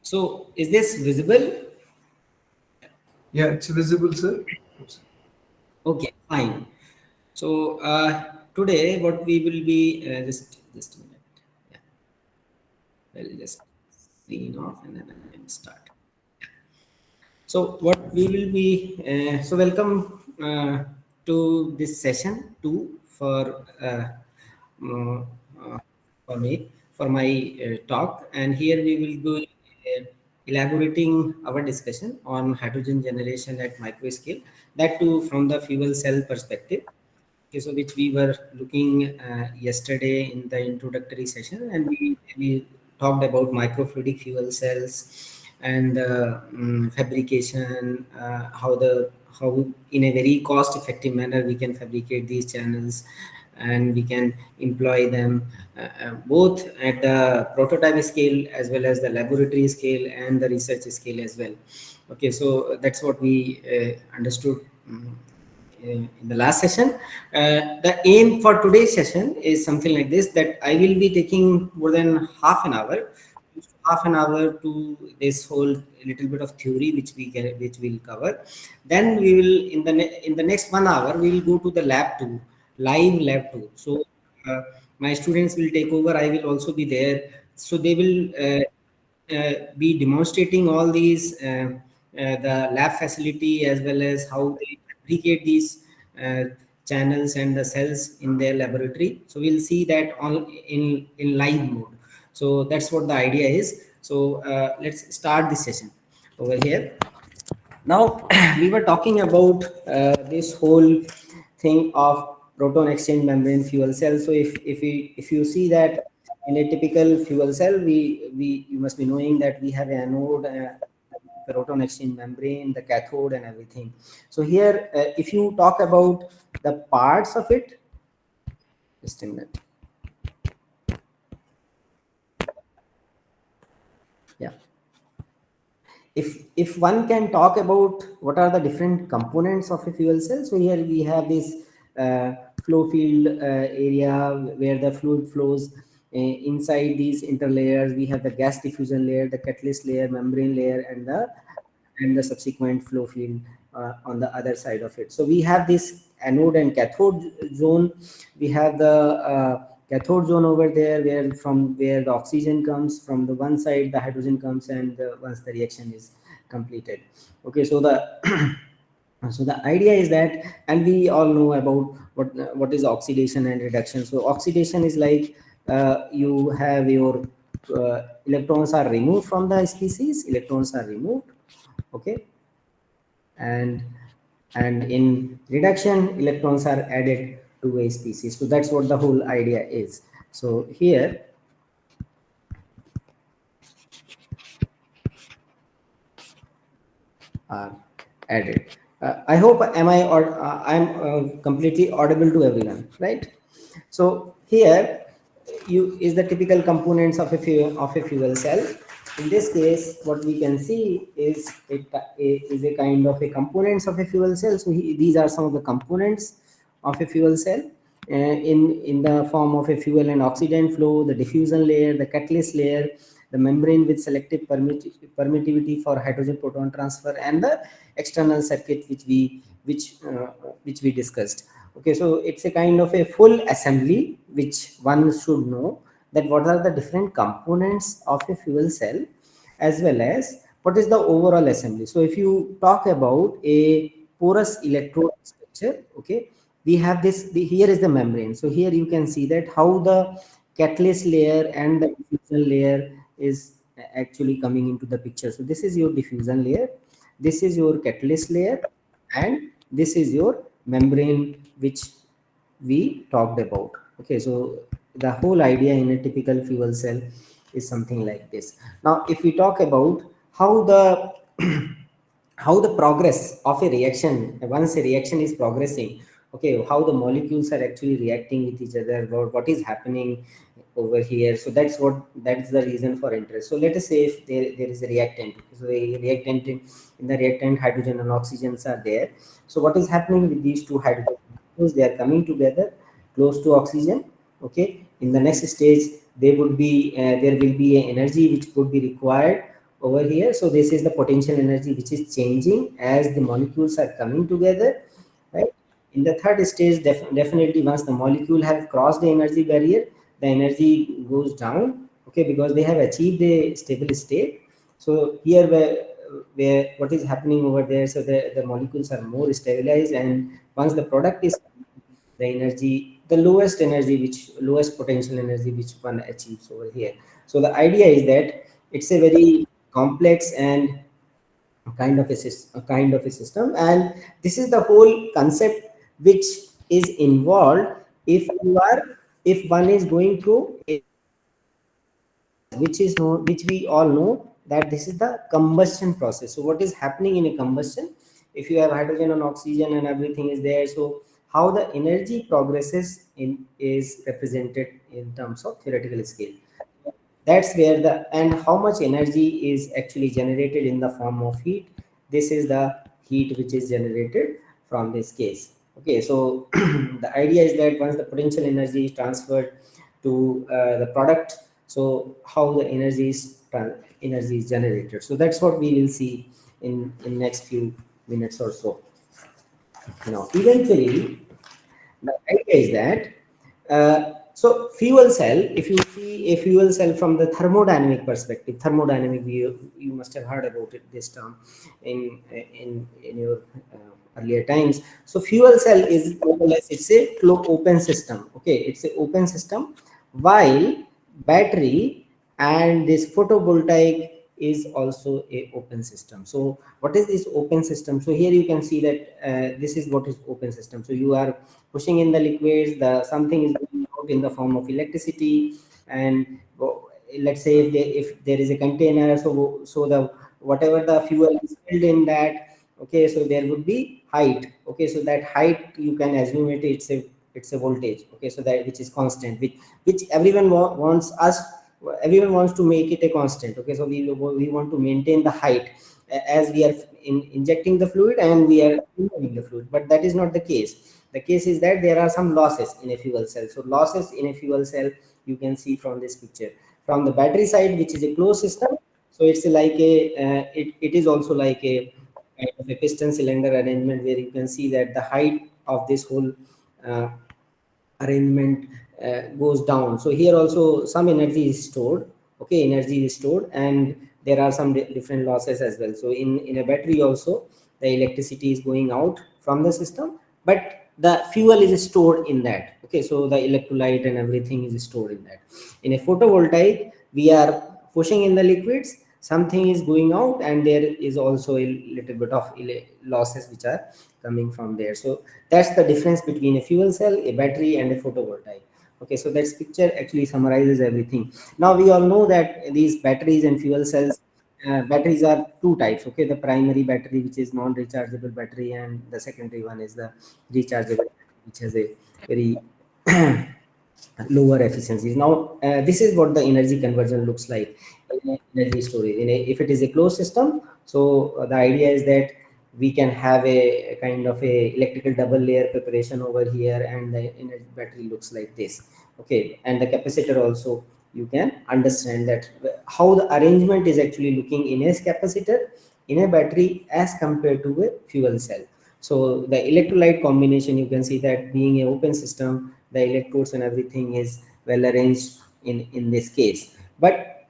So is this visible? Yeah, it's visible, sir. Okay, fine. So today what we will be just a minute. Yeah, I'll just screen off and then I can start. So what we will be so welcome to this session two uh, uh, for me for my talk, and here we will be elaborating our discussion on hydrogen generation at micro scale, that too from the fuel cell perspective. Okay, so which we were looking yesterday in the introductory session, and we talked about microfluidic fuel cells and fabrication, how in a very cost effective manner we can fabricate these channels, and we can employ them both at the prototype scale as well as the laboratory scale and the research scale as well. Okay, so that's what we understood in the last session. The aim for today's session is something like this, that I will be taking more than half an hour to this whole little bit of theory which we'll cover. Then we will in the next 1 hour we will go to the lab 2, live lab 2. So my students will take over, I will also be there, so they will be demonstrating all these the lab facility as well as how they fabricate these uh, channels and the cells in their laboratory. So we'll see that on in live mode. So that's what the idea is. So let's start this session over here. Now we were talking about this whole thing of proton exchange membrane fuel cell. So if you see that in a typical fuel cell, we you must be knowing that we have an anode, proton exchange membrane, the cathode, and everything. So here, if you talk about the parts of it, just a minute. Yeah. If one can talk about what are the different components of a fuel cell, so here we have this flow field area where the fluid flows inside these interlayers. We have the gas diffusion layer, the catalyst layer, membrane layer, and the subsequent flow field on the other side of it. So we have this anode and cathode zone. We have the cathode zone over there, where the oxygen comes from the one side, the hydrogen comes, and once the reaction is completed. Okay, so the so the idea is that, and we all know about what is oxidation and reduction. So oxidation is like you have your electrons are removed from the species, electrons are removed. Okay, and in reduction electrons are added to a species. So that's what the whole idea is. So here are added. I hope am I or I'm completely audible to everyone, right? So here you is the typical components of a fuel cell. In this case, what we can see is is a kind of a components of a fuel cell. So these are some of the components of a fuel cell in the form of a fuel and oxidant flow, the diffusion layer, the catalyst layer, the membrane with selective permittivity for hydrogen proton transfer, and the external circuit which we discussed. Okay, so it's a kind of a full assembly which one should know that what are the different components of a fuel cell, as well as what is the overall assembly. So if you talk about a porous electrode structure, okay, we have here is the membrane. So here you can see that how the catalyst layer and the diffusion layer is actually coming into the picture. So this is your diffusion layer, this is your catalyst layer, and this is your membrane which we talked about. Okay, so the whole idea in a typical fuel cell is something like this. Now if we talk about how the how the progress of a reaction, once a reaction is progressing, okay, how the molecules are actually reacting with each other, what is happening over here. So that's the reason for interest. So let us say if there is a reactant. So the reactant in the reactant, hydrogen and oxygens are there. So what is happening with these two hydrogen molecules? They are coming together close to oxygen. Okay, in the next stage there will be an energy which would be required over here. So this is the potential energy which is changing as the molecules are coming together, right? In the third stage, definitely once the molecule have crossed the energy barrier, the energy goes down, okay, because they have achieved a stable state. So here where what is happening over there, so the molecules are more stabilized, and once the product is, the energy, the lowest energy, which lowest potential energy which one achieves over here. So the idea is that it's a very complex and a kind of a system, and this is the whole concept which is involved if you are, if one is going through a, which is known, which we all know that this is the combustion process. So what is happening in a combustion, if you have hydrogen and oxygen and everything is there, so how the energy progresses in is represented in terms of theoretical scale. That's where the, and how much energy is actually generated in the form of heat, this is the heat which is generated from this case. Okay, so the idea is that once the potential energy is transferred to the product, so how the energy is generated. So that's what we will see in next few minutes or so. Now eventually the idea is that so fuel cell, if you see a fuel cell from the thermodynamic perspective, thermodynamic view, you must have heard about it, this term in your earlier times. So fuel cell is more or less, it's a open system. Okay, it's an open system, while battery and this photovoltaic is also a open system. So what is this open system? So here you can see that this is what is open system. So you are pushing in the liquids, the something is going out in the form of electricity, and let's say if there is a container, so the whatever the fuel is filled in that, okay, so there would be height. Okay, so that height you can assume it's a voltage. Okay, so that which is constant, which everyone wants us, everyone wants to make it a constant. Okay, so we want to maintain the height as we are injecting the fluid and we are removing the fluid, but that is not the case. The case is that there are some losses in a fuel cell. So losses in a fuel cell you can see from this picture. From the battery side, which is a closed system, so it's like a it is also like a kind of a piston cylinder arrangement, where you can see that the height of this whole uh, arrangement goes down. So here also some energy is stored. Okay, energy is stored, and there are some different losses as well. So in a battery also, the electricity is going out from the system, but the fuel is stored in that. Okay, so the electrolyte and everything is stored in that. In a photovoltaic, we are pushing in the liquids, something is going out, and there is also a little bit of losses which are coming from there. So that's the difference between a fuel cell, a battery, and a photovoltaic. Okay, so that picture actually summarizes everything. Now we all know that these batteries and fuel cells, batteries are two types. Okay, the primary battery, which is non-rechargeable battery, and the secondary one is the rechargeable, which has a very lower efficiencies. Now, this is what the energy conversion looks like in energy storage. If it is a closed system, so the idea is that we can have a kind of a electrical double layer preparation over here, and the energy battery looks like this. Okay, and the capacitor also, you can understand that how the arrangement is actually looking in a capacitor, in a battery, as compared to a fuel cell. So the electrolyte combination, you can see that being an open system, the electrodes and everything is well arranged in this case. But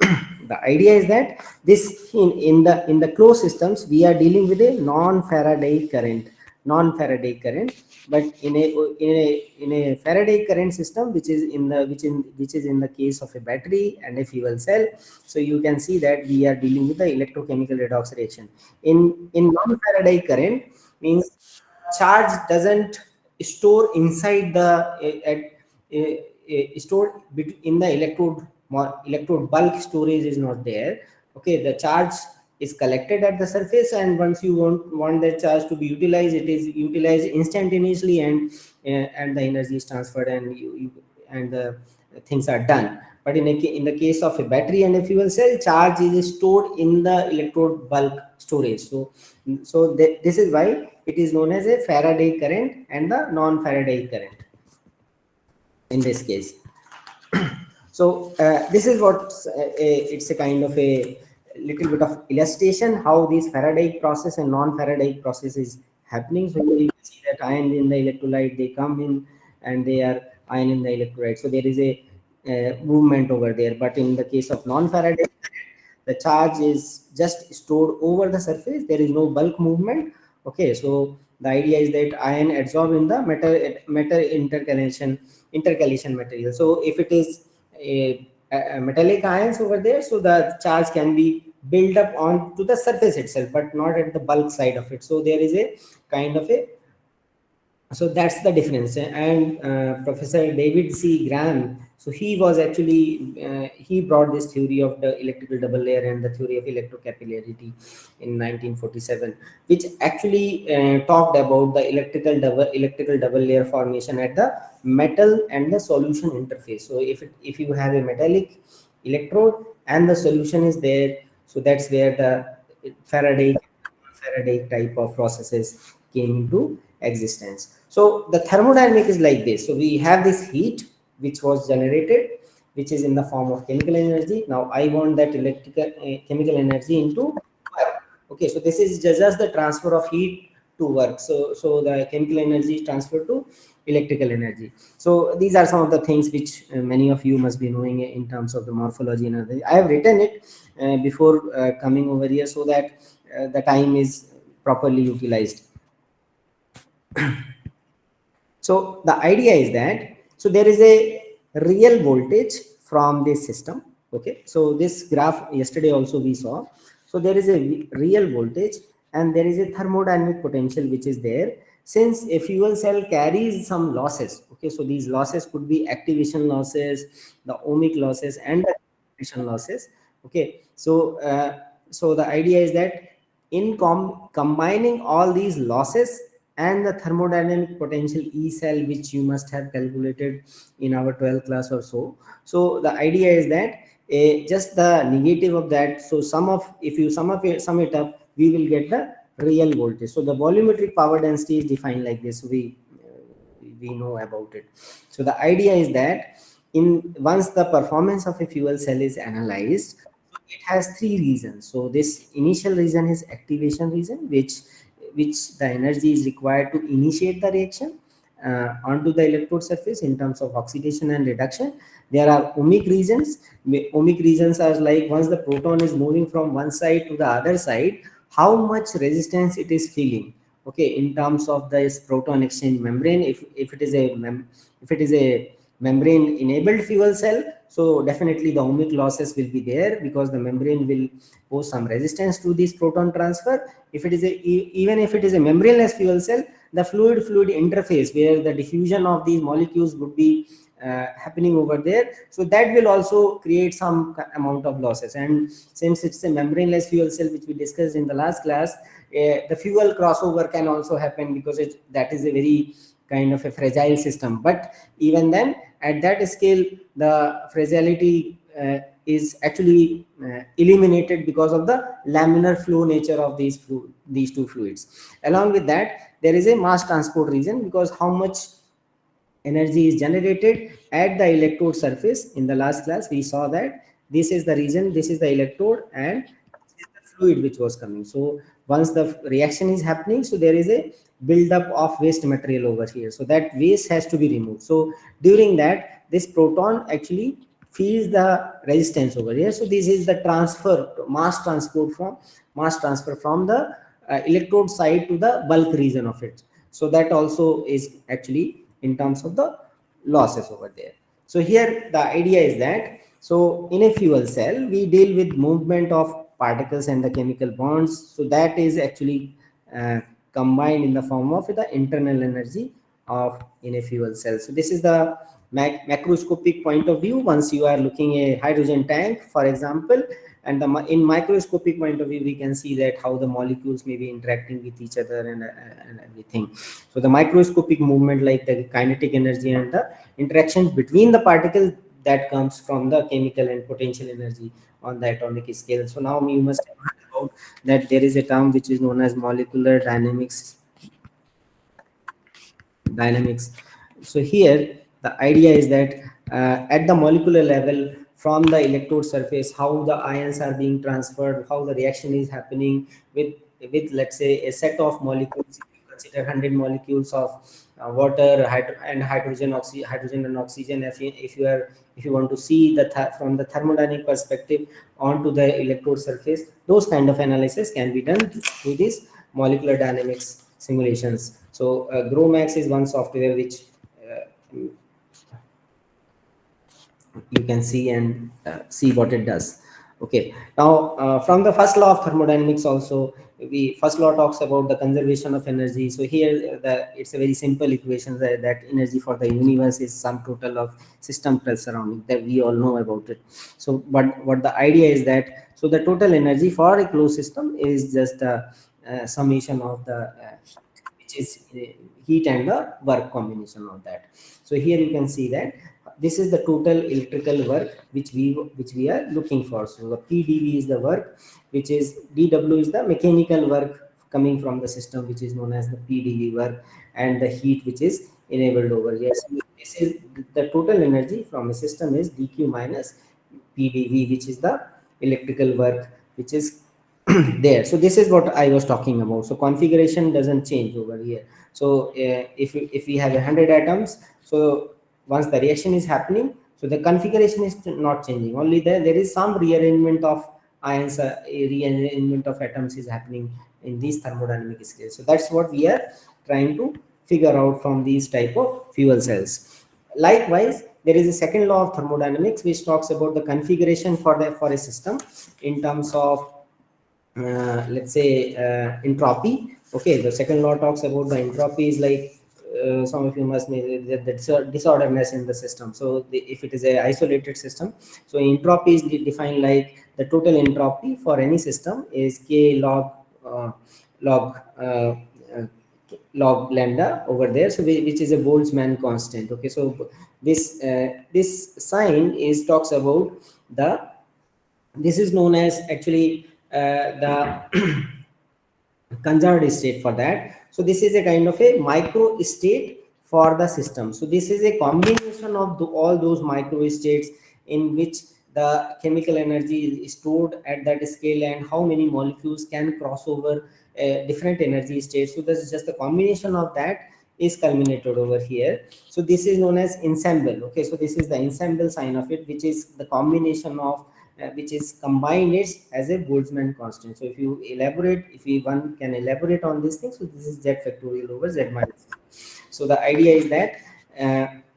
the idea is that this in the closed systems, we are dealing with a non-Faraday current, non-Faraday current. But in a Faraday current system, which is in the case of a battery and a fuel cell, so you can see that we are dealing with the electrochemical redox reaction. In non-Faraday current means charge doesn't store inside the stored in the electrode bulk storage is not there. Okay, the charge is collected at the surface, and once you want that charge to be utilized, it is utilized instantaneously, and the energy is transferred, and you and the things are done. But in the case of a battery and a fuel cell, charge is stored in the electrode bulk storage. So this is why it is known as a Faraday current and the non-Faraday current in this case. So this is what it's a kind of a little bit of illustration how this Faraday process and non-Faraday process is happening. So you can see that ion in the electrolyte, they come in and they are ion in the electrolyte. So there is a movement over there. But in the case of non-Faraday, the charge is just stored over the surface. There is no bulk movement. Okay, so the idea is that ion adsorb in the metal intercalation material. So if it is a metallic ions over there, so the charge can be built up onto the surface itself, but not at the bulk side of it. So there is a kind of a, so that's the difference. And Professor David C. Graham, so he was actually he brought this theory of the electrical double layer and the theory of electrocapillarity in 1947, which actually talked about the electrical double layer formation at the metal and the solution interface. So if you have a metallic electrode and the solution is there, so that's where the Faraday type of processes came into existence. So the thermodynamic is like this. So we have this heat which was generated, which is in the form of chemical energy. Now I want that electrical chemical energy into work. Okay, so this is just the transfer of heat to work. So the chemical energy is transferred to electrical energy. So these are some of the things which many of you must be knowing in terms of the morphology and other. I have written it before coming over here so that the time is properly utilized. So the idea is that, so there is a real voltage from this system. Okay, so this graph yesterday also we saw. So there is a real voltage and there is a thermodynamic potential which is there. Since a fuel cell carries some losses, okay, so these losses could be activation losses, the ohmic losses, and the activation losses. Okay, so the idea is that in combining all these losses and the thermodynamic potential E cell, which you must have calculated in our 12th class or so. So the idea is that just the negative of that. So if you sum it up, we will get the real voltage. So the volumetric power density is defined like this. We know about it. So the idea is that in once the performance of a fuel cell is analyzed, it has three reasons. So this initial reason is activation reason, which the energy is required to initiate the reaction onto the electrode surface in terms of oxidation and reduction. There are ohmic reasons. Ohmic reasons are like once the proton is moving from one side to the other side, how much resistance it is feeling. Okay, in terms of this proton exchange membrane, if it is a membrane enabled fuel cell, so definitely the ohmic losses will be there because the membrane will pose some resistance to this proton transfer. If it is even if it is a membraneless fuel cell, the fluid interface where the diffusion of these molecules would be happening over there, so that will also create some amount of losses. And since it's a membraneless fuel cell, which we discussed in the last class, the fuel crossover can also happen because that is a very kind of a fragile system. But even then, at that scale, the fragility is actually eliminated because of the laminar flow nature of these two fluids. Along with that, there is a mass transport reason, because how much energy is generated at the electrode surface. In the last class we saw that this is the region, this is the electrode, and this is the fluid which was coming. So once the reaction is happening, so there is a buildup of waste material over here, so that waste has to be removed. So during that, this proton actually feels the resistance over here. So this is the mass transfer from the electrode side to the bulk region of it. So that also is actually in terms of the losses over there. So here the idea is that, so in a fuel cell we deal with movement of particles and the chemical bonds. So that is actually combined in the form of the internal energy of in a fuel cell. So this is the macroscopic point of view. Once you are looking a hydrogen tank, for example, and in microscopic point of view, we can see that how the molecules may be interacting with each other and everything. So the microscopic movement, like the kinetic energy and the interaction between the particles, that comes from the chemical and potential energy on the atomic scale. So now you must have heard about that there is a term which is known as molecular dynamics. So here the idea is that at the molecular level, from the electrode surface, how the ions are being transferred, how the reaction is happening with let's say a set of molecules. If you consider 100 molecules of water, and hydrogen and oxygen. If you want to see from the thermodynamic perspective onto the electrode surface, those kind of analysis can be done through these molecular dynamics simulations. So GROMAX is one software which you can see and see what it does. Okay, now from the first law of thermodynamics also, we first law talks about the conservation of energy. So here it's a very simple equation that energy for the universe is sum total of system plus surrounding, that we all know about it. So but what the idea is that, so the total energy for a closed system is just a, summation of the which is heat and the work combination of that. So here you can see that this is the total electrical work which we are looking for. So the PdV is the work, which is dW is the mechanical work coming from the system, which is known as the PdV work, and the heat which is enabled over here. So this is the total energy from a system is dQ minus PdV, which is the electrical work which is there. So this is what I was talking about. So configuration doesn't change over here. So if we have 100 atoms, so once the reaction is happening, so the configuration is not changing. Only there is some rearrangement of ions, rearrangement of atoms is happening in these thermodynamic scales. So that's what we are trying to figure out from these type of fuel cells. Likewise, there is a second law of thermodynamics which talks about the configuration for a system in terms of let's say entropy. Okay, the second law talks about the entropy is like some of you must know the disorderness in the system. So if it is a isolated system, so entropy is defined like the total entropy for any system is k log uh, uh, log lambda over there, so which is a Boltzmann constant. Okay, so this sign is talks about the, this is known as actually the conserved state for that. So this is a kind of a micro state for the system. So this is a combination of all those micro states in which the chemical energy is stored at that scale, and how many molecules can cross over different energy states. So this is just a combination of that is culminated over here. So this is known as ensemble. Okay, so this is the ensemble sign of it, which is the combination of which is combined it as a Boltzmann constant. So if you elaborate, if we one can elaborate on this thing, so this is z factorial over z minus. So the idea is that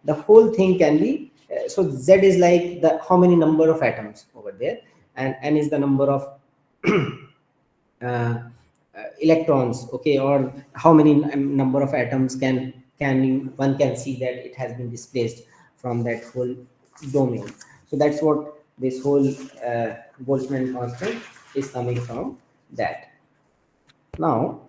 the whole thing can be so z is like the how many number of atoms over there, and n is the number of electrons. Okay, or how many number of atoms one can see that it has been displaced from that whole domain. So that's what this whole Boltzmann constant is coming from that. Now,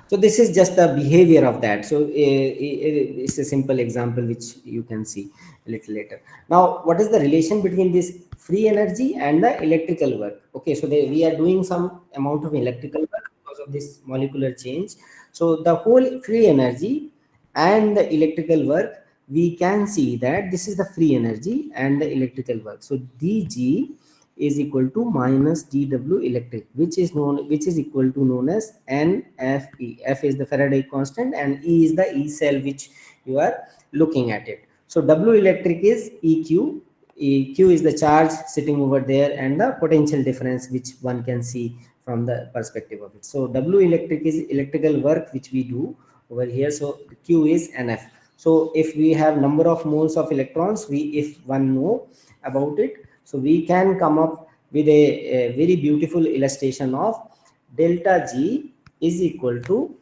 so this is just the behavior of that. So it's a simple example which you can see a little later. Now, what is the relation between this free energy and the electrical work? Okay, so we are doing some amount of electrical work because of this molecular change. So the whole free energy and the electrical work, we can see that this is the free energy and the electrical work. So dg is equal to minus dw electric, which is equal to known as nfe. F is the Faraday constant and E is the E cell which you are looking at it. So w electric is eq. eq is the charge sitting over there and the potential difference which one can see from the perspective of it. So w electric is electrical work which we do over here. So q is nf. So if we have number of moles of electrons, if one know about it, so we can come up with a very beautiful illustration of delta G is equal to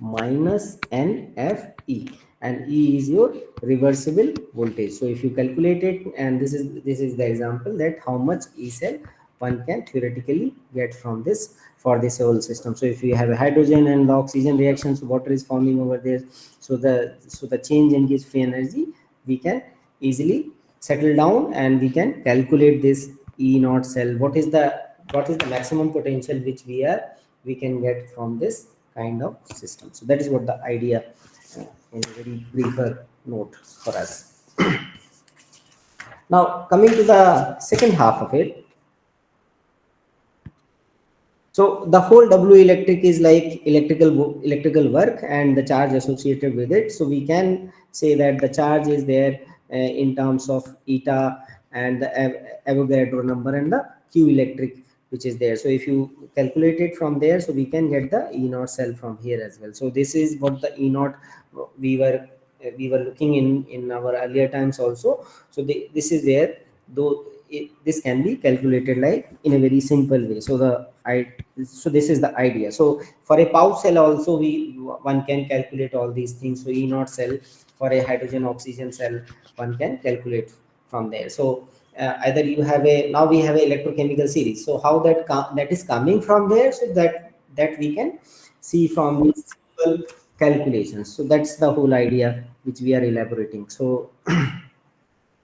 minus NFE, and E is your reversible voltage. So if you calculate it, and this is the example that how much E cell one can theoretically get from this for this whole system. So if you have a hydrogen and the oxygen reactions, water is forming over there. So the change in this free energy we can easily settle down, and we can calculate this E naught cell. What is the maximum potential which we can get from this kind of system. So that is what the idea in a very briefer note for us. Now coming to the second half of it. So the whole W electric is like electrical work and the charge associated with it. So we can say that the charge is there in terms of eta and the Avogadro number and the Q electric which is there. So if you calculate it from there, so we can get the E naught cell from here as well. So this is what the E naught we were looking in our earlier times also. So this is there, though this can be calculated like in a very simple way. So so this is the idea. So for a pouch cell also one can calculate all these things. So E naught cell for a hydrogen oxygen cell one can calculate from there. So either you have a, now we have a electrochemical series. So how that is coming from there, so that we can see from these simple calculations. So that's the whole idea which we are elaborating. So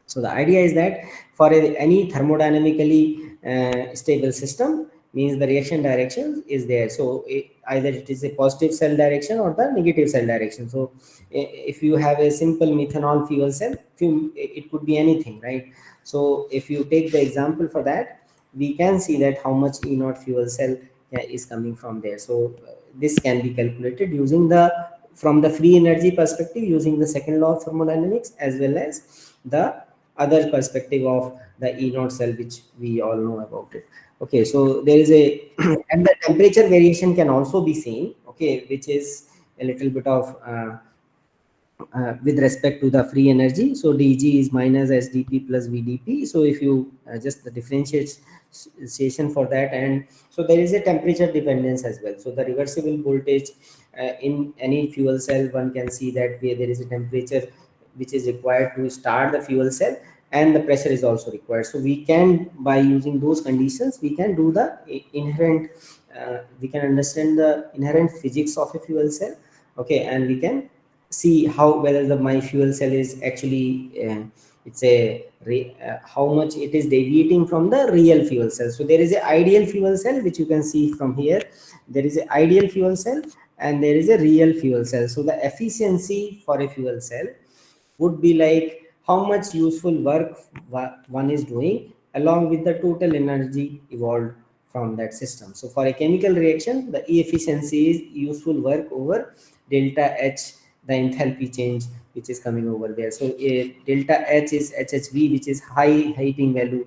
so the idea is that for any thermodynamically stable system, means the reaction direction is there. So either it is a positive cell direction or the negative cell direction. So if you have a simple methanol fuel cell, it could be anything, right? So if you take the example for that, we can see that how much E naught fuel cell is coming from there. So this can be calculated using the, from the free energy perspective, using the second law of thermodynamics, as well as the other perspective of the E naught cell, which we all know about it. Okay, so there is a and the temperature variation can also be seen. Okay, which is a little bit of with respect to the free energy. So dg is minus sdp plus vdp. So if you just the differentiation for that, and so there is a temperature dependence as well. So the reversible voltage in any fuel cell, one can see that where there is a temperature which is required to start the fuel cell, and the pressure is also required. So we can, by using those conditions, we can do the inherent we can understand the inherent physics of a fuel cell. Okay, and we can see how whether the my fuel cell is actually it's a how much it is deviating from the real fuel cell. So there is a ideal fuel cell which you can see from here. There is a ideal fuel cell and there is a real fuel cell. So the efficiency for a fuel cell would be like how much useful work one is doing along with the total energy evolved from that system. So for a chemical reaction, the E efficiency is useful work over delta H, the enthalpy change which is coming over there. So delta H is HHV, which is high heating value,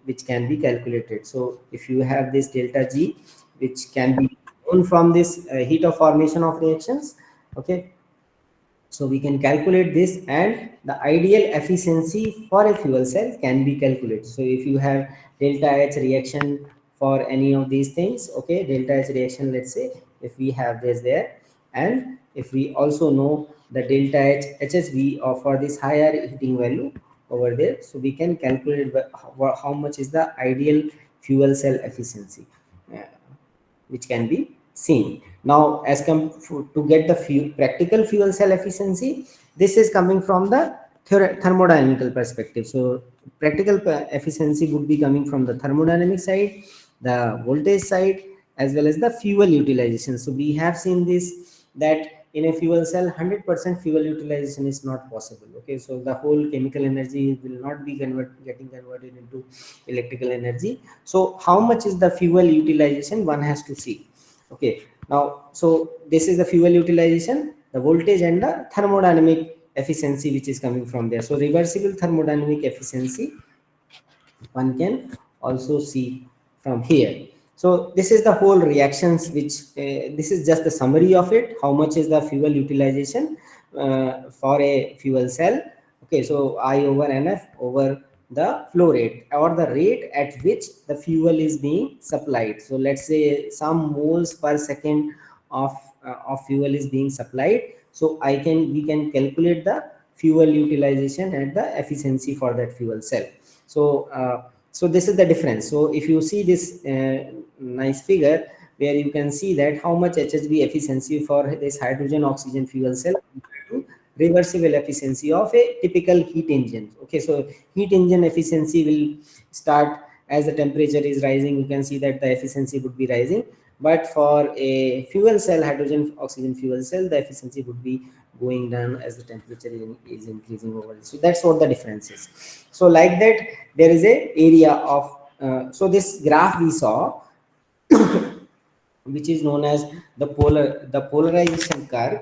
which can be calculated. So if you have this delta G, which can be known from this heat of formation of reactions, okay, so we can calculate this, and the ideal efficiency for a fuel cell can be calculated. So if you have delta H reaction for any of these things, okay, delta H reaction, let's say if we have this there, and if we also know the delta H HSV or for this higher heating value over there, so we can calculate how much is the ideal fuel cell efficiency. Which can be seen. Now, as to get the practical fuel cell efficiency, this is coming from the thermodynamical perspective. So, practical efficiency would be coming from the thermodynamic side, the voltage side, as well as the fuel utilization. So, we have seen this, that in a fuel cell 100% fuel utilization is not possible. Okay, so the whole chemical energy will not be getting converted into electrical energy. So how much is the fuel utilization, one has to see. Okay, now so this is the fuel utilization, the voltage, and the thermodynamic efficiency which is coming from there. So reversible thermodynamic efficiency one can also see from here. So this is the whole reactions which this is just the summary of it, how much is the fuel utilization for a fuel cell. Okay, so I over NF over the flow rate, or the rate at which the fuel is being supplied. So let's say some moles per second of fuel is being supplied. So we can calculate the fuel utilization and the efficiency for that fuel cell. So so this is the difference. So if you see this nice figure where you can see that how much HHV efficiency for this hydrogen oxygen fuel cell compared to reversible efficiency of a typical heat engine. Okay, so heat engine efficiency will start as the temperature is rising. You can see that the efficiency would be rising, but for a fuel cell, hydrogen oxygen fuel cell, the efficiency would be going down as the temperature is increasing over. So that's what the difference is. So like that, there is a area of so this graph we saw, which is known as the polarization curve.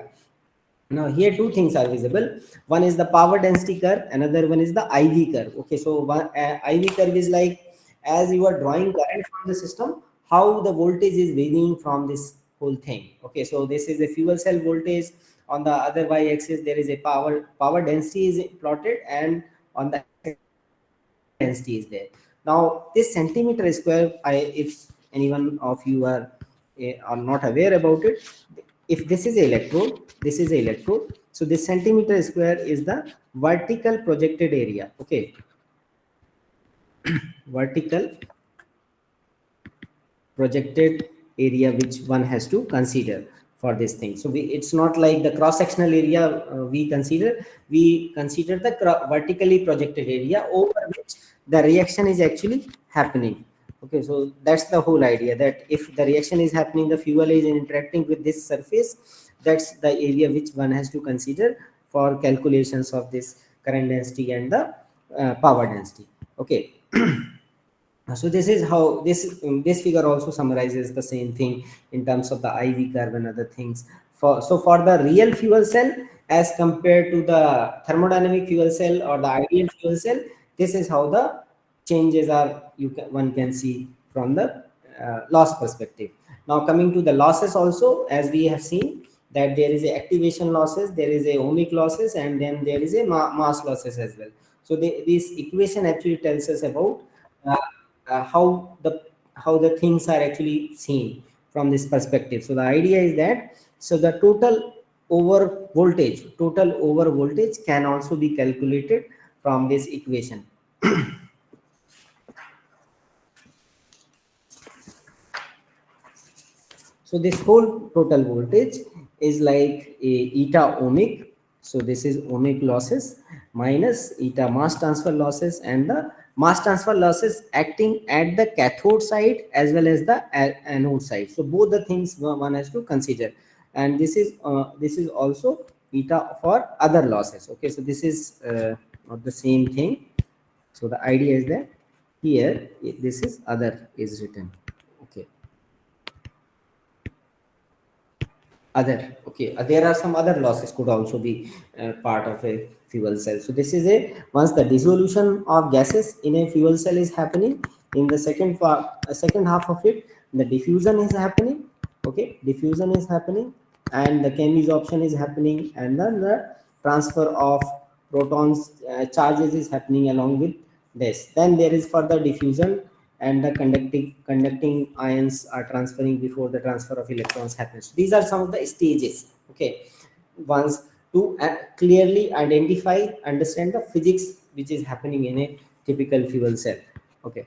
Now here two things are visible. One is the power density curve, another one is the IV curve. Okay, so one IV curve is like, as you are drawing current from the system, how the voltage is varying from this whole thing. Okay, so this is a fuel cell voltage. On the other y-axis there is a power density is plotted, and on the x-axis the current density is there. Now this centimeter square, if anyone of you are not aware about it, if this is a electrode, this is a electrode, so this centimeter square is the vertical projected area. Okay, vertical projected area which one has to consider for this thing. So it's not like the cross sectional area we consider the vertically projected area over which the reaction is actually happening. Okay, so that's the whole idea, that if the reaction is happening, the fuel is interacting with this surface, that's the area which one has to consider for calculations of this current density and the power density. Okay. So this is how this figure also summarizes the same thing in terms of the IV curve and other things. For the real fuel cell as compared to the thermodynamic fuel cell or the ideal fuel cell, this is how the changes are, one can see from the loss perspective. Now coming to the losses also, as we have seen that there is a activation losses, there is a ohmic losses, and then there is a mass losses as well. So this equation actually tells us about uh, how the things are actually seen from this perspective. So the idea is that, so the total over voltage can also be calculated from this equation. So this whole total voltage is like a eta ohmic. So this is ohmic losses minus eta mass transfer losses, and the mass transfer losses acting at the cathode side as well as the anode side. So both the things one has to consider, and this is also eta for other losses. Okay, so this is not the same thing. So the idea is that here this is other is written. Okay. Other, okay, there are some other losses could also be part of a fuel cell. So this is a, once the dissolution of gases in a fuel cell is happening, in the second part, second half of it, the diffusion is happening. Okay, diffusion is happening, and the chemisorption is happening, and then the transfer of protons charges is happening along with this. Then there is further diffusion, and the conducting ions are transferring before the transfer of electrons happens. These are some of the stages. Okay, once to clearly identify, understand the physics which is happening in a typical fuel cell. Okay,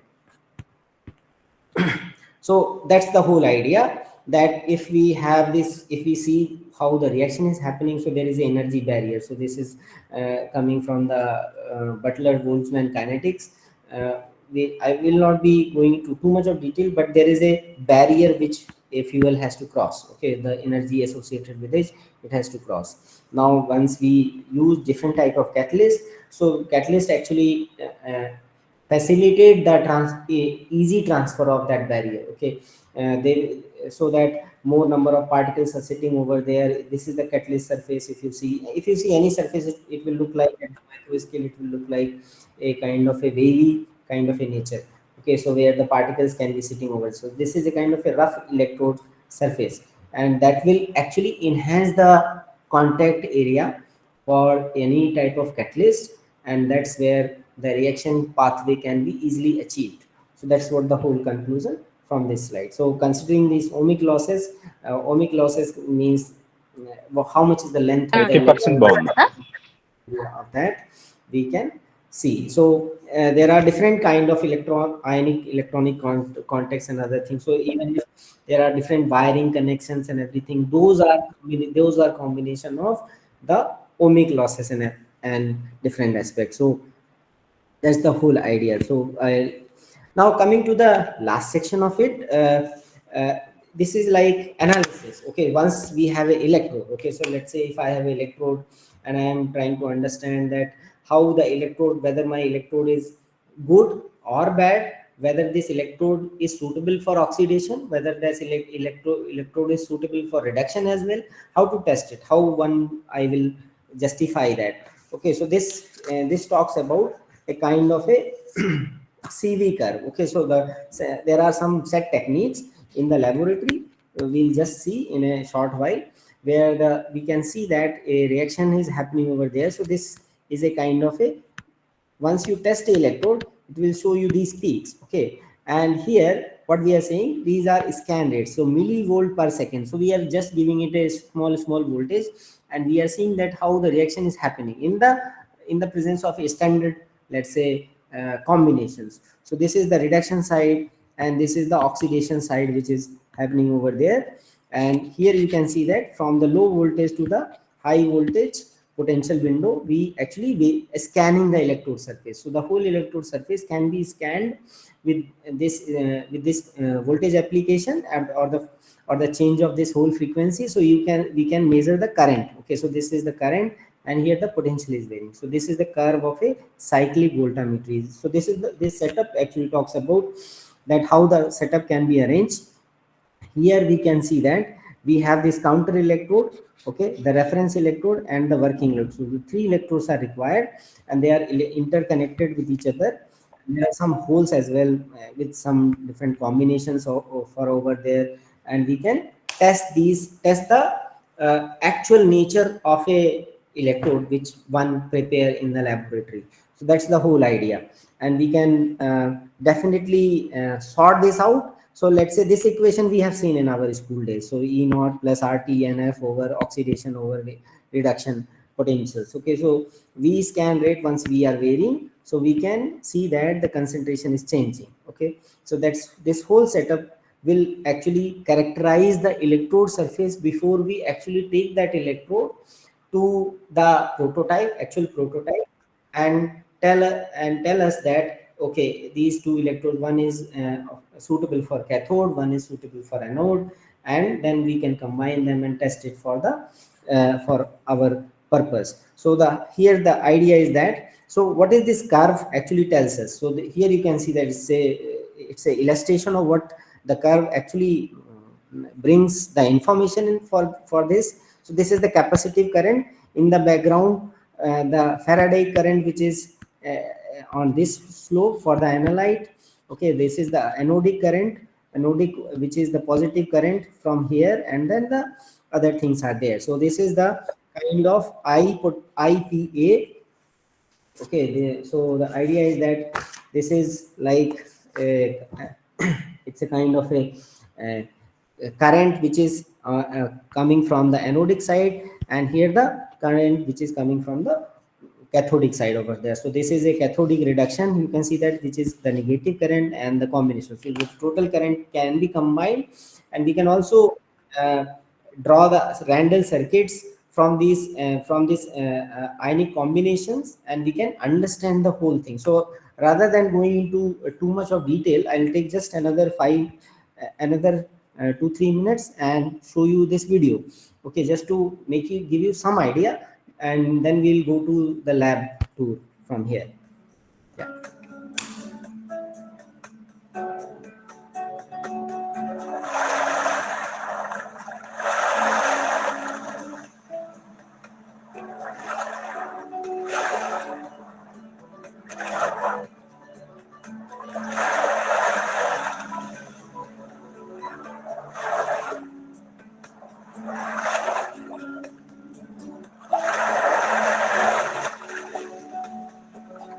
so that's the whole idea, that if we have this, if we see how the reaction is happening, so there is an energy barrier. So this is coming from the Butler Boltzmann kinetics. I will not be going into too much of detail, but there is a barrier which a fuel has to cross. Okay, the energy associated with it has to cross. Now once we use different type of catalyst, so catalyst actually facilitate the easy transfer of that barrier. Okay, they, so that more number of particles are sitting over there. This is the catalyst surface. If you see any surface, it will look like, at the micro scale it will look like a kind of a wavy kind of a nature. Okay, so where the particles can be sitting over, so this is a kind of a rough electrode surface, and that will actually enhance the contact area for any type of catalyst, and that's where the reaction pathway can be easily achieved. So that's what the whole conclusion from this slide. So considering these ohmic losses means how much is the length of the 50% electron bound. of that we can see. So there are different kind of ionic electronic contacts and other things. So even if there are different wiring connections and everything, those are combination of the ohmic losses and different aspects. So that's the whole idea. So now coming to the last section of it, this is like analysis. Okay, once we have a electrode, okay, so let's say if I have an electrode and I am trying to understand that how the electrode, whether my electrode is good or bad, whether this electrode is suitable for oxidation, whether this electrode is suitable for reduction as well, how to test it, how one I will justify that. Okay, so this talks about a kind of a CV curve. Okay, so there are some set techniques in the laboratory. We'll just see in a short while where we can see that a reaction is happening over there. So this is a kind of a, once you test the electrode, it will show you these peaks. Okay, and here what we are saying, these are scan rates, so millivolt per second. So we are just giving it a small voltage, and we are seeing that how the reaction is happening in the presence of a standard, let's say, combinations. So this is the reduction side, and this is the oxidation side which is happening over there. And here you can see that from the low voltage to the high voltage potential window, we actually be scanning the electrode surface. So the whole electrode surface can be scanned with this voltage application, or the change of this whole frequency. So we can measure the current. Okay, so this is the current, and here the potential is varying. So this is the curve of a cyclic voltammetry. So this setup actually talks about that how the setup can be arranged. Here we can see that we have this counter electrode, okay, the reference electrode and the working electrode. So the three electrodes are required, and they are interconnected with each other. There are some holes as well, with some different combinations for over there, and we can test the actual nature of a electrode which one prepare in the laboratory. So that's the whole idea, and we can definitely sort this out. So let's say this equation we have seen in our school days. So E naught plus RTNF over oxidation over reduction potentials. Okay, so V scan rate, once we are varying, so we can see that the concentration is changing. Okay, so that's this whole setup will actually characterize the electrode surface before we actually take that electrode to the prototype, actual prototype, and tell us that okay, these two electrodes, one is suitable for cathode, one is suitable for anode, and then we can combine them and test it for our purpose. So the here the idea is that, so what is this curve actually tells us. So here you can see that it's a illustration of what the curve actually brings the information in for this. So this is the capacitive current in the background, the Faraday current which is on this slope for the analyte. Okay, this is the anodic current, anodic, which is the positive current from here, and then the other things are there. So this is the kind of IPA. Okay, so the idea is that this is like a, it's a kind of a current which is coming from the anodic side, and here the current which is coming from the cathodic side over there. So this is a cathodic reduction, you can see that, which is the negative current and the combination. So the total current can be combined, and we can also uh, draw the Randall circuits from these ionic combinations, and we can understand the whole thing. So rather than going into too much of detail, I'll take just another 2-3 minutes and show you this video. Okay, just to give you some idea, and then we'll go to the lab tour from here. Yeah.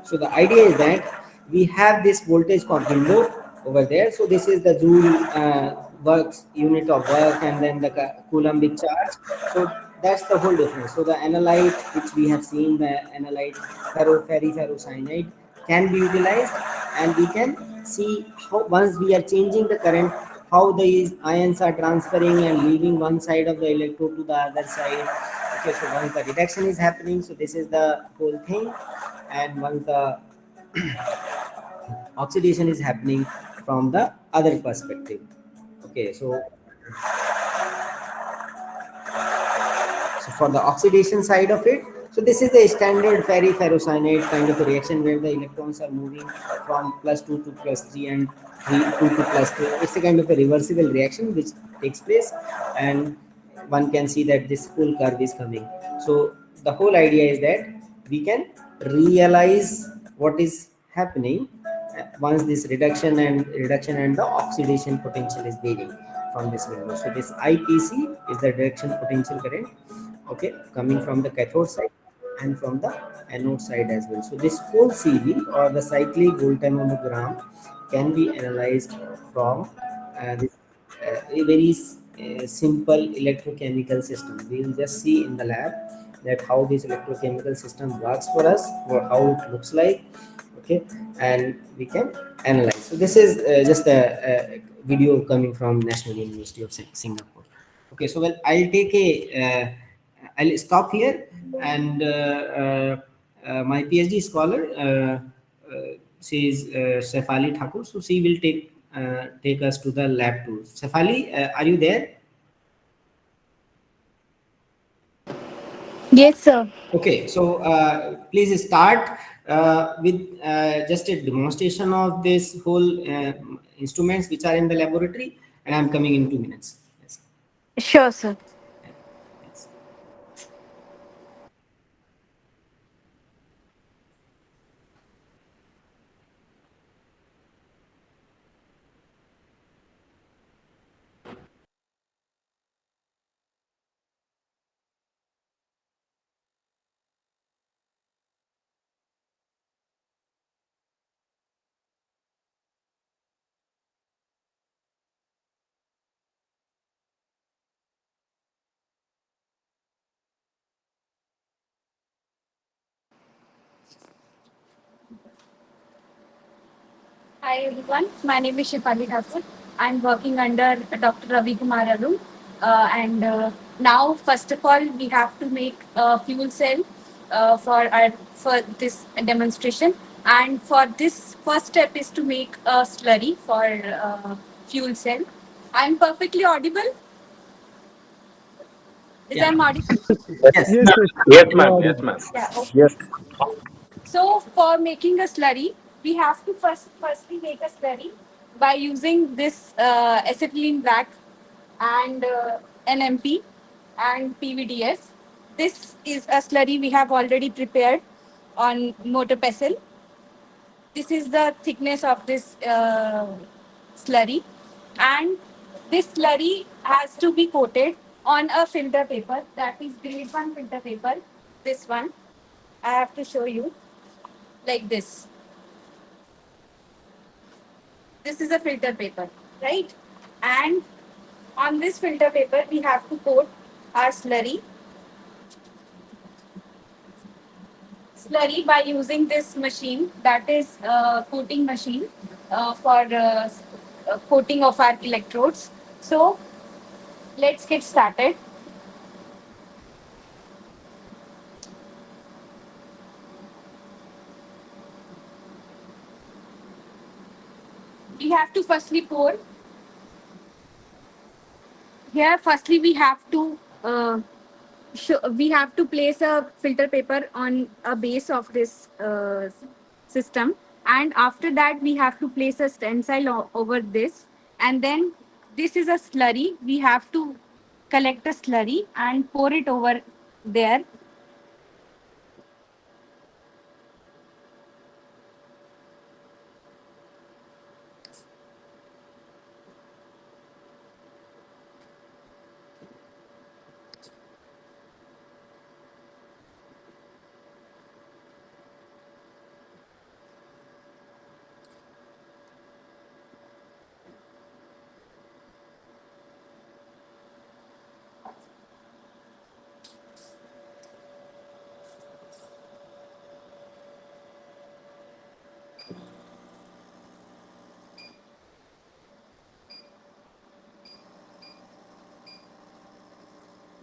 So the idea is that we have this voltage window over there. So this is the Joule works unit of work, and then the Coulombic charge. So that's the whole difference. So the analyte, which we have seen, the analyte ferrocyanide, can be utilized, and we can see how once we are changing the current, how these ions are transferring and leaving one side of the electrode to the other side. Okay, so once the reduction is happening, so this is the whole thing, and once the oxidation is happening from the other perspective. Okay, so So for the oxidation side of it, so this is the standard ferrocyanide kind of a reaction where the electrons are moving from +2 to +3 and 2 to +2. It's a kind of a reversible reaction which takes place, and one can see that this whole curve is coming. So the whole idea is that we can realize what is happening once this reduction and the oxidation potential is varying from this window. So this IPC is the direction potential current, okay, coming from the cathode side and from the anode side as well. So this whole CV or the cyclic voltammogram can be analyzed from this a very simple electrochemical system. We will just see in the lab that how this electrochemical system works for us or how it looks like, okay, and we can analyze. So this is just a video coming from National University of Singapore. Okay, so well, I'll stop here, and my PhD scholar, she is Shefali Thakur, so she will take us to the lab tour. Shefali, are you there? Yes, sir. Okay, so please start with just a demonstration of this whole instruments which are in the laboratory, and I'm coming in 2 minutes. Yes. Sure, sir. Yes. Hi, everyone. My name is Shefali Thakur. I'm working under Dr. Ravi Kumar Arun. And now, first of all, we have to make a fuel cell for this demonstration. And for this, first step is to make a slurry for fuel cell. I'm perfectly audible. Is Yeah. I'm audible? Yes. Yes, yes, Yes, you ma'am. are Yes, audible. ma'am. Yeah. Okay. Yes. So for making a slurry, we have to firstly make a slurry by using this acetylene black and NMP and PVDS. This is a slurry we have already prepared on motor pestle. This is the thickness of this slurry, and this slurry has to be coated on a filter paper, that is grade 1 filter paper. This one I have to show you, like this. This is a filter paper, right? And on this filter paper, we have to coat our slurry by using this machine, that is coating machine for coating of our electrodes. So let's get started. We have to firstly pour. Here, firstly, we have to place a filter paper on a base of this system, and after that we have to place a stencil over this, and then this is a slurry. We have to collect a slurry and pour it over there.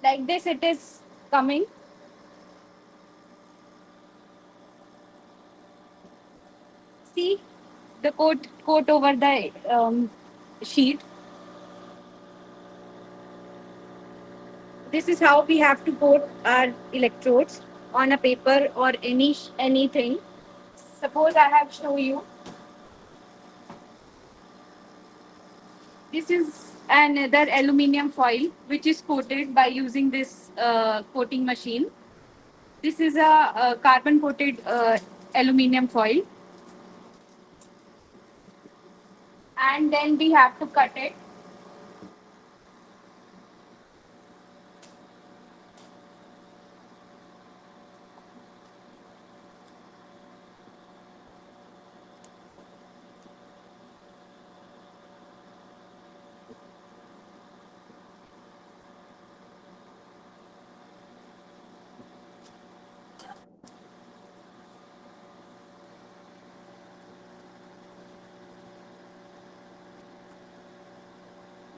Like this it is coming. See the coat over the sheet. This is how we have to coat our electrodes on a paper or anything. Suppose I have shown you. This is another aluminium foil which is coated by using this coating machine. This is a carbon coated aluminium foil, and then we have to cut it.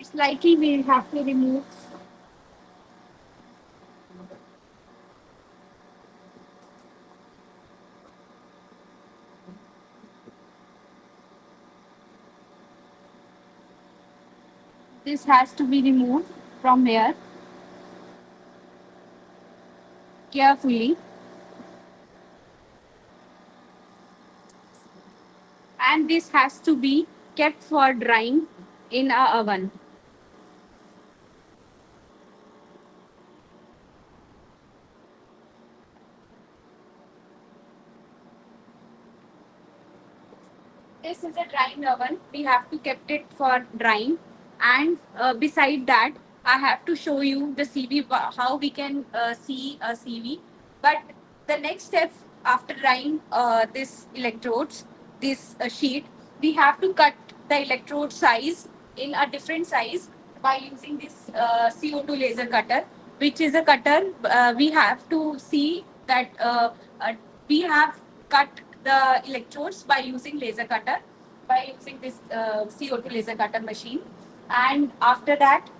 Slightly we have to remove. This has to be removed from here carefully, and this has to be kept for drying in a oven. This is a drying oven. We have to keep it for drying, and beside that, I have to show you the CV, how we can see a CV. But the next step after drying this electrodes, this sheet, we have to cut the electrode size in a different size by using this CO2 laser cutter, which is a cutter. We have to see that we have cut the electrodes by using laser cutter, by using this CO2 laser cutter machine. And after that,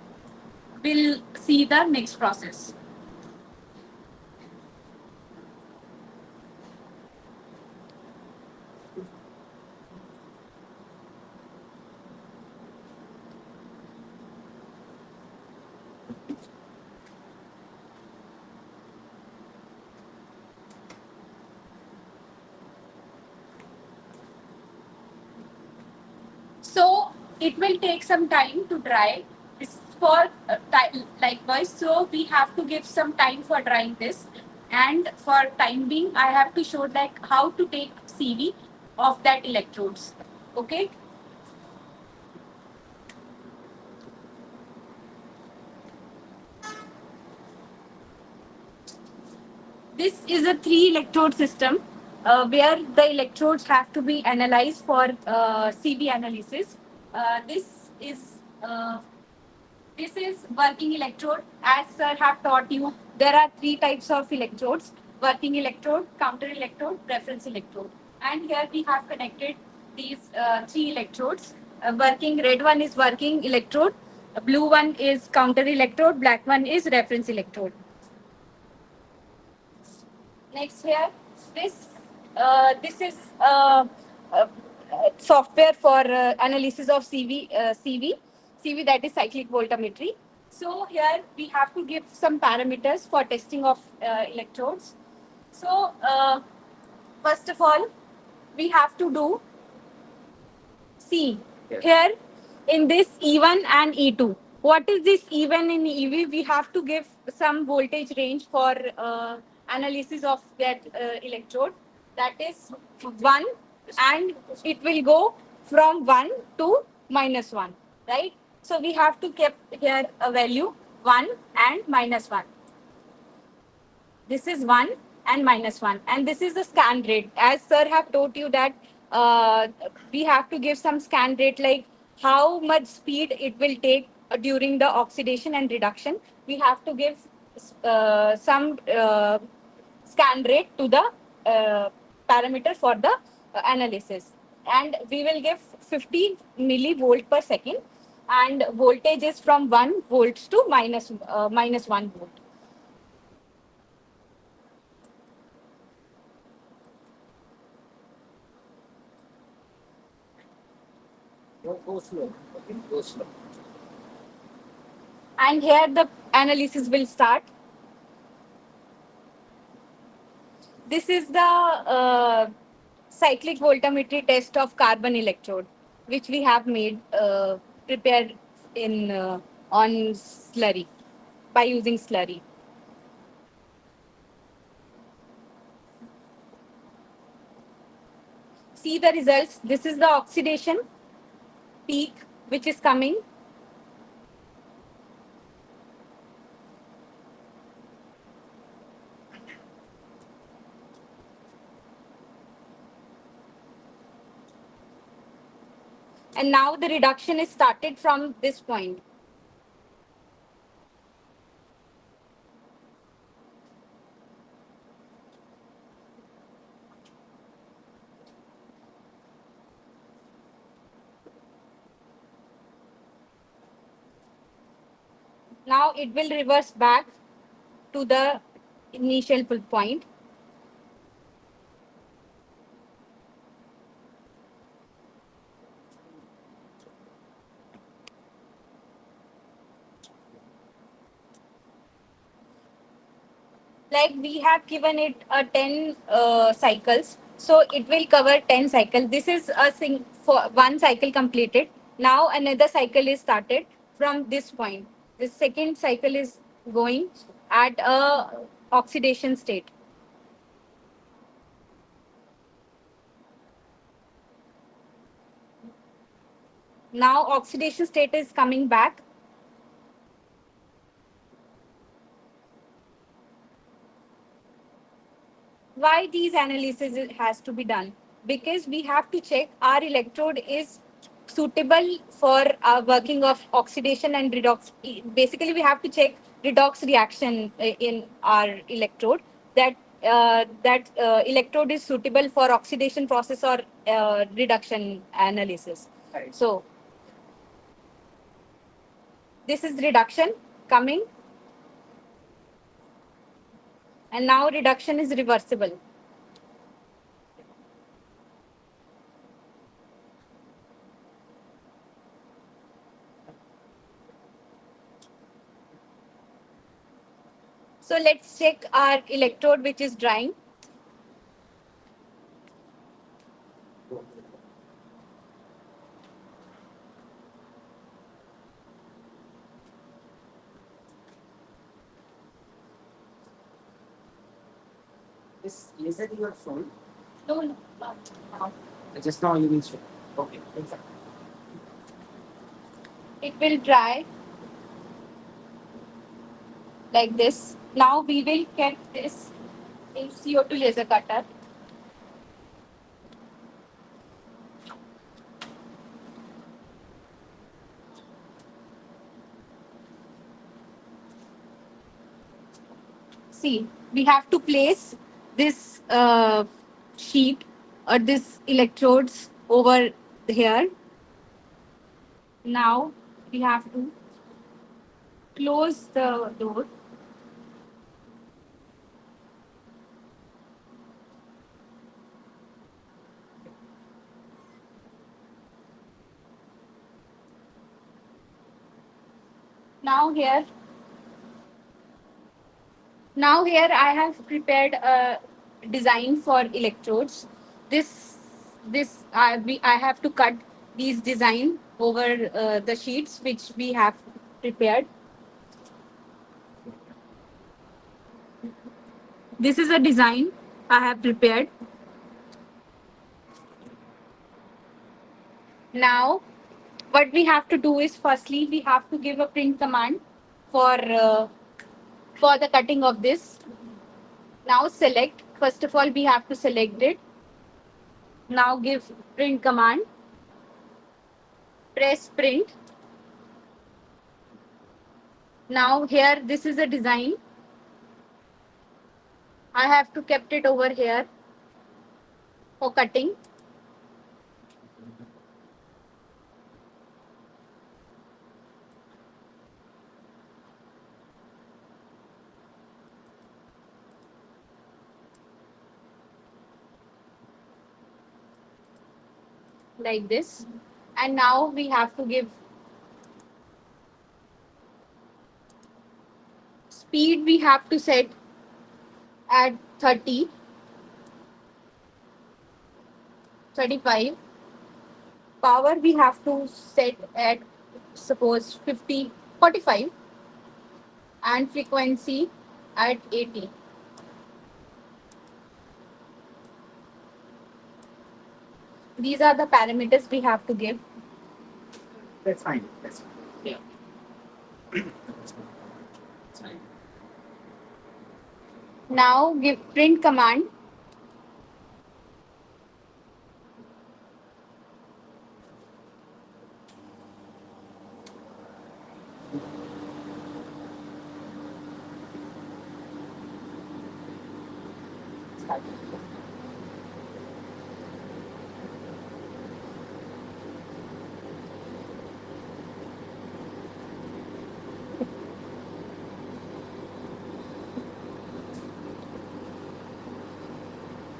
we'll see the next process. So it will take some time to dry. This for likewise. So we have to give some time for drying this. And for time being, I have to show like how to take CV of that electrodes. Okay. This is a three electrode system where the electrodes have to be analyzed for CV analysis. Uh, this is uh, this is working electrode. As sir have taught you, there are three types of electrodes: working electrode, counter electrode, reference electrode. And here we have connected these three electrodes. Working red one is working electrode, blue one is counter electrode, black one is reference electrode. Next here, this is uh, software for analysis of CV that is cyclic voltammetry. So here we have to give some parameters for testing of electrodes. So first of all, we have to do see here in this E1 and E2. What is this E1 and EV? We have to give some voltage range for analysis of that electrode. That is 1, and it will go from 1 to -1, right? So we have to keep here a value 1 and -1. This is 1 and -1, and this is the scan rate. As sir have told you that we have to give some scan rate, like how much speed it will take during the oxidation and reduction. We have to give some scan rate to the parameter for the analysis, and we will give 50 millivolt per second, and voltage is from 1 volts to minus 1 volt. Go slow. Okay, go slow. And here the analysis will start. This is the cyclic voltammetry test of carbon electrode, which we have made, prepared in on slurry by using slurry. See the results. This is the oxidation peak which is coming. And now the reduction is started from this point. Now it will reverse back to the initial pull point. Like we have given it a 10 cycles, so it will cover 10 cycles. This is a for one cycle completed. Now another cycle is started from this point. The second cycle is going at a oxidation state. Now oxidation state is coming back. Why these analysis has to be done? Because we have to check our electrode is suitable for working of oxidation and redox. Basically, we have to check redox reaction in our electrode, that electrode is suitable for oxidation process or reduction analysis. Right. So this is reduction coming, and now reduction is reversible. So let's check our electrode which is drying. Is it your phone? No, no, no. Just now you will show. Okay. It will dry like this. Now we will get this in CO2 laser cutter. See, we have to place this sheet or this electrodes over here. Now we have to close the door. Now here, I have prepared a design for electrodes. I have to cut these design over the sheets which we have prepared. This is a design I have prepared. Now, what we have to do is, firstly we have to give a print command for the cutting of this. Now select. First of all, we have to select it. Now give print command. Press print. Now here, this is a design. I have to kept it over here for cutting. Like this. And now we have to give speed we have to set at 30, 35. Power we have to set at suppose 50, 45, and frequency at 80. These are the parameters we have to give. That's fine. That's fine. Yeah. That's fine. Now give print command. Start.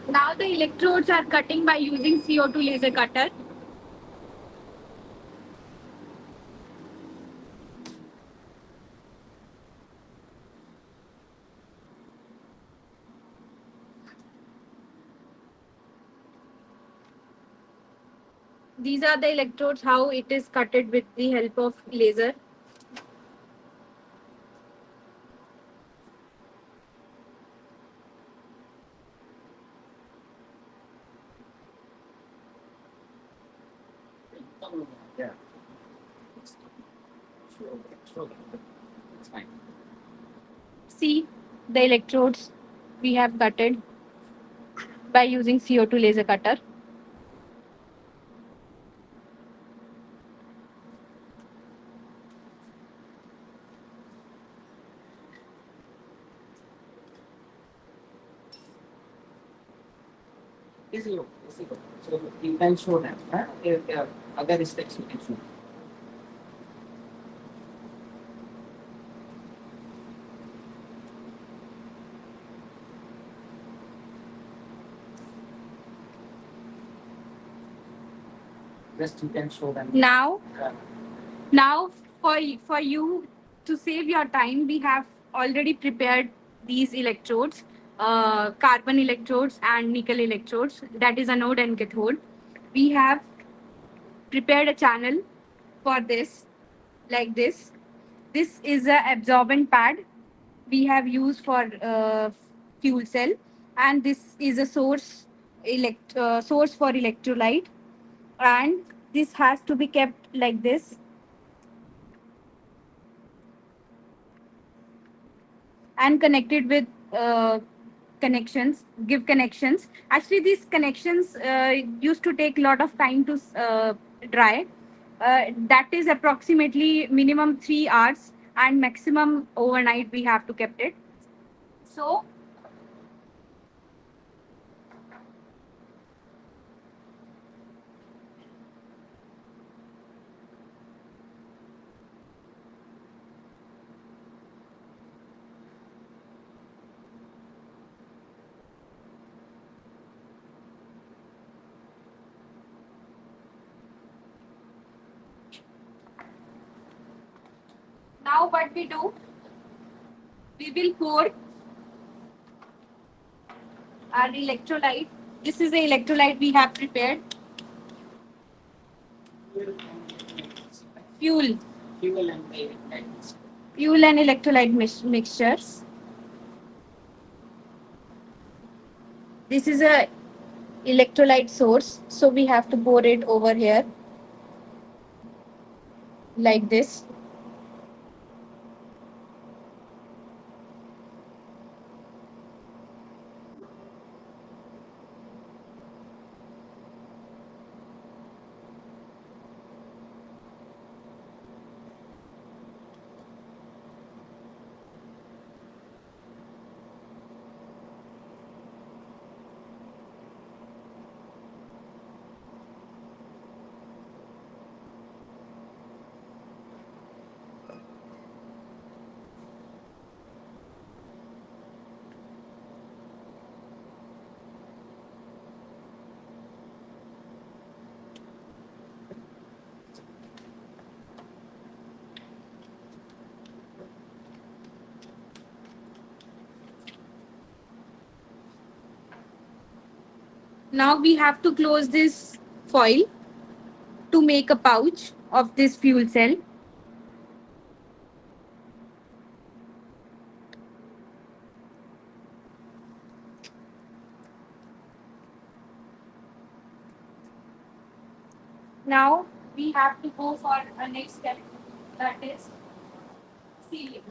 Now the electrodes are cutting by using CO2 laser cutter. These are the electrodes, how it is cutted with the help of laser. Yeah. Sure. It's fine. See the electrodes we have cutted by using CO2 laser cutter. Easy. So you can show them. Huh? Other steps you can show. Just you can show them. Now, Uh, now for you to save your time, we have already prepared these electrodes, carbon electrodes and nickel electrodes. That is anode and cathode. We have prepared a channel for this, like this. This is a absorbent pad we have used for fuel cell, and this is a source for electrolyte, and this has to be kept like this and connected with connections, give connections. Actually these connections used to take a lot of time to dry. That is approximately minimum 3 hours, and maximum overnight we have to kept it. So now what we do, we will pour our electrolyte. This is the electrolyte we have prepared. Fuel. fuel and the electrolytes. Fuel and electrolyte mixtures. This is a electrolyte source, so we have to pour it over here like this. Now we have to close this foil to make a pouch of this fuel cell. Now we have to go for a next step, that is sealing.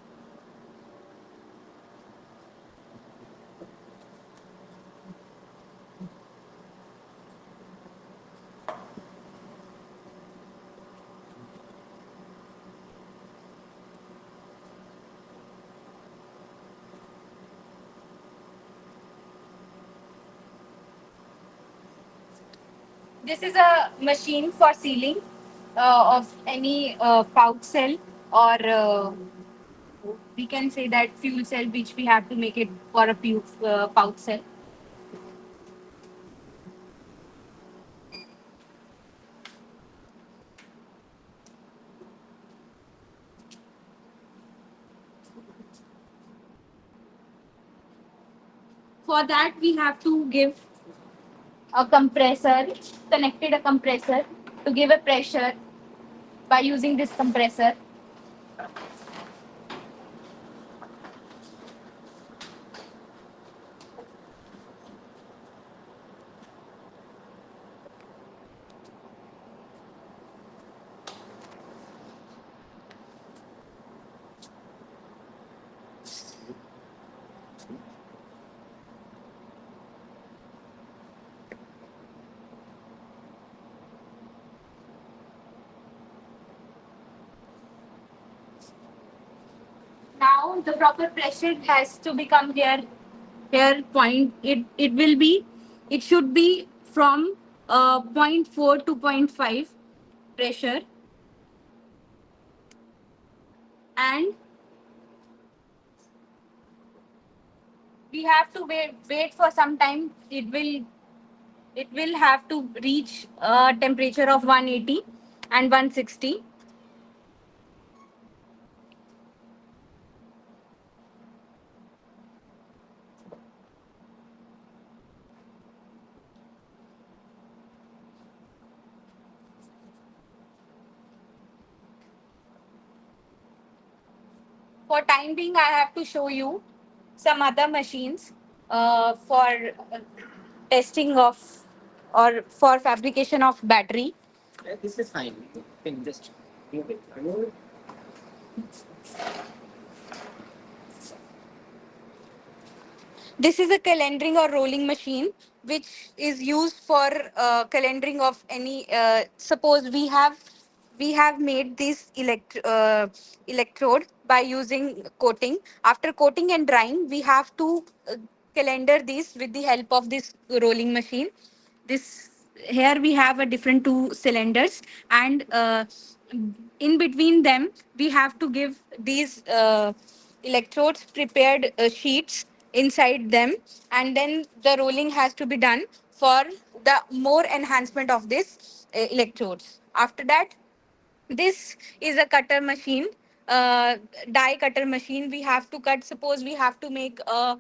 This is a machine for sealing of any pouch cell, or we can say that fuel cell, which we have to make it for a pouch cell. For that, we have to give a compressor, connected a compressor to give a pressure by using this compressor. Now the proper pressure has to become here point. It should be from zero point 0.4 to zero point 0.5 pressure, and we have to wait for some time. It will have to reach a temperature of 180 and 160. For time being, I have to show you some other machines for testing of or for fabrication of battery. This is fine. You can just move it. Remove it. This is a calendaring or rolling machine which is used for calendaring of any. Suppose we have made this electrode by using coating. After coating and drying, we have to calendar this with the help of this rolling machine. This here we have a different two cylinders, and in between them we have to give these electrodes prepared sheets inside them, and then the rolling has to be done for the more enhancement of this electrodes. After that, this is a cutter machine, uh, die cutter machine. We have to cut. Suppose we have to make a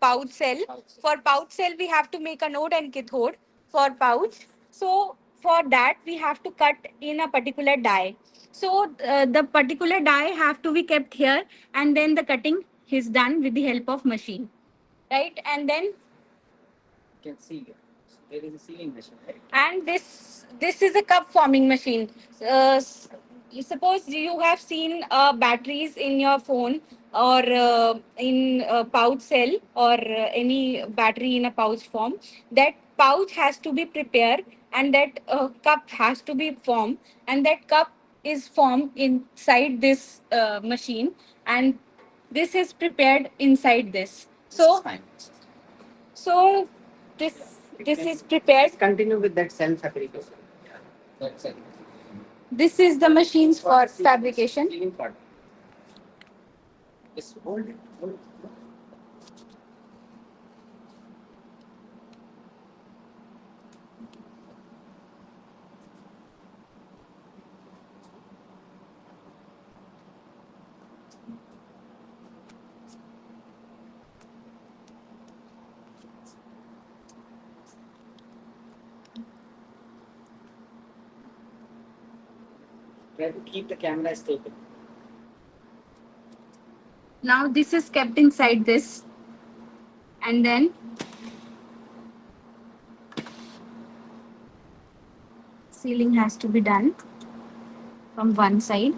pouch cell. For pouch cell, we have to make a node and cathode for pouch. So for that, we have to cut in a particular die. So the particular die have to be kept here, and then the cutting is done with the help of machine, right? And then You can see there is a sealing machine, right? and this is a cup forming machine. You suppose you have seen batteries in your phone, or in a pouch cell, or any battery in a pouch form. That pouch has to be prepared, and that cup has to be formed, and that cup is formed inside this machine, and this is prepared inside this. This is So fine. so this this is prepared. Let's continue with that cell fabrication. Yeah, that's it. This is the machines for fabrication. Sealing part. Just hold it. Hold it. Try to keep the camera stable. Now this is kept inside this, and then sealing has to be done from one side.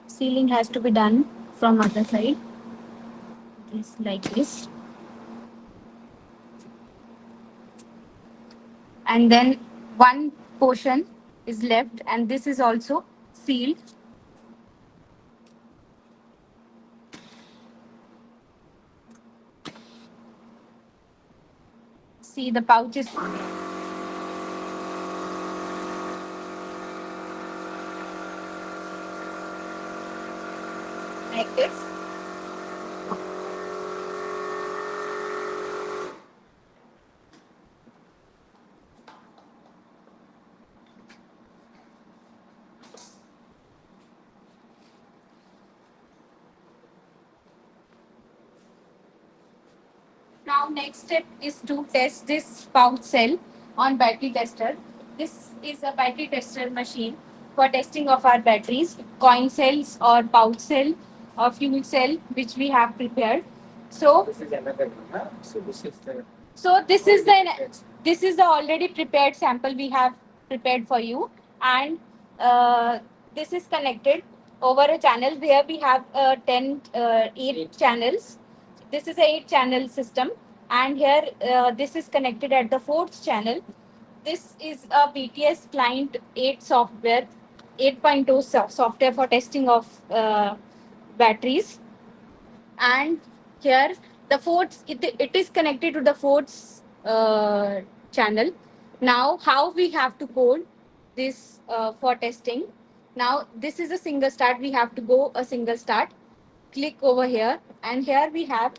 Sealing has to be done from other side. This like this. And then one portion is left, and this is also sealed. See, the pouch is like this. Now next step is to test this pouch cell on battery tester. This is a battery tester machine for testing of our batteries, coin cells or pouch cell or fuel cell which we have prepared. So This is another one. Huh? so this is the already prepared sample we have prepared for you, and this is connected over a channel where we have 8 channels. This is a 8 channel system, and here this is connected at the fourth channel. This is a BTS client 8 software, 8.0 software for testing of batteries. And here the fourth, it is connected to the fourth channel. Now how we have to code this for testing. Now this is a single start, we have to go a single start, click over here, and here we have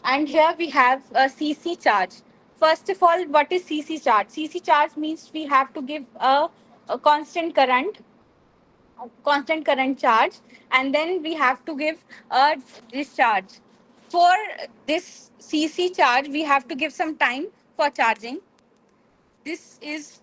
a CC charge. First of all, what is CC charge? CC charge means we have to give a constant current charge, and then we have to give a discharge. For this CC charge, we have to give some time for charging. This is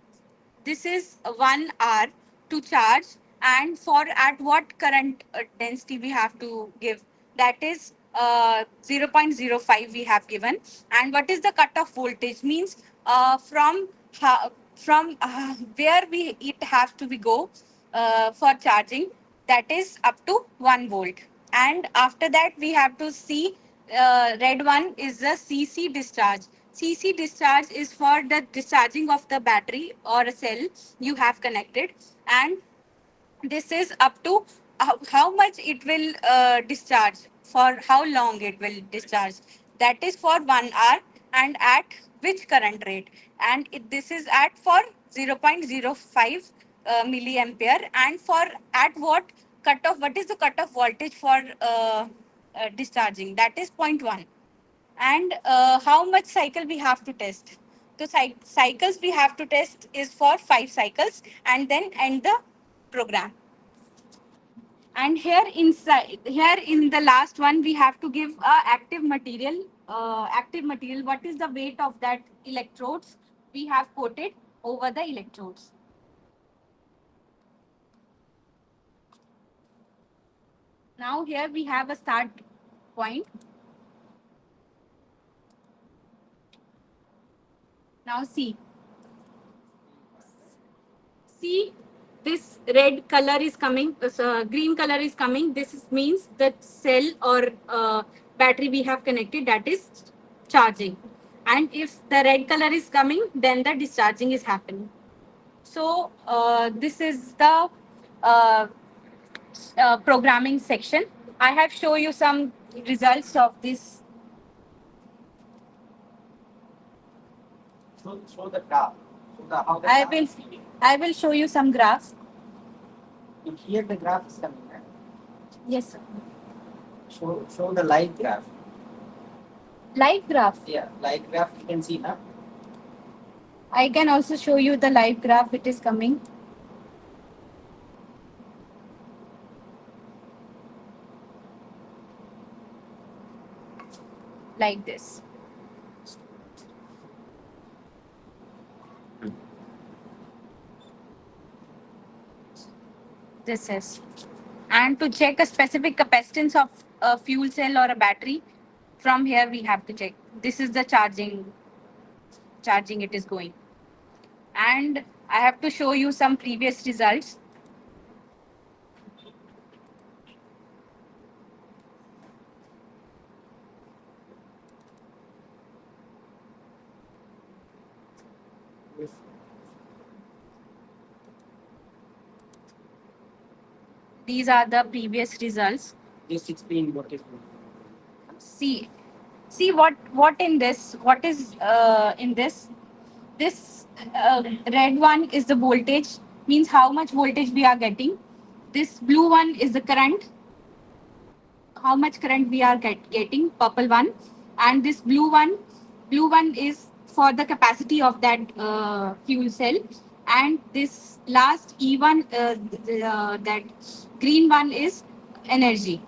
1 hour to charge, and for at what current density we have to give, that is 0.05 we have given. And what is the cutoff voltage means, from where we it have to be go for charging, that is up to 1 volt. And after that we have to see red one is the CC discharge. CC discharge is for the discharging of the battery or a cell you have connected, and this is up to how much it will discharge, for how long it will discharge. That is for 1 hour, and at which current rate. And this is at for 0.05 milliampere, and for at what is the cutoff voltage for discharging, that is zero point 0.1. And how much cycle we have to test. The cycles we have to test is for 5 cycles, and then end the program. And here in the last one, we have to give active material. What is the weight of that electrodes we have coated over the electrodes. Now here we have a start point. Now see, this red color is coming, green color is coming. Means that cell or battery we have connected, that is charging. And if the red color is coming, then the discharging is happening. So this is the uh, programming section. I have shown you some results of this. Show the graph. How the I graph will is coming. I will show you some graphs. Here the graph is coming. Right? Yes, sir. Show the live graph. Live graph. Yeah, live graph you can see now. I can also show you the live graph. It is coming. Like this. This is. And to check a specific capacitance of a fuel cell or a battery, from here we have to check. This is the charging it is going. And I have to show you some previous results. These are the previous results. Just explain what is. See, see what in this? What is in this? This red one is the voltage, means how much voltage we are getting. This blue one is the current, how much current we are getting, purple one. And this blue one is for the capacity of that fuel cell. And this last E1, that green one is energy.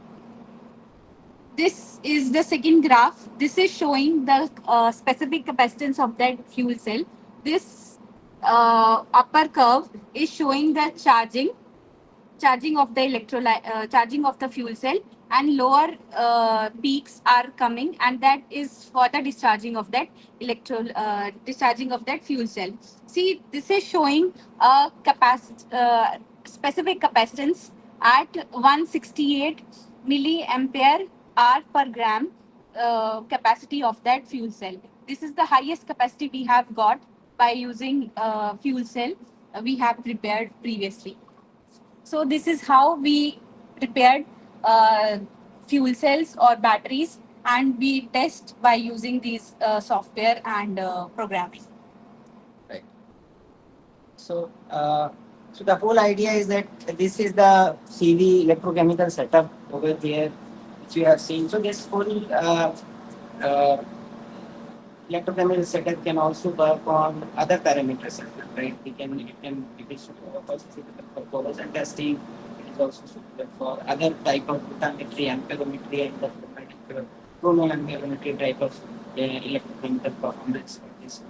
This is the second graph. This is showing the specific capacitance of that fuel cell. This upper curve is showing the charging of the charging of the fuel cell, and lower peaks are coming, and that is for the discharging of that fuel cell. See, this is showing a specific capacitance at 168 milliampere hour per gram capacity of that fuel cell. This is the highest capacity we have got by using fuel cell we have prepared previously. So this is how we prepared fuel cells or batteries, and we test by using these software and programming. Right. So the whole idea is that this is the CV electrochemical setup over here, which you have seen. So this whole uh, electrochemical setup can also work on other parameters, as well, right? It is suitable for corrosion testing. It is also suitable for other type of potentiometry, amperometry, and the chronoamperometry type of electrochemical performance for this.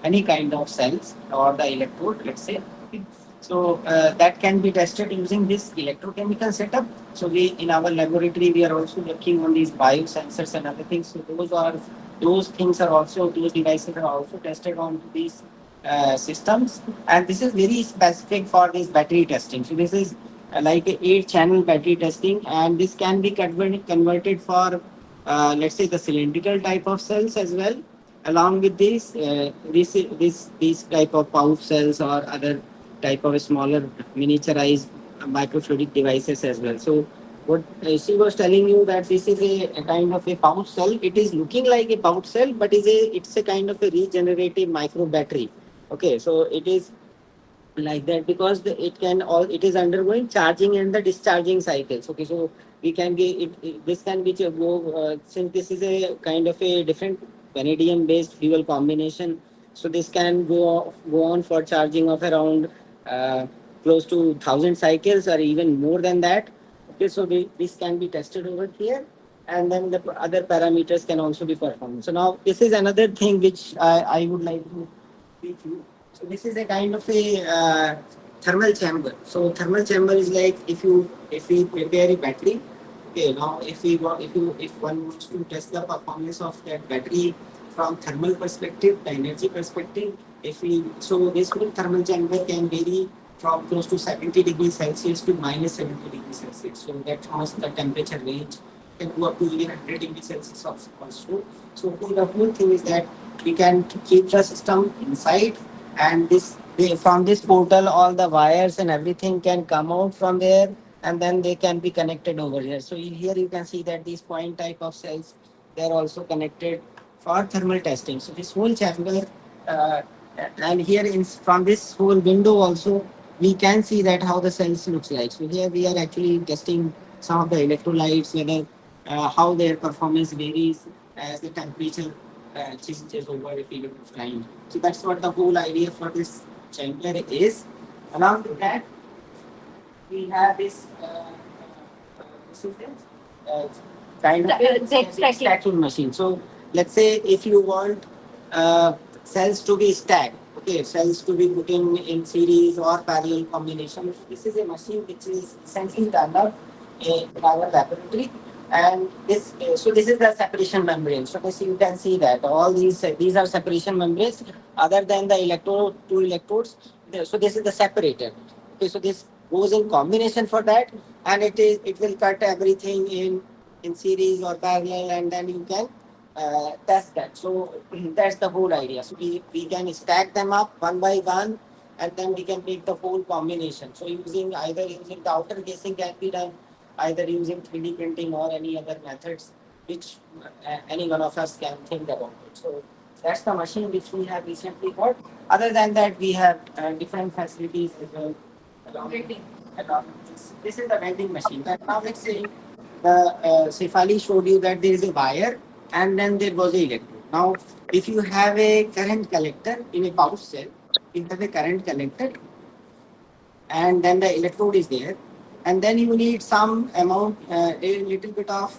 Any kind of cells or the electrode, let's say. Okay. So that can be tested using this electrochemical setup. So we in our laboratory we are also working on these biosensors and other things. So those things are also, those devices are also tested on these systems, and this is very specific for this battery testing. So this is like a 8-channel battery testing, and this can be converted for let's say the cylindrical type of cells as well, along with these type of pouch cells or other type of smaller miniaturized microfluidic devices as well. So what she was telling you that this is a kind of a pouch cell. It is looking like a pouch cell, but it's a kind of a regenerative micro battery. Okay, so it is like that because it is undergoing charging and the discharging cycles. Okay, so we can get this can be since this is a kind of a different vanadium based fuel combination, so this can go on for charging of around uh, close to 1,000 cycles or even more than that. Okay, so this can be tested over here, and then the other parameters can also be performed. So now this is another thing which I would like to teach you. So this is a kind of a thermal chamber. So thermal chamber is like if we prepare a battery. Okay, now if one wants to test the performance of that battery from thermal perspective, the energy perspective, if we so this whole thermal chamber can vary from close to 70 degrees Celsius to minus 70 degrees Celsius. So that was the temperature range. Can go up to even 100 degrees Celsius also. So the whole thing is that we can keep the system inside, and from this portal all the wires and everything can come out from there, and then they can be connected over here. So here you can see that these point type of cells, they are also connected for thermal testing. So this whole chamber, uh, and here from this whole window also we can see that how the cells looks like. So here we are actually testing some of the electrolytes, whether how their performance varies as the temperature changes over a period of time. So that's what the whole idea for this chamber is. Along with that, we have this this is uh, kind of a stacking machine. So let's say if you want cells to be stacked, okay, cells to be put in series or parallel combination. This is a machine which is essentially done up in our laboratory. And this, so this is the separation membrane. So this you can see that all these are separation membranes. Other than the electrode, two electrodes. So this is the separator. Okay, so this goes in combination for that, and it will cut everything in series or parallel, and then you can test that. So that's the whole idea. So we can stack them up one by one, and then we can make the whole combination. So using the outer casing can be done either using 3D printing or any other methods which any one of us can think about it. So that's the machine which we have recently got. Other than that, we have different facilities as well. Along this is the vending machine. But now let's say Sefali showed you that there is a wire and then there was a electrode. Now, if you have a current collector in a pouch cell, you have a current collector and then the electrode is there, and then you need some amount, a little bit of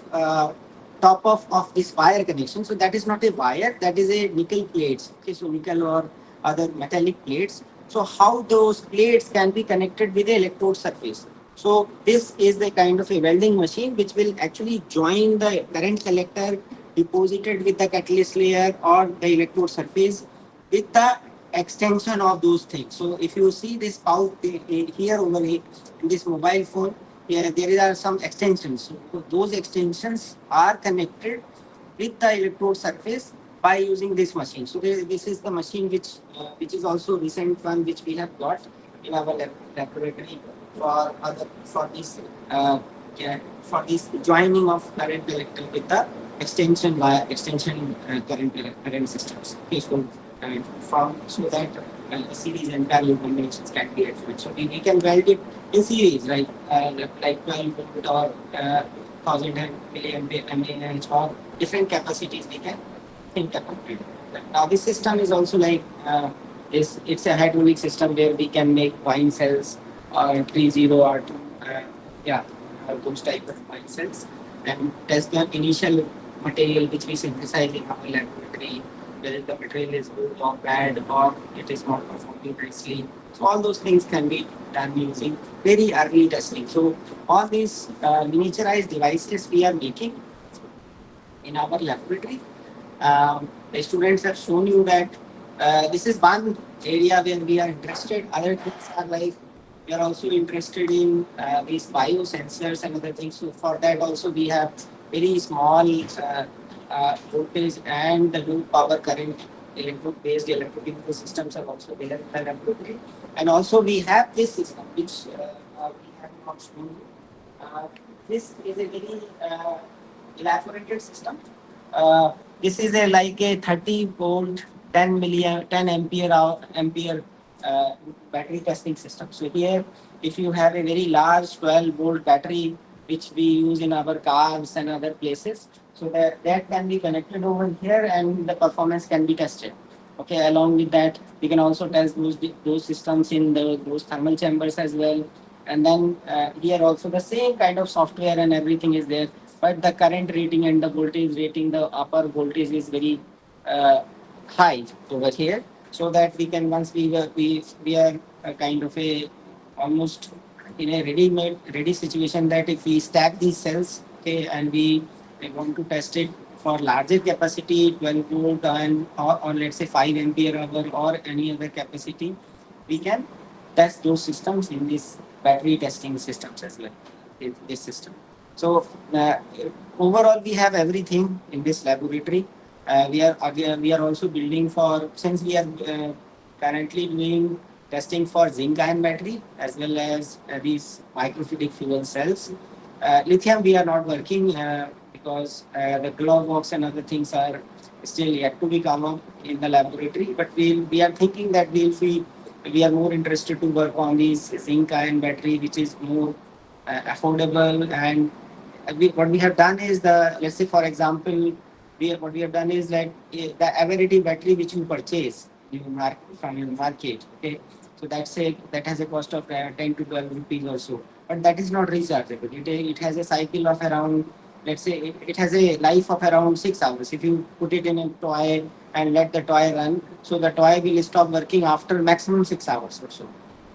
top of this wire connection. So that is not a wire, that is a nickel plates. Okay, so nickel or other metallic plates. So how those plates can be connected with the electrode surface. So this is the kind of a welding machine which will actually join the current collector deposited with the catalyst layer or the electrode surface with the extension of those things. So if you see this out here over here in this mobile phone, here there are some extensions. So those extensions are connected with the electrode surface by using this machine. So this is the machine which is also recent one which we have got in our laboratory for this for this joining of current collector with the extension via extension current systems. Okay, so from so that series and parallel combinations can be achieved. So we can weld it in series, right? Like 12 volt or 1000 milliamp or different capacities we can think about it. Now this system is also like it's a hydraulic system where we can make wine cells or 30 or 2, yeah, those type of wine cells and test the initial material which we synthesize in our laboratory, whether the material is good or bad or it is not performing nicely. So all those things can be done using very early testing. So all these miniaturized devices we are making in our laboratory. The students have shown you that this is one area where we are interested. Other things are like we are also interested in these biosensors and other things. So for that also we have very small voltage and the low power current electrode-based electrochemical systems are also there in the laboratory. And also we have this system which we have not shown you. This is a very elaborated system. This is a like a 30 volt 10 ampere battery testing system. So here if you have a very large 12 volt battery which we use in our cars and other places, so that can be connected over here and the performance can be tested. Okay, along with that we can also test those systems in those thermal chambers as well. And then here also the same kind of software and everything is there, but the current rating and the voltage rating, the upper voltage is very high over here, so that we can once we are a kind of a almost in a ready situation that if we stack these cells, okay, and we want to test it for larger capacity 12 volt and or let's say 5 ampere hour or any other capacity, we can test those systems in this battery testing systems as well in this system. So overall we have everything in this laboratory. We are also building for, since we are currently doing testing for zinc ion battery as well as these microfluidic fuel cells. Lithium we are not working because the glove box and other things are still yet to be come up in the laboratory. But we are thinking that we are more interested to work on these zinc ion battery, which is more affordable. And what we have done is let's say for example what we have done is that the average battery which you purchase from your market, okay, so that has a cost of 10 to 12 rupees also, but that is not rechargeable. It has a cycle of around, let's say it has a life of around 6 hours. If you put it in a toy and let the toy run, so the toy will stop working after maximum 6 hours or so.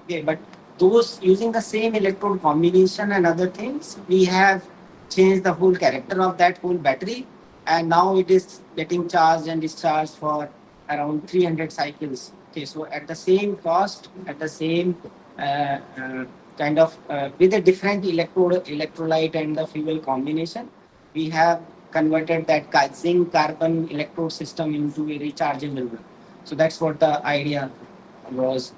Okay, but those using the same electrode combination and other things, we have changed the whole character of that whole battery, and now it is getting charged and discharged for around 300 cycles. Okay, so at the same cost, at the same uh, uh, kind of with a different electrolyte and the fuel combination, we have converted that zinc carbon electrode system into a rechargeable one. So that's what the idea was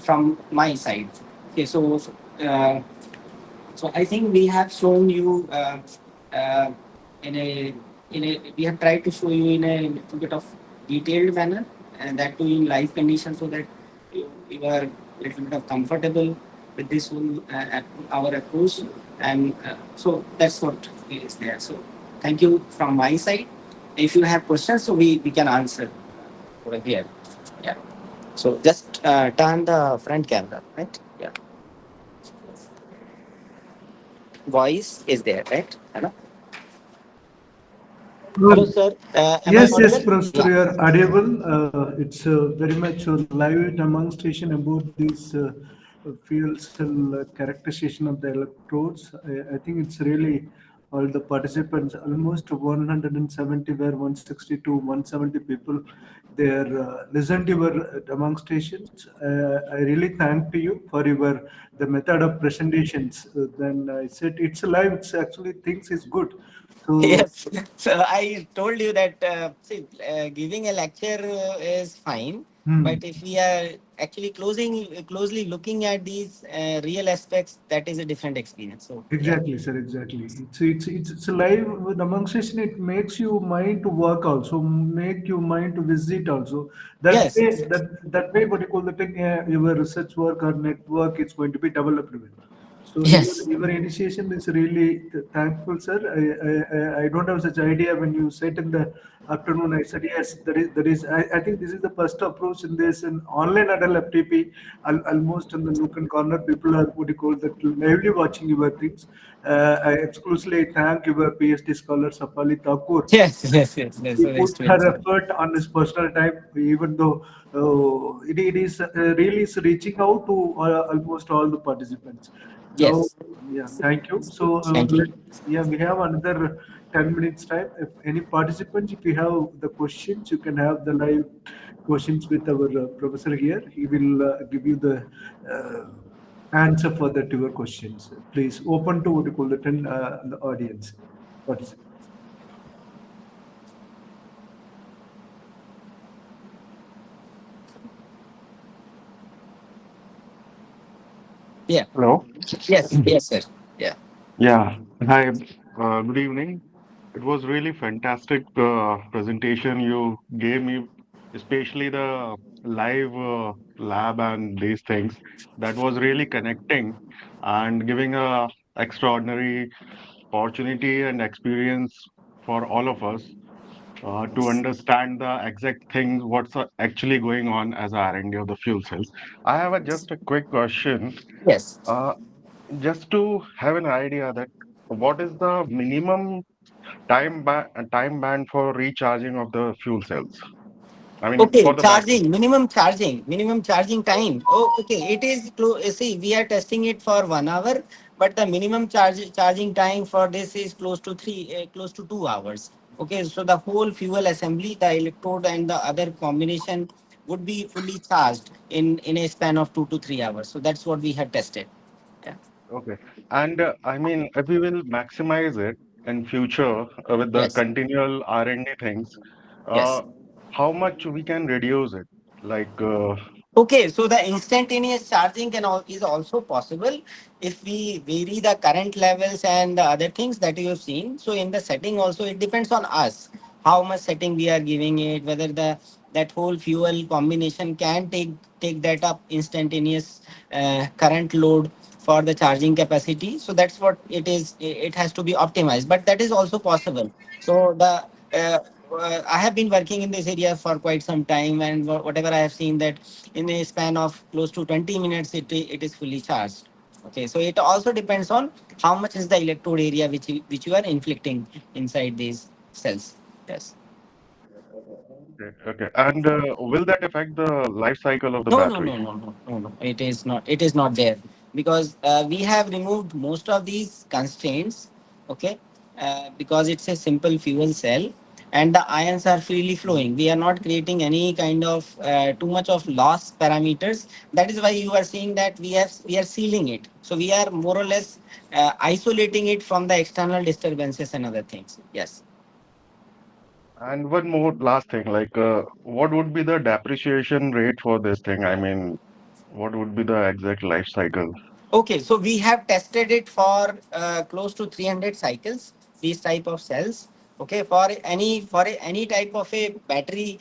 from my side. Okay, uh, so I think we have shown you uh, in a we have tried to show you in a little bit of detailed manner, and that too in live conditions, so that you are a little bit of comfortable with this whole our approach, and so that's what is there. So thank you from my side. If you have questions, so we can answer over here. Yeah. So just turn the front camera, right? Yeah. Voice is there, right? Hello, hello, Well, sir. Am I yes, yes, audible? Professor, Yeah. you are audible. It's very much a live demonstration about this fuel cell characterization of the electrodes. I think it's really all the participants, almost 170 were 162, 170 people. They are listened to your demonstrations. I really thank to you for your the method of presentations. Then I said it's live. It's actually things is good. So. Yes. So I told you that see, giving a lecture is fine, Hmm. but if we are actually closely looking at these real aspects, that is a different experience. So yeah. Exactly, sir. Exactly. It's a live demonstration. It makes you mind to work also, make you mind to visit also. That Yes. way, Yes. Yes. that way, what you call the thing, your research work or network is going to be developed with. So Yes. your initiation is really thankful, sir. I don't have such idea when you said in the afternoon. I said yes. There is. I think this is the first approach in this in online adult FTP. Almost in the nook and corner, people are what you call that lively watching your things. I exclusively thank your PhD scholar Safali Thakur. Yes. Yes. Yes. Yes. He So put next her to effort on his personal time, even though it is really is reaching out to almost all the participants. Now, Yes. yeah, thank you. So, Thank you. yeah, we have another 10 minutes time. If any participants, if you have the questions, you can have the live questions with our professor here. He will give you the answer for that your questions. Please open to what you call the 10 the audience participants. Yeah. Hello. Yes. Yes, sir. Yeah. Yeah. Hi. Good evening. It was really fantastic presentation you gave me, especially the live lab and these things. That was really connecting and giving a extraordinary opportunity and experience for all of us to understand the exact things what's actually going on as R&D of the fuel cells. I have just a quick question. Yes. Uh, just to have an idea that what is the minimum time band for recharging of the fuel cells? I mean, Okay, for the battery. minimum charging time. Oh, okay. It is close. See, we are testing it for 1 hour, but the minimum charging time for this is close to 2 hours. Okay, so the whole fuel assembly, the electrode and the other combination would be fully charged in a span of 2 to 3 hours. So that's what we have tested. Yeah. Okay. And I mean, if we will maximize it in future with the Yes. continual R&D things, uh, Yes. how much we can reduce it? Like, Okay, so the instantaneous charging is also possible if we vary the current levels and the other things that you have seen. So in the setting also it depends on us how much setting we are giving it, whether that whole fuel combination can take that up instantaneous current load for the charging capacity. So that's what it is. It has to be optimized, but that is also possible. So I have been working in this area for quite some time, and whatever I have seen that in a span of close to 20 minutes, it is fully charged. Okay, so it also depends on how much is the electrode area which you are inflicting inside these cells. Yes. Okay, okay. And will that affect the life cycle of the No, no, battery? no, no, no, no, no. It is not. It is not there because we have removed most of these constraints. Okay, because it's a simple fuel cell and the ions are freely flowing. We are not creating any kind of too much of loss parameters. That is why you are seeing that we are sealing it. So we are more or less isolating it from the external disturbances and other things. Yes. And one more last thing, like what would be the depreciation rate for this thing? I mean, what would be the exact life cycle? Okay, so we have tested it for close to 300 cycles. These type of cells. Okay, for any type of a battery,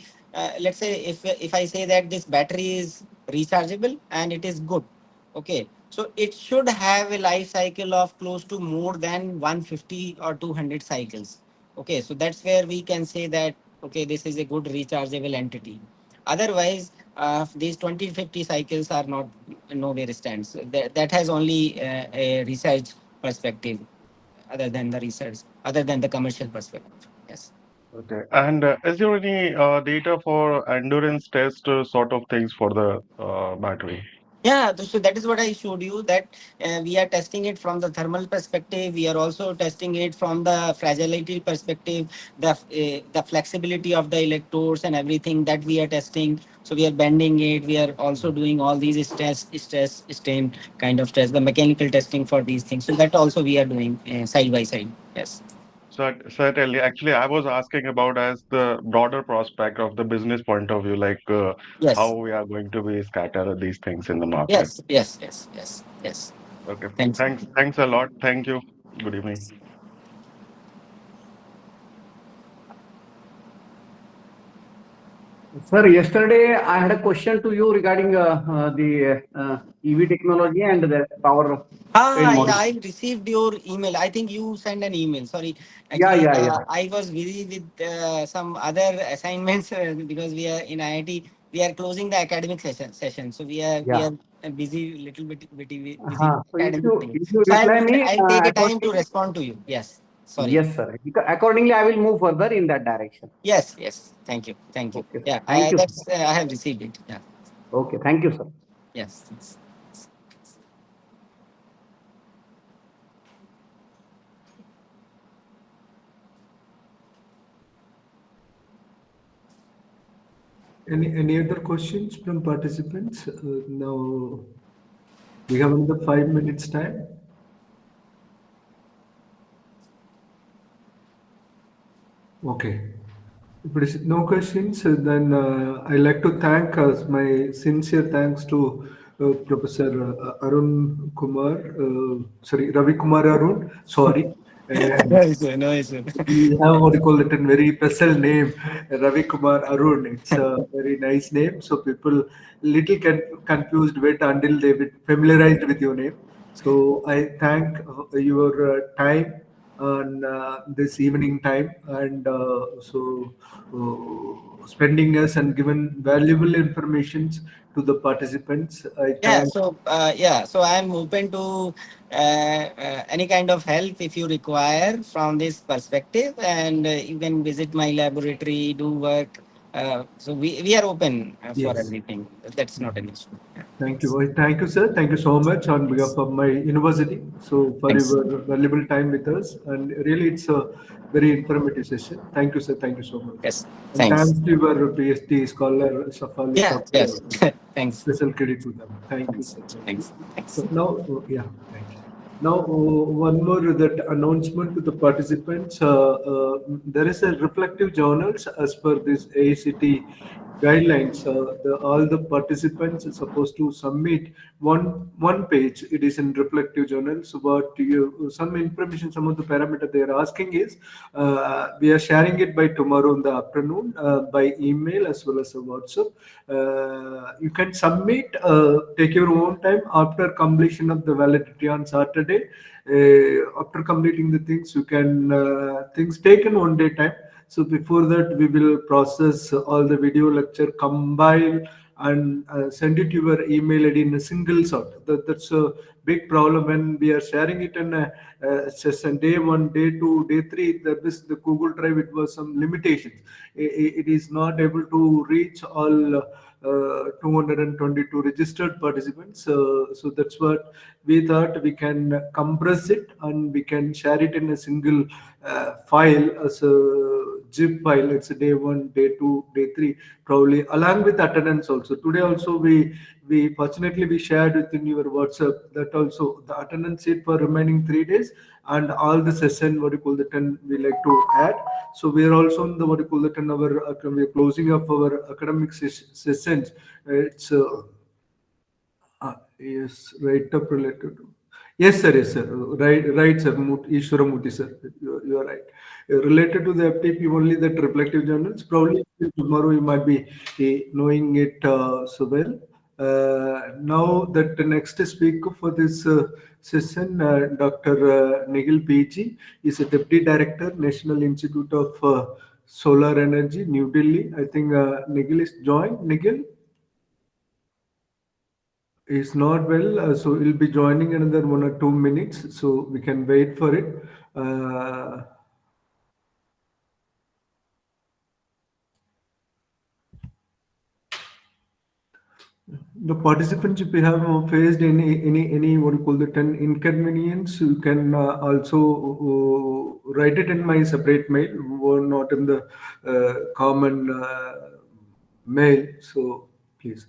let's say if I say that this battery is rechargeable and it is good. Okay, so it should have a life cycle of close to more than 150 or 200 cycles. Okay, so that's where we can say that okay, this is a good rechargeable entity. Otherwise, these 20-50 cycles are not nowhere stands. So that has only a research perspective, other than the commercial perspective. Yes. Okay. And is there any data for endurance test sort of things for the battery? Yeah, so that is what I showed you that we are testing it from the thermal perspective. We are also testing it from the fragility perspective, the flexibility of the electrodes and everything that we are testing. So we are bending it. We are also doing all these stress, strain kind of test, the mechanical testing for these things. So that also we are doing side by side. Yes. Certainly. Actually, I was asking about as the broader prospect of the business point of view, like how Yes. we are going to be scatter these things in the market. Yes. Yes. Yes. Yes. Yes. Okay. Thanks. Thanks a lot. Thank you. Good evening. Sir, yesterday I had a question to you regarding the EV technology and the power train Yeah, module. I received your email. I think you sent an email. Sorry, Yeah, actually, yeah, yeah. I was busy with some other assignments because we are in IIT. We are closing the academic session, so we Yeah. are busy little bit busy So with academic thing. if you So reply me I'll take a time to accordingly, respond to you. Yes. Sorry. yes, sir. Accordingly, I will move further in that direction. Yes. Yes. Thank you. Thank you. Okay, sir. Yeah. Thank you, sir. That's I have received it. Yeah. Okay, thank you, sir. Yes. Thanks. Any other questions from participants? Now we have another 5 minutes time. Okay. If there is no questions, then I like to thank my sincere thanks to Professor Arun Kumar, sorry, Ravi Kumar Arun, sorry. And No issue. No issue. we have what you call it a very special name, Ravi Kumar Arun. It's a very nice name. So people little confused wait until they get familiarized with your name. So I thank your time on this evening time and spending us and given valuable informations to the participants. I Yeah, thank. so I'm open to any kind of help if you require from this perspective, and you can visit my laboratory, do work. So we are open for Yes. everything. That's not an issue. Yeah. Thank you. Thank you, sir. Thank you so much on behalf of my university. So for Thanks. your valuable time with us, and really, it's a very informative session. Thank you, sir. Thank you so much. Yes, And thanks. thanks to your PhD scholar Safali Yeah, Kapur. yes, thanks. Special credit to them. Thank you, Thanks. sir. Thank you. Thanks. Thanks. So now, yeah, thank you. Now, one more that announcement to the participants. There is a reflective journals as per this AICTE guidelines. All the participants are supposed to submit one page. It is in reflective journal. So, what you some information, some of the parameter they are asking is, we are sharing it by tomorrow in the afternoon by email as well as a WhatsApp. You can submit, take your own time after completion of the validity on Saturday. After completing the things, you can things taken one day time. So before that, we will process all the video lecture, compile and send it to your email ID in a single shot. That's a big problem when we are sharing it in a session day one, day two, day three. That is the Google Drive. It was some limitations. It is not able to reach all 222 registered participants. So that's what we thought, we can compress it and we can share it in a single file as a zip file. It's a day one, day two, day three, probably along with attendance also. Today also we fortunately we shared within your WhatsApp that also the attendance sheet for remaining 3 days and all the session what you call the 10 we like to add. So we are also in the what you call the 10 hour we are closing up our academic sessions. It's yes, right up related to. Yes, sir. Yes, sir. Right, sir. Ishwaramurthy, sir. You are right. Related to the FTP, only that reflective journals. Probably tomorrow you might be knowing it so well. Now that the next speaker for this session, Dr. Nikil PG, is a Deputy Director, National Institute of Solar Energy, New Delhi. I think Nikil is joined. Nikil? Is not well, so he'll be joining another 1 or 2 minutes, so we can wait for it. Uh, the participants, if you have faced any what you call the 10 inconvenience, you can also write it in my separate mail, or not in the common mail. So please.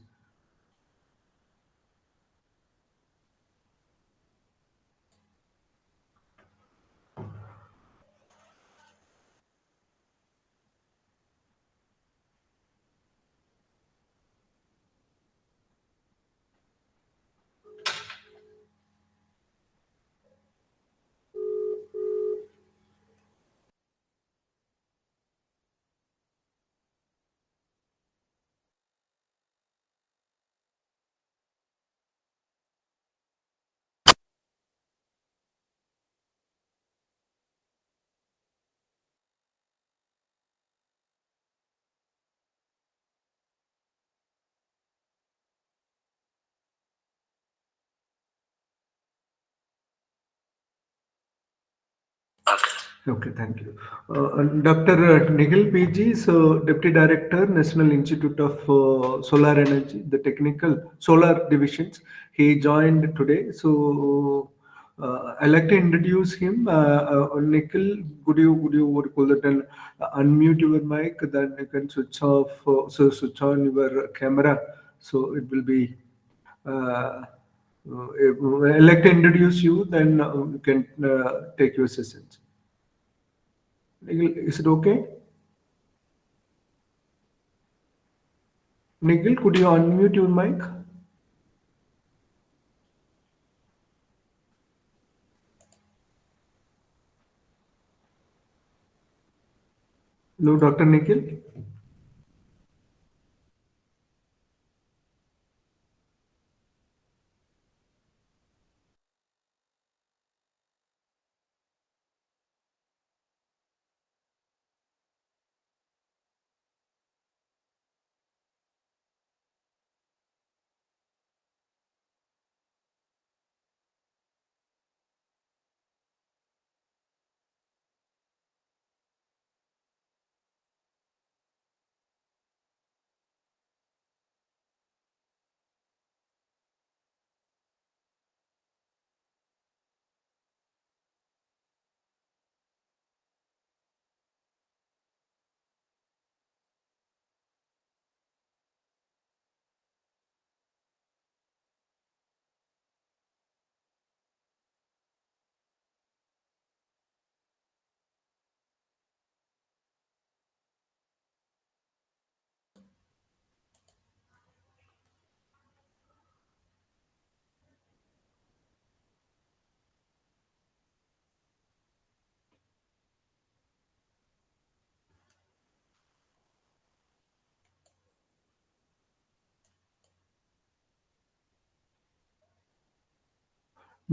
Okay, thank you. Dr. Nikil PG, so Deputy Director, National Institute of Solar Energy, the technical solar divisions. He joined today. So I'd like to introduce him. Nikil, would you what do you call it? And unmute your mic, then you can switch off, so switch on your camera. So it will be. I'd like to introduce you, then you can take your sessions. Nikhil, is it okay? Nikhil, could you unmute your mic? No, Dr. Nikhil?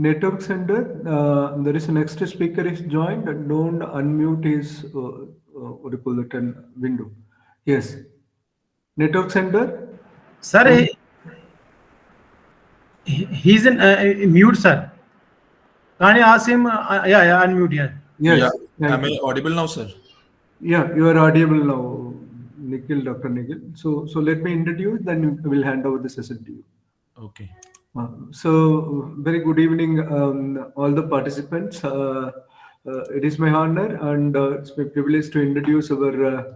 Network Center, there is a next speaker is joined. Don't unmute his what do you call it, an window. Yes. Network center. Sir, he's in mute, sir. Can you ask him? Yeah, unmute here. Yes. Yeah. Thank Am I you. audible now, sir? Yeah, you are audible now, Nikil, Dr. Nikil. So let me introduce, then we'll hand over the session to you. Okay. So, very good evening, all the participants. It is my honor and it's my privilege to introduce our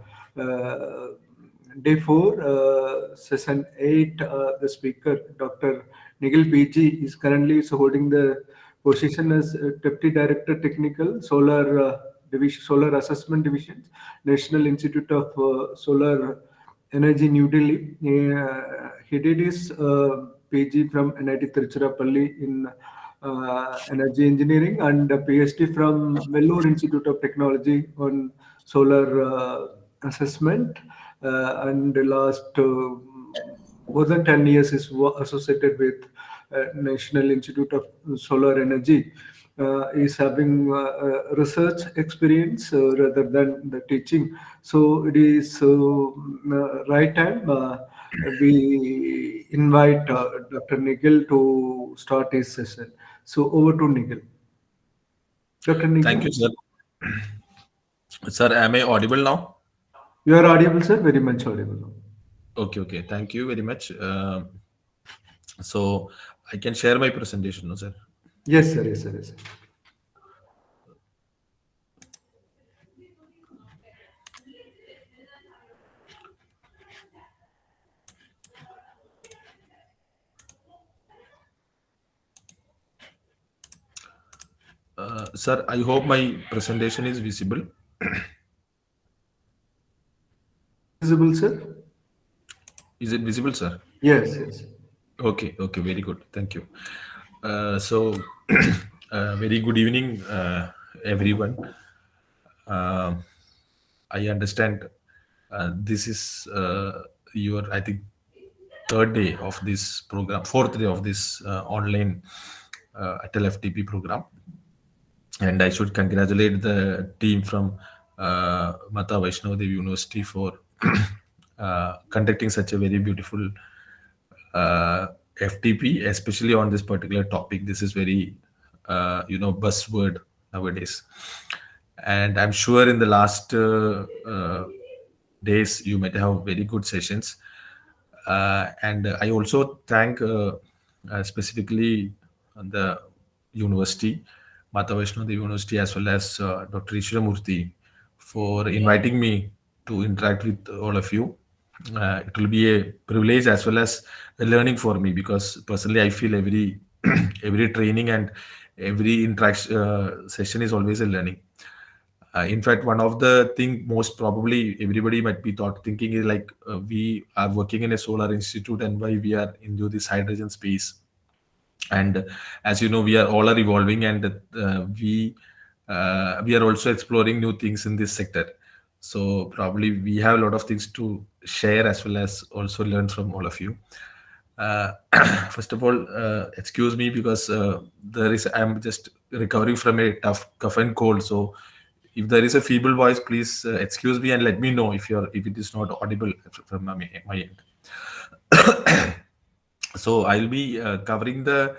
day 4, session 8. The speaker, Dr. Nikil PG, is currently holding the position as Deputy Director Technical Solar Division, Solar Assessment Division, National Institute of Solar Energy, New Delhi. He did his PG from NIT Tiruchirappalli in energy engineering and a PhD from Vellore Institute of Technology on solar assessment. And the last more than 10 years is associated with National Institute of Solar Energy. Is having research experience rather than the teaching. So it is right time we invite Dr. Nikil to start his session. So over to Nikil. Dr. Nikil. Thank you, sir. Sir, am I audible now? You are audible, sir. Very much audible. Okay. Thank you very much. So I can share my presentation, no, sir? Yes, sir. Yes, sir. Yes, sir. Sir, I hope my presentation is visible. Visible, sir? Is it visible, sir? Yes, yes. Okay, very good. Thank you. So, very good evening, everyone. I understand this is your, I think, third day of this program, fourth day of this online ATAL FTP program. And I should congratulate the team from Mata Vaishnav Devi University for conducting such a very beautiful FTP, especially on this particular topic. This is very, buzzword nowadays. And I'm sure in the last days, you might have very good sessions. And I also thank specifically the university, Mata Vaishnav Devi University, as well as Dr. Ishwaramurthy for inviting me to interact with all of you. It will be a privilege as well as a learning for me, because personally I feel every every training and every interaction session is always a learning. In fact, one of the thing most probably everybody might be thinking is like we are working in a solar institute and why we are into this hydrogen space. And as you know, we are all are evolving, and we are also exploring new things in this sector. So probably we have a lot of things to share as well as also learn from all of you. Uh, First of all, excuse me because I'm just recovering from a tough cough and cold. So if there is a feeble voice, please excuse me and let me know if it is not audible from my end. So I'll be covering the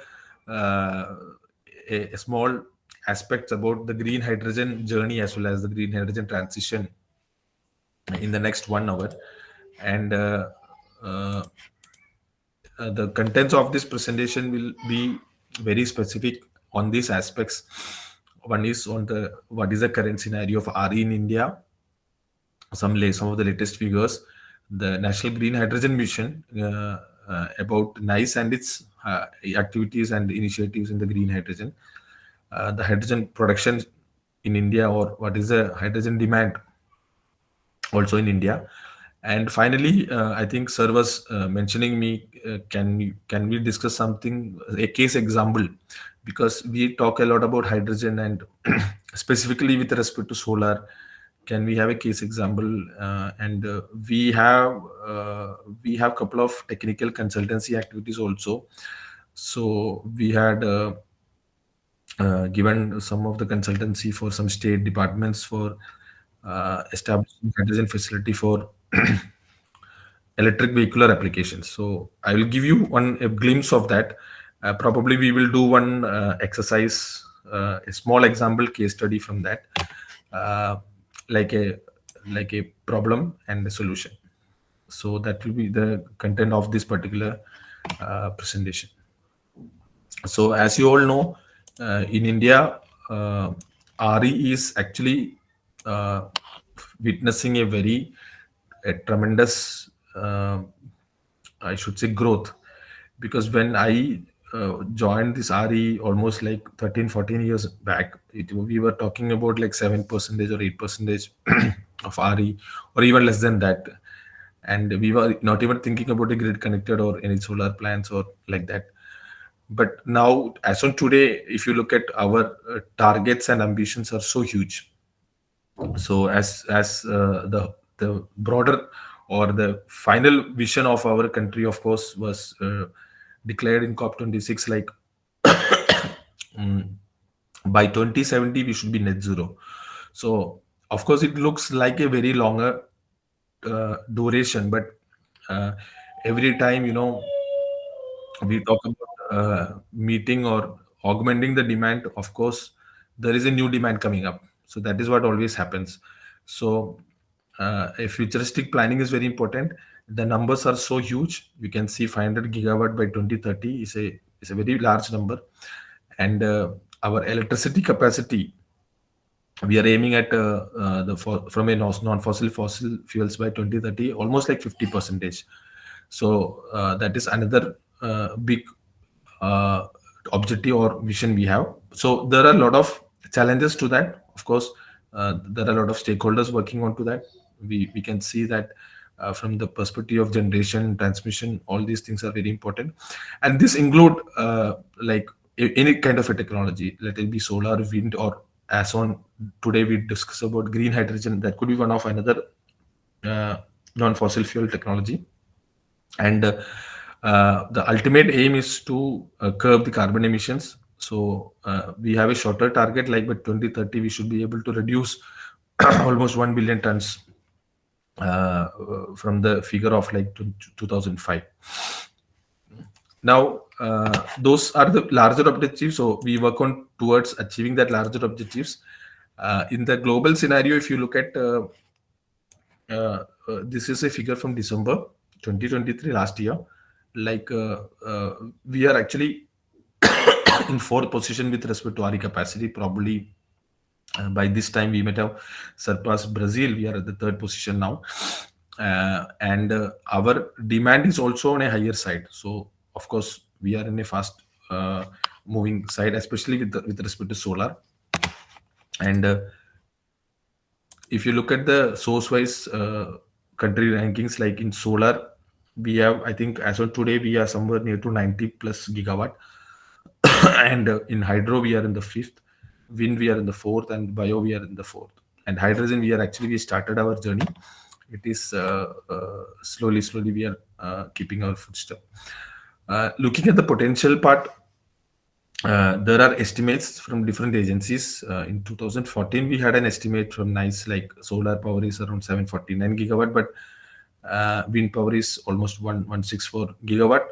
a small aspects about the green hydrogen journey as well as the green hydrogen transition in the next 1 hour. And the contents of this presentation will be very specific on these aspects. One is on what is the current scenario of RE in India, some of the latest figures, the National Green Hydrogen Mission, about NISE and its activities and initiatives in the green hydrogen, the hydrogen production in India, or what is the hydrogen demand also in India. And finally, I think sir was mentioning me, can we discuss something, a case example, because we talk a lot about hydrogen and specifically with respect to solar. Can we have a case example? And we have couple of technical consultancy activities also. So we had given some of the consultancy for some state departments for establishing hydrogen facility for electric vehicular applications. So I will give you a glimpse of that. Probably we will do one exercise, a small example case study from that, uh, like a problem and a solution. So that will be the content of this particular presentation. So as you all know, in India, RE is actually uh, witnessing a tremendous, I should say, growth. Because when I joined this RE almost like 13, 14 years back, we were talking about like 7% or 8% of RE, or even less than that. And we were not even thinking about a grid connected or any solar plants or like that. But now, as on today, if you look at our targets and ambitions are so huge. So the broader or the final vision of our country, of course, was declared in COP26, like mm, by 2070 we should be net zero. So of course it looks like a very longer duration, but uh, every time, we talk about meeting or augmenting the demand, of course there is a new demand coming up. So that is what always happens. So a futuristic planning is very important. The numbers are so huge. You can see 500 gigawatt by 2030 is a very large number. And our electricity capacity, we are aiming at from a non-fossil fuels by 2030 almost like 50%. So that is another big uh, objective or vision we have. So there are a lot of challenges to that. Of course, there are a lot of stakeholders working on to that. We can see that from the perspective of generation, transmission, all these things are very important. And this include like any kind of a technology, let it be solar, wind, or as on today we discuss about green hydrogen. That could be one of another uh, non-fossil fuel technology. And the ultimate aim is to curb the carbon emissions. So we have a shorter target, like by 2030 we should be able to reduce almost 1 billion tons from the figure of like 2005. Now those are the larger objectives, so we work on towards achieving that larger objectives. In the global scenario, if you look at this is a figure from December 2023, last year. Like we are actually in fourth position with respect to RE capacity. Probably by this time we might have surpassed Brazil. We are at the third position now. And our demand is also on a higher side. So of course we are in a fast moving side, especially with respect to solar. And if you look at the source wise country rankings, like in solar, we have, I think as of today, we are somewhere near to 90 plus gigawatt. And in hydro we are in the fifth, wind we are in the fourth, and bio we are in the fourth. And hydrogen, we started our journey. It is slowly we are keeping our footstep. Looking at the potential part, there are estimates from different agencies. In 2014, we had an estimate from NICE, like solar power is around 749 gigawatt, but wind power is almost 164 gigawatt.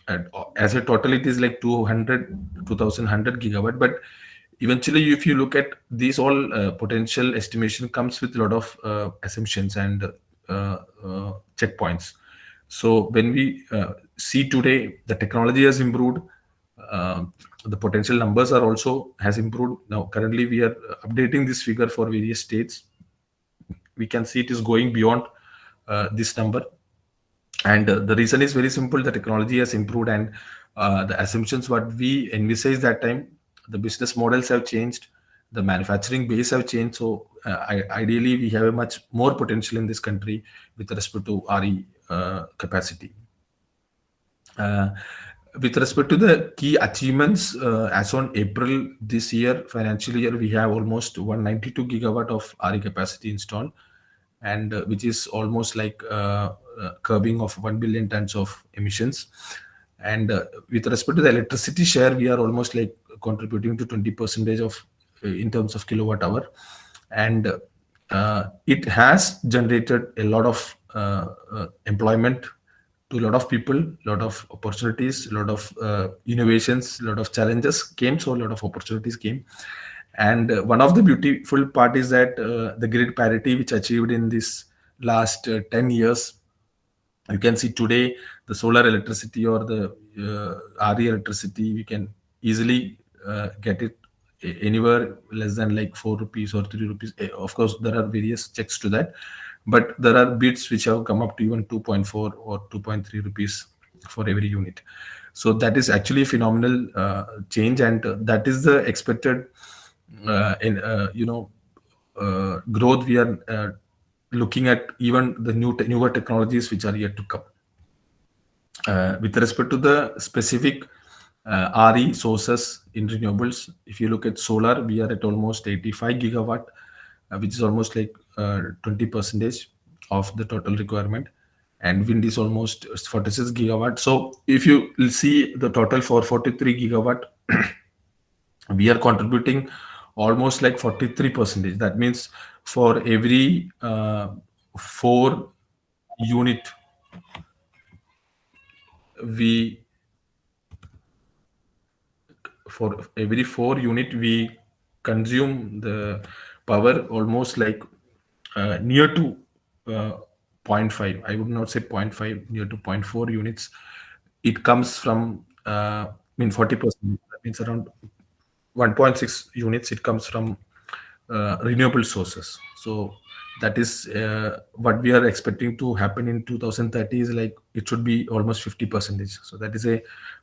And as a total, it is like 2100 gigawatt. But eventually, if you look at these all potential estimation, comes with a lot of assumptions and checkpoints. So when we see today, the technology has improved. The potential numbers are also has improved. Now currently we are updating this figure for various states. We can see it is going beyond this number. And the reason is very simple: the technology has improved, and the assumptions what we envisaged that time, the business models have changed, the manufacturing base have changed. So ideally we have a much more potential in this country with respect to RE capacity. With respect to the key achievements, as on April this year, financial year, we have almost 192 gigawatt of RE capacity installed, and which is almost like curbing of 1 billion tons of emissions. And with respect to the electricity share, we are almost like contributing to 20% of in terms of kilowatt hour. And it has generated a lot of employment to a lot of people, a lot of opportunities, a lot of innovations, a lot of challenges came, so a lot of opportunities came. And one of the beautiful part is that the grid parity which achieved in this last 10 years, you can see today the solar electricity or the RE electricity, we can easily get it anywhere less than like 4 rupees or 3 rupees. Of course, there are various checks to that, but there are bids which have come up to even 2.4 or 2.3 rupees for every unit. So that is actually a phenomenal change, and that is the expected in growth we are looking at, even the newer technologies which are yet to come. With respect to the specific RE sources in renewables, if you look at solar, we are at almost 85 gigawatt, which is almost like 20% of the total requirement. And wind is almost 46 gigawatt. So if you see the total for 43 gigawatt, we are contributing almost like 43%. That means for every 4 unit, we we consume the power almost like near to uh, zero point 0.5. I would not say 0.5, near to zero point 0.4 units. It comes from, I mean, 40%. That means around 1.6 units. It comes from renewable sources. So that is what we are expecting to happen in 2030, is like it should be almost 50%. So that is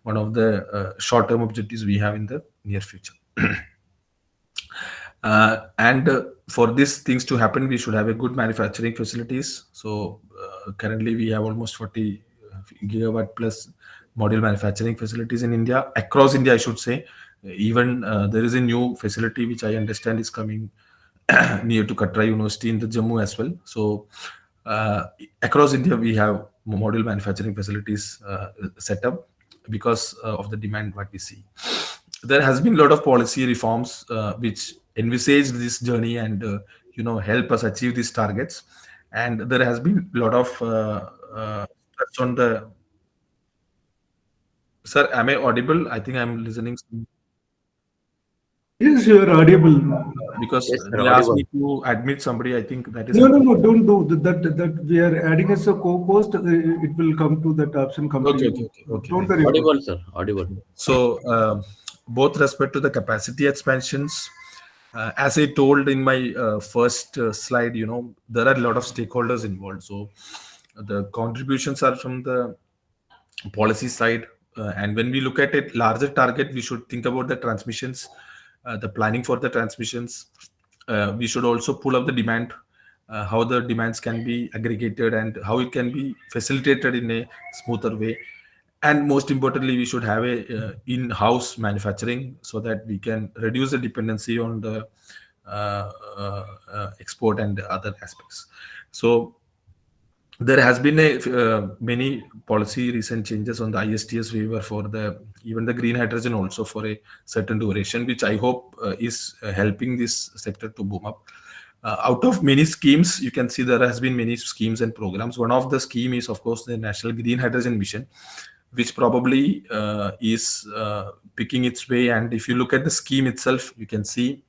one of the short-term objectives we have in the near future. And for these things to happen, we should have a good manufacturing facilities. So currently we have almost 40 gigawatt plus module manufacturing facilities in India, across India, I should say. Even there is a new facility which I understand is coming near to Katra University in the Jammu as well. So across India, we have module manufacturing facilities set up because of the demand what we see. There has been a lot of policy reforms which envisage this journey and help us achieve these targets. And there has been a lot of stress on the. Sir, am I audible? I think I'm listening. Yes, you are audible. Because Yes, sir, they asked audible. me to admit somebody. I think that is No, no, happening. no, don't do that. That we are adding as a co-host. It will come to that option. Come to Okay, you. okay, okay, okay. Don't Thank you. worry about Audible, it. sir. Audible. So, both respect to the capacity expansions, as I told in my first slide, there are a lot of stakeholders involved. So, the contributions are from the policy side, and when we look at a larger target, we should think about the transmissions, the planning for the transmissions. We should also pull up the demand, how the demands can be aggregated and how it can be facilitated in a smoother way. And most importantly, we should have a in-house manufacturing so that we can reduce the dependency on the export and other aspects. So there has been a many policy recent changes on the ISTS waiver for the even the green hydrogen also for a certain duration, which I hope is helping this sector to boom up. Out of many schemes, you can see there has been many schemes and programs. One of the scheme is, of course, the National Green Hydrogen Mission, which probably is picking its way. And if you look at the scheme itself, you can see.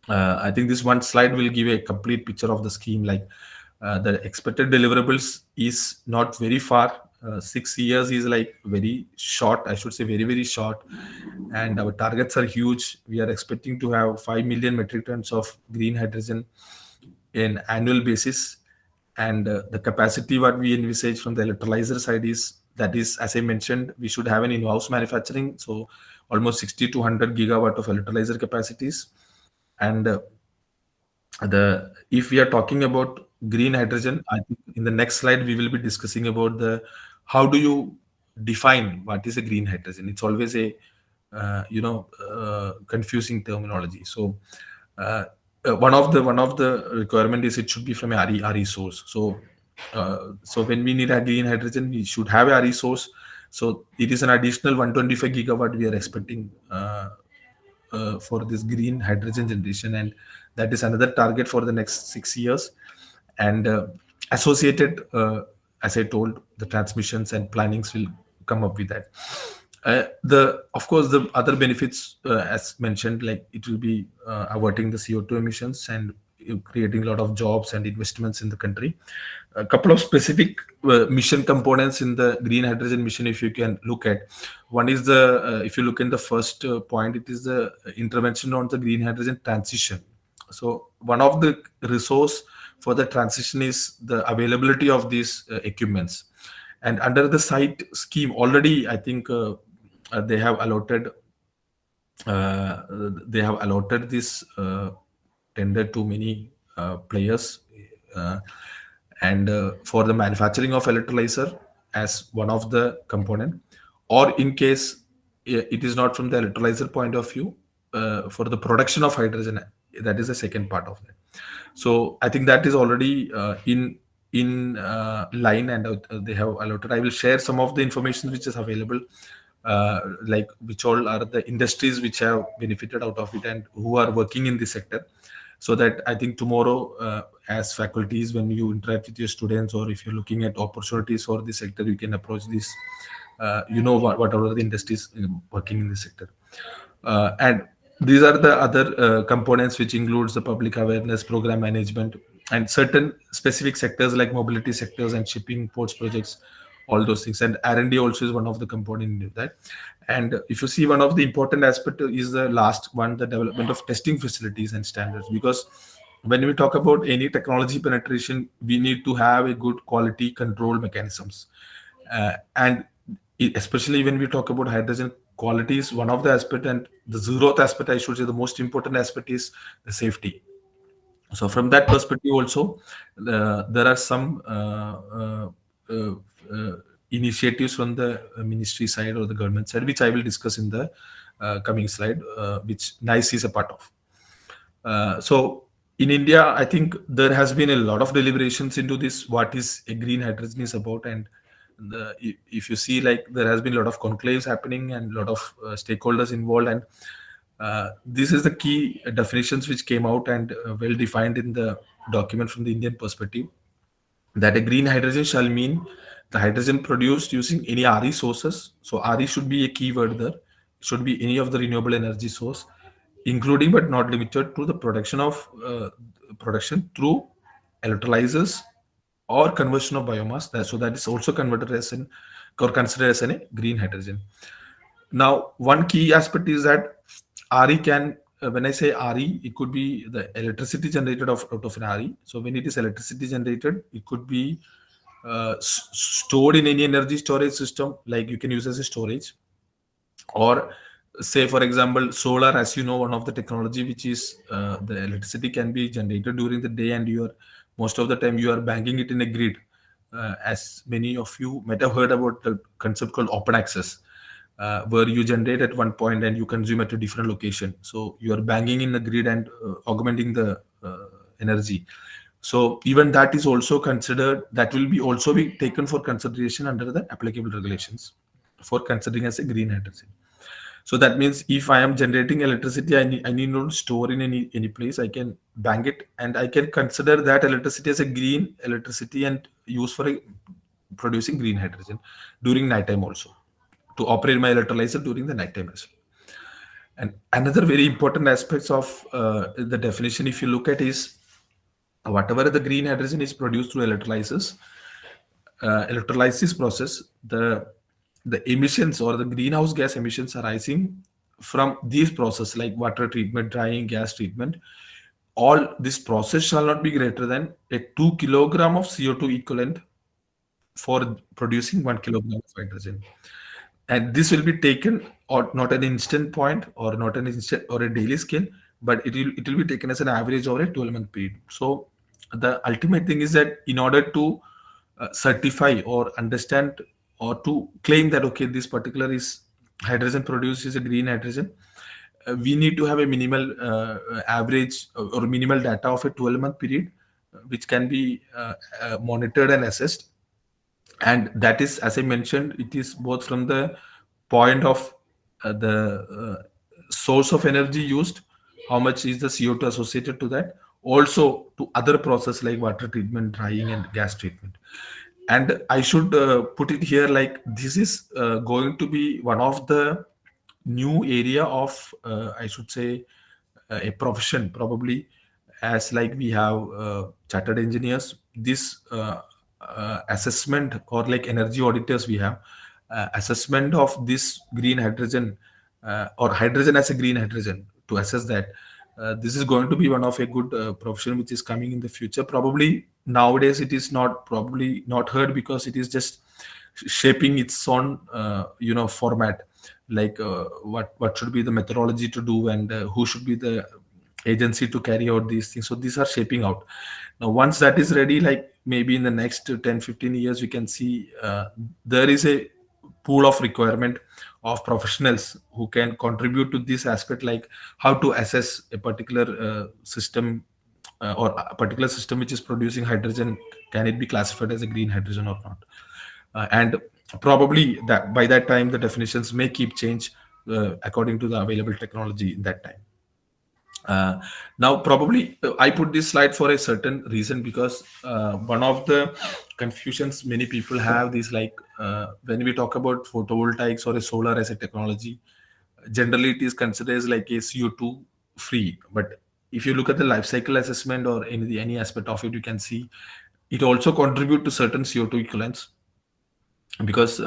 I think this one slide will give a complete picture of the scheme. Like the expected deliverables is not very far. 6 years is like very short. I should say very very short. And our targets are huge. We are expecting to have 5 million metric tons of green hydrogen in annual basis. And the capacity what we envisage from the electrolyzer side is, that is, as I mentioned, we should have an in-house manufacturing. So almost 60 to 100 gigawatt of electrolyzer capacities. And the if we are talking about green hydrogen, I think in the next slide we will be discussing about the how do you define what is a green hydrogen. It's always a confusing terminology. So one of the requirement is it should be from a RE source. So so when we need a green hydrogen, we should have a RE. So it is an additional 125 gigawatt we are expecting for this green hydrogen generation, and that is another target for the next 6 years. And associated, as I told, the transmissions and plannings will come up with that. The Of course, the other benefits, as mentioned, like it will be averting the CO2 emissions and creating a lot of jobs and investments in the country. A couple of specific mission components in the green hydrogen mission, if you can look at. One is the if you look in the first point, it is the intervention on the green hydrogen transition. So one of the resource for the transition is the availability of these equipments. And under the site scheme, already I think they have allotted this tender to many players, uh, and for the manufacturing of electrolyzer as one of the component, or in case it is not from the electrolyzer point of view, for the production of hydrogen, that is the second part of that. So I think that is already in line, and they have allotted. I will share some of the information which is available, like which all are the industries which have benefited out of it and who are working in this sector, so that I think tomorrow, as faculties, when you interact with your students, or if you're looking at opportunities for this sector, you can approach this. What are the industries working in this sector. And these are the other components, which includes the public awareness, program management, and certain specific sectors like mobility sectors and shipping, ports projects, all those things. And R&D also is one of the component in that. And if you see, one of the important aspect is the last one, the development of testing facilities and standards. Because when we talk about any technology penetration, we need to have a good quality control mechanisms. And especially when we talk about hydrogen, quality is one of the aspect, and the zeroth aspect, I should say, the most important aspect is the safety. So from that perspective also, there are some uh, uh, initiatives from the ministry side or the government side, which I will discuss in the coming slide, which NICE is a part of. So in India, I think there has been a lot of deliberations into this, what is a green hydrogen is about. And if you see, like, there has been a lot of conclaves happening and a lot of stakeholders involved. And this is the key definitions which came out and well defined in the document from the Indian perspective, that a green hydrogen shall mean the hydrogen produced using any RE sources. So RE should be a key word there. It should be any of the renewable energy source, including but not limited to the production through electrolyzers or conversion of biomass. So that is also converted as an, or considered as a green hydrogen. Now, one key aspect is that RE can, when I say RE, it could be the electricity generated out of an RE. So when it is electricity generated, it could be stored in any energy storage system, like you can use as a storage. Or say, for example, solar, as you know, one of the technology which is the electricity can be generated during the day, and you are most of the time you are banking it in a grid. As many of you might have heard about the concept called open access, where you generate at one point and you consume at a different location. So you are banking in the grid and augmenting the energy. So even that is also considered, that will be also be taken for consideration under the applicable regulations for considering as a green hydrogen. So that means if I am generating electricity, I need not store in any place. I can bank it, and I can consider that electricity as a green electricity and use for producing green hydrogen during nighttime also, to operate my electrolyzer during the nighttime as well. And another very important aspects of the definition, if you look at, is whatever the green hydrogen is produced through electrolysis process, the emissions or the greenhouse gas emissions arising from these processes, like water treatment, drying, gas treatment, all this process shall not be greater than a 2 kilogram of CO2 equivalent for producing 1 kilogram of hydrogen. And this will be taken, or not an instant point, or not an instant or a daily scale, but it will be taken as an average over a 12-month period. So the ultimate thing is that in order to certify or understand or to claim that, okay, this particular is hydrogen produced is a green hydrogen, we need to have a minimal average or minimal data of a 12-month period, which can be monitored and assessed. And that is, as I mentioned, it is both from the point of the source of energy used, how much is the CO2 associated to that, also to other process like water treatment, drying, and gas treatment. And I should put it here like this is going to be one of the new area of I should say a profession probably, as like we have chartered engineers, this assessment, or like energy auditors, we have assessment of this green hydrogen, or hydrogen as a green hydrogen, to assess that this is going to be one of a good profession which is coming in the future. Probably nowadays it is not, probably not heard, because it is just shaping its own format, like what should be the methodology to do, and who should be the agency to carry out these things. So these are shaping out. Now once that is ready, like maybe in the next 10-15 years, we can see there is a pool of requirement of professionals who can contribute to this aspect, like how to assess a particular system, or a particular system which is producing hydrogen, can it be classified as a green hydrogen or not. And probably that by that time the definitions may keep change according to the available technology in that time. Now probably I put this slide for a certain reason, because one of the confusions many people have is like when we talk about photovoltaics or a solar as a technology, generally it is considered as like a CO2 free. But if you look at the life cycle assessment or any aspect of it, you can see it also contribute to certain CO2 equivalents, because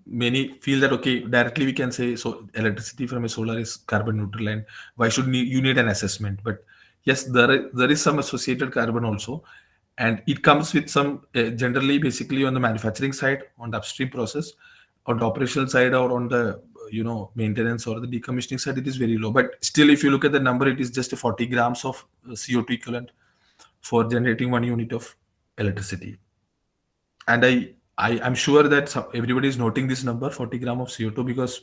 many feel that okay, directly we can say so electricity from a solar is carbon neutral, and why should you need an assessment. But yes, there is some associated carbon also, and it comes with some generally basically on the manufacturing side, on the upstream process, on the operational side, or on the maintenance or the decommissioning side, it is very low. But still, if you look at the number, it is just 40 grams of CO2 equivalent for generating 1 unit of electricity. And I'm sure that everybody is noting this number, 40 gram of CO2, because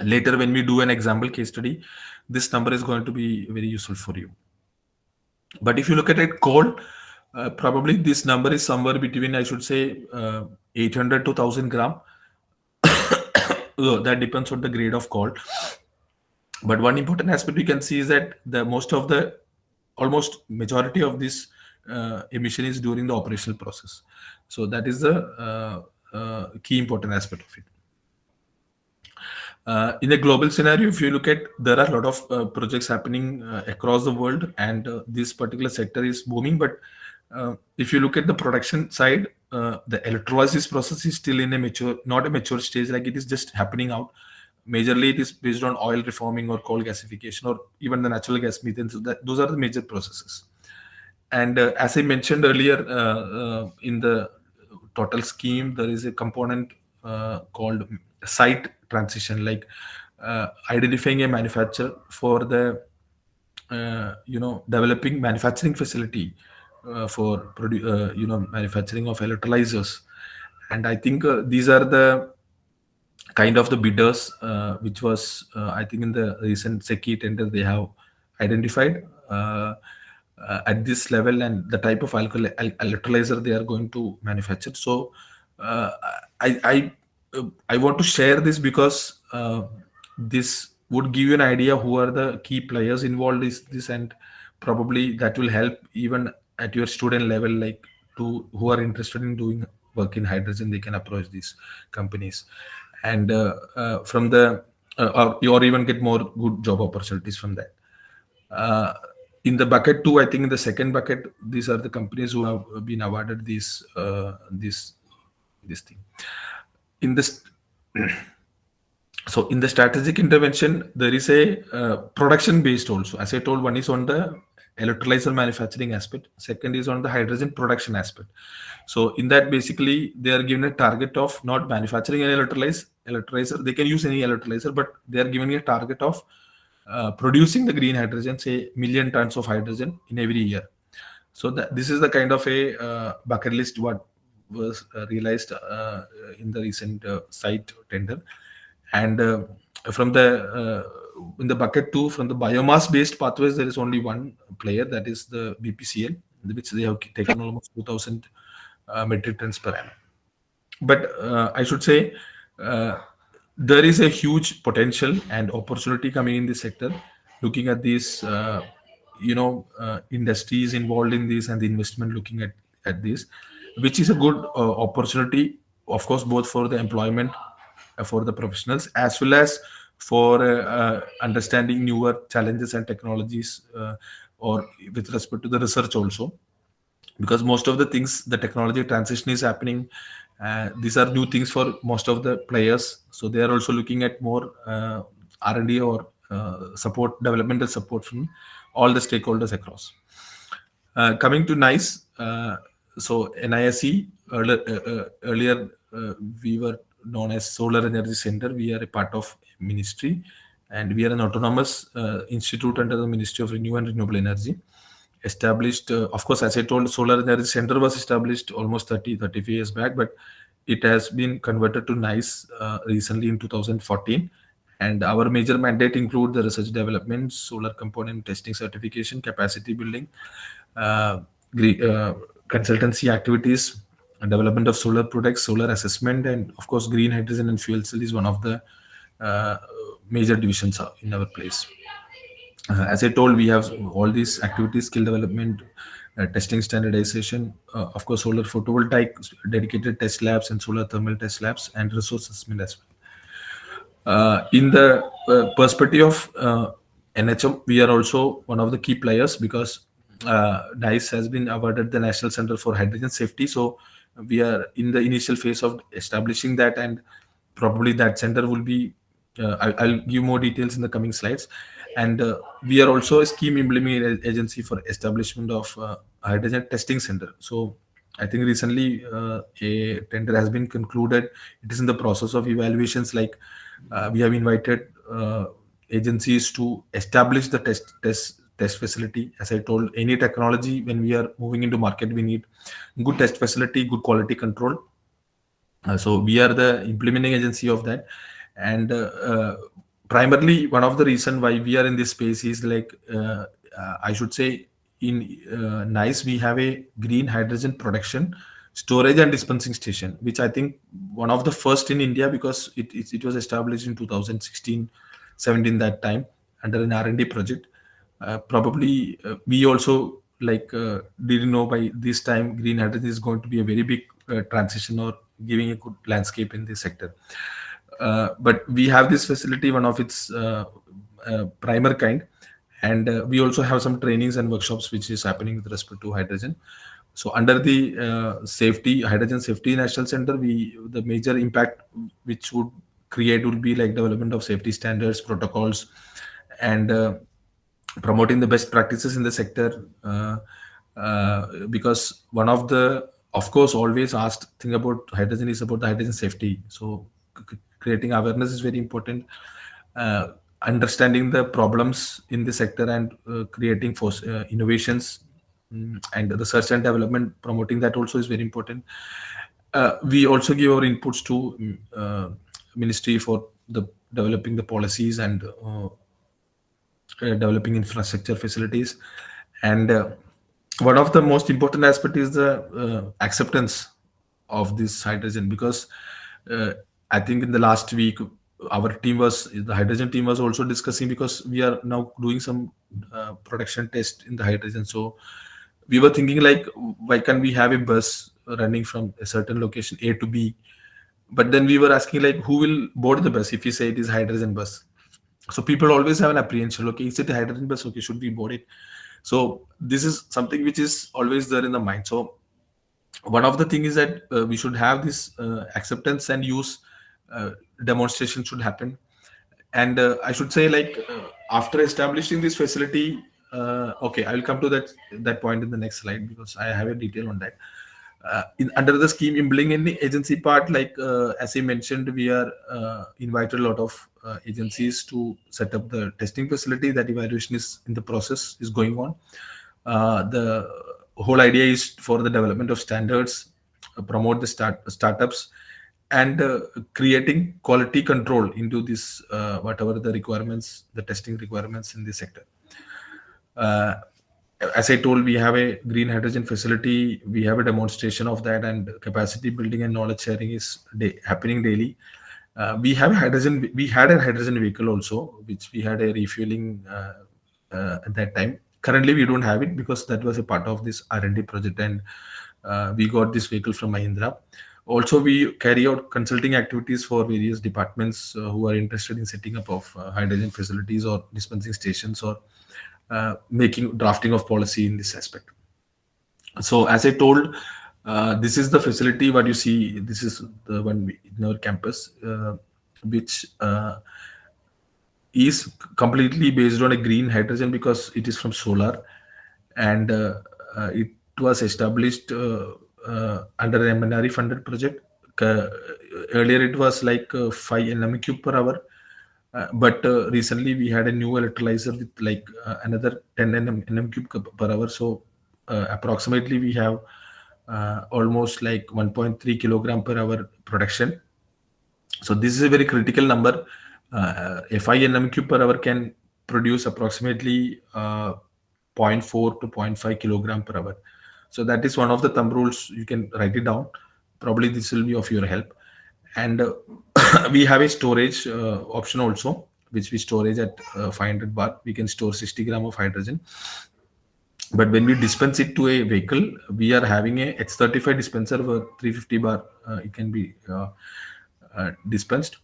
later when we do an example case study, this number is going to be very useful for you. But if you look at it coal, probably this number is somewhere between, I should say, 800 to 1000 gram. That depends on the grade of coal. But one important aspect we can see is that almost majority of this emission is during the operational process. So that is the key important aspect of it. In a global scenario, if you look at, there are a lot of projects happening across the world, and this particular sector is booming. But if you look at the production side, the electrolysis process is still in not a mature stage, like it is just happening out. Majorly, it is based on oil reforming or coal gasification, or even the natural gas methane. So those are the major processes. And as I mentioned earlier, in the total scheme, there is a component called site transition, like identifying a manufacturer for the developing manufacturing facility for manufacturing of electrolyzers. And I think these are the kind of the bidders which was I think in the recent SECI tender they have identified at this level, and the type of electrolyzer they are going to manufacture. So uh, I, I I want to share this because this would give you an idea who are the key players involved in this, and probably that will help even at your student level, like to who are interested in doing work in hydrogen, they can approach these companies, and from the or even get more good job opportunities from that. Uh, in the bucket two, I think in the second bucket, these are the companies who have been awarded this thing. In this, so in the strategic intervention, there is a production based also. As I told, one is on the electrolyzer manufacturing aspect. Second is on the hydrogen production aspect. So in that, basically, they are given a target of not manufacturing an electrolyzer. They can use any electrolyzer, but they are given a target of producing the green hydrogen, say million tons of hydrogen in every year. So this is the kind of a bucket list what was realized in the recent site tender. And from the in the bucket two, from the biomass based pathways, there is only one player, that is the BPCL, which they have taken almost 2000 metric tons per annum. But I should say there is a huge potential and opportunity coming in this sector. Looking at these, industries involved in this and the investment looking at this, which is a good opportunity, of course, both for the employment for the professionals as well as for understanding newer challenges and technologies, or with respect to the research also, because most of the things, the technology transition is happening. These are new things for most of the players, so they are also looking at more R&D or support, developmental support from all the stakeholders across. Coming to NICE, so NISE, earlier we were known as Solar Energy Center. We are a part of ministry, and we are an autonomous institute under the Ministry of Renewable and Renewable Energy. Established, of course, as I told, Solar Energy Center was established almost 35 years back, but it has been converted to NICE recently in 2014. And our major mandate include the research development, solar component testing certification, capacity building, uh, consultancy activities, development of solar products, solar assessment, and of course, green hydrogen and fuel cell is one of the uh, major divisions in our place. As I told, we have all these activities: skill development, testing standardization, of course, solar photovoltaic dedicated test labs and solar thermal test labs, and resource assessment as well. In the perspective of NHM, we are also one of the key players because NICE has been awarded the National Center for Hydrogen Safety. So we are in the initial phase of establishing that, and probably that center will be. I'll give more details in the coming slides. And we are also a scheme implementing agency for establishment of hydrogen testing center. So I think recently a tender has been concluded. It is in the process of evaluations. Like we have invited agencies to establish the test facility. As I told, any technology when we are moving into market, we need good test facility, good quality control. So we are the implementing agency of that, and primarily one of the reason why we are in this space is like I should say in NICE we have a green hydrogen production, storage and dispensing station, which I think one of the first in India because it was established in 2016, 17 that time under an R&D project. Probably we also didn't know by this time green hydrogen is going to be a very big transition or giving a good landscape in this sector. But we have this facility, one of its primer kind, and we also have some trainings and workshops which is happening with respect to hydrogen. So under the hydrogen safety national center, the major impact which would create would be like development of safety standards, protocols, and promoting the best practices in the sector. Because one of the, of course, always asked thing about hydrogen is about the hydrogen safety. So creating awareness is very important. Understanding the problems in the sector and creating for innovations, and research and development, promoting that also is very important. We also give our inputs to ministry for the developing the policies and developing infrastructure facilities. And one of the most important aspect is the acceptance of this hydrogen, because I think in the last week the hydrogen team was also discussing, because we are now doing some production test in the hydrogen. So we were thinking like, why can't we have a bus running from a certain location A to B? But then we were asking like, who will board the bus if you say it is hydrogen bus? So people always have an apprehension. Okay, is it a hydrogen bus? Okay, should we board it? So this is something which is always there in the mind. So one of the thing is that we should have this acceptance and use demonstration should happen. And I should say like after establishing this facility, okay, I'll come to that point in the next slide because I have a detail on that. Under the scheme implementing the agency part, like as I mentioned, we are invited a lot of agencies to set up the testing facility. That evaluation is in the process, is going on. The whole idea is for the development of standards, promote the startups, and creating quality control into this whatever the requirements, the testing requirements in this sector. As I told, we have a green hydrogen facility. We have a demonstration of that, and capacity building and knowledge sharing is happening daily. We have hydrogen. We had a hydrogen vehicle also, which we had a refueling at that time. Currently, we don't have it because that was a part of this R&D project, and we got this vehicle from Mahindra. Also, we carry out consulting activities for various departments who are interested in setting up of hydrogen facilities or dispensing stations or making drafting of policy in this aspect. So as I told, this is the facility. What you see, this is the one in our campus, which is completely based on a green hydrogen because it is from solar, and it was established under an MNRE funded project. Uh, Earlier, it was like 5 nm cube per hour, but recently we had a new electrolyzer with like another 10 nm cube per hour. So approximately we have almost like 1.3 kilogram per hour production. So this is a very critical number. A 5 nm cube per hour can produce approximately 0.4 to zero point 0.5 kilogram per hour. So that is one of the thumb rules. You can write it down. Probably this will be of your help. And we have a storage option also, which we storage at 500 bar. We can store 60 gram of hydrogen. But when we dispense it to a vehicle, we are having a H35 dispenser where 350 bar it can be dispensed.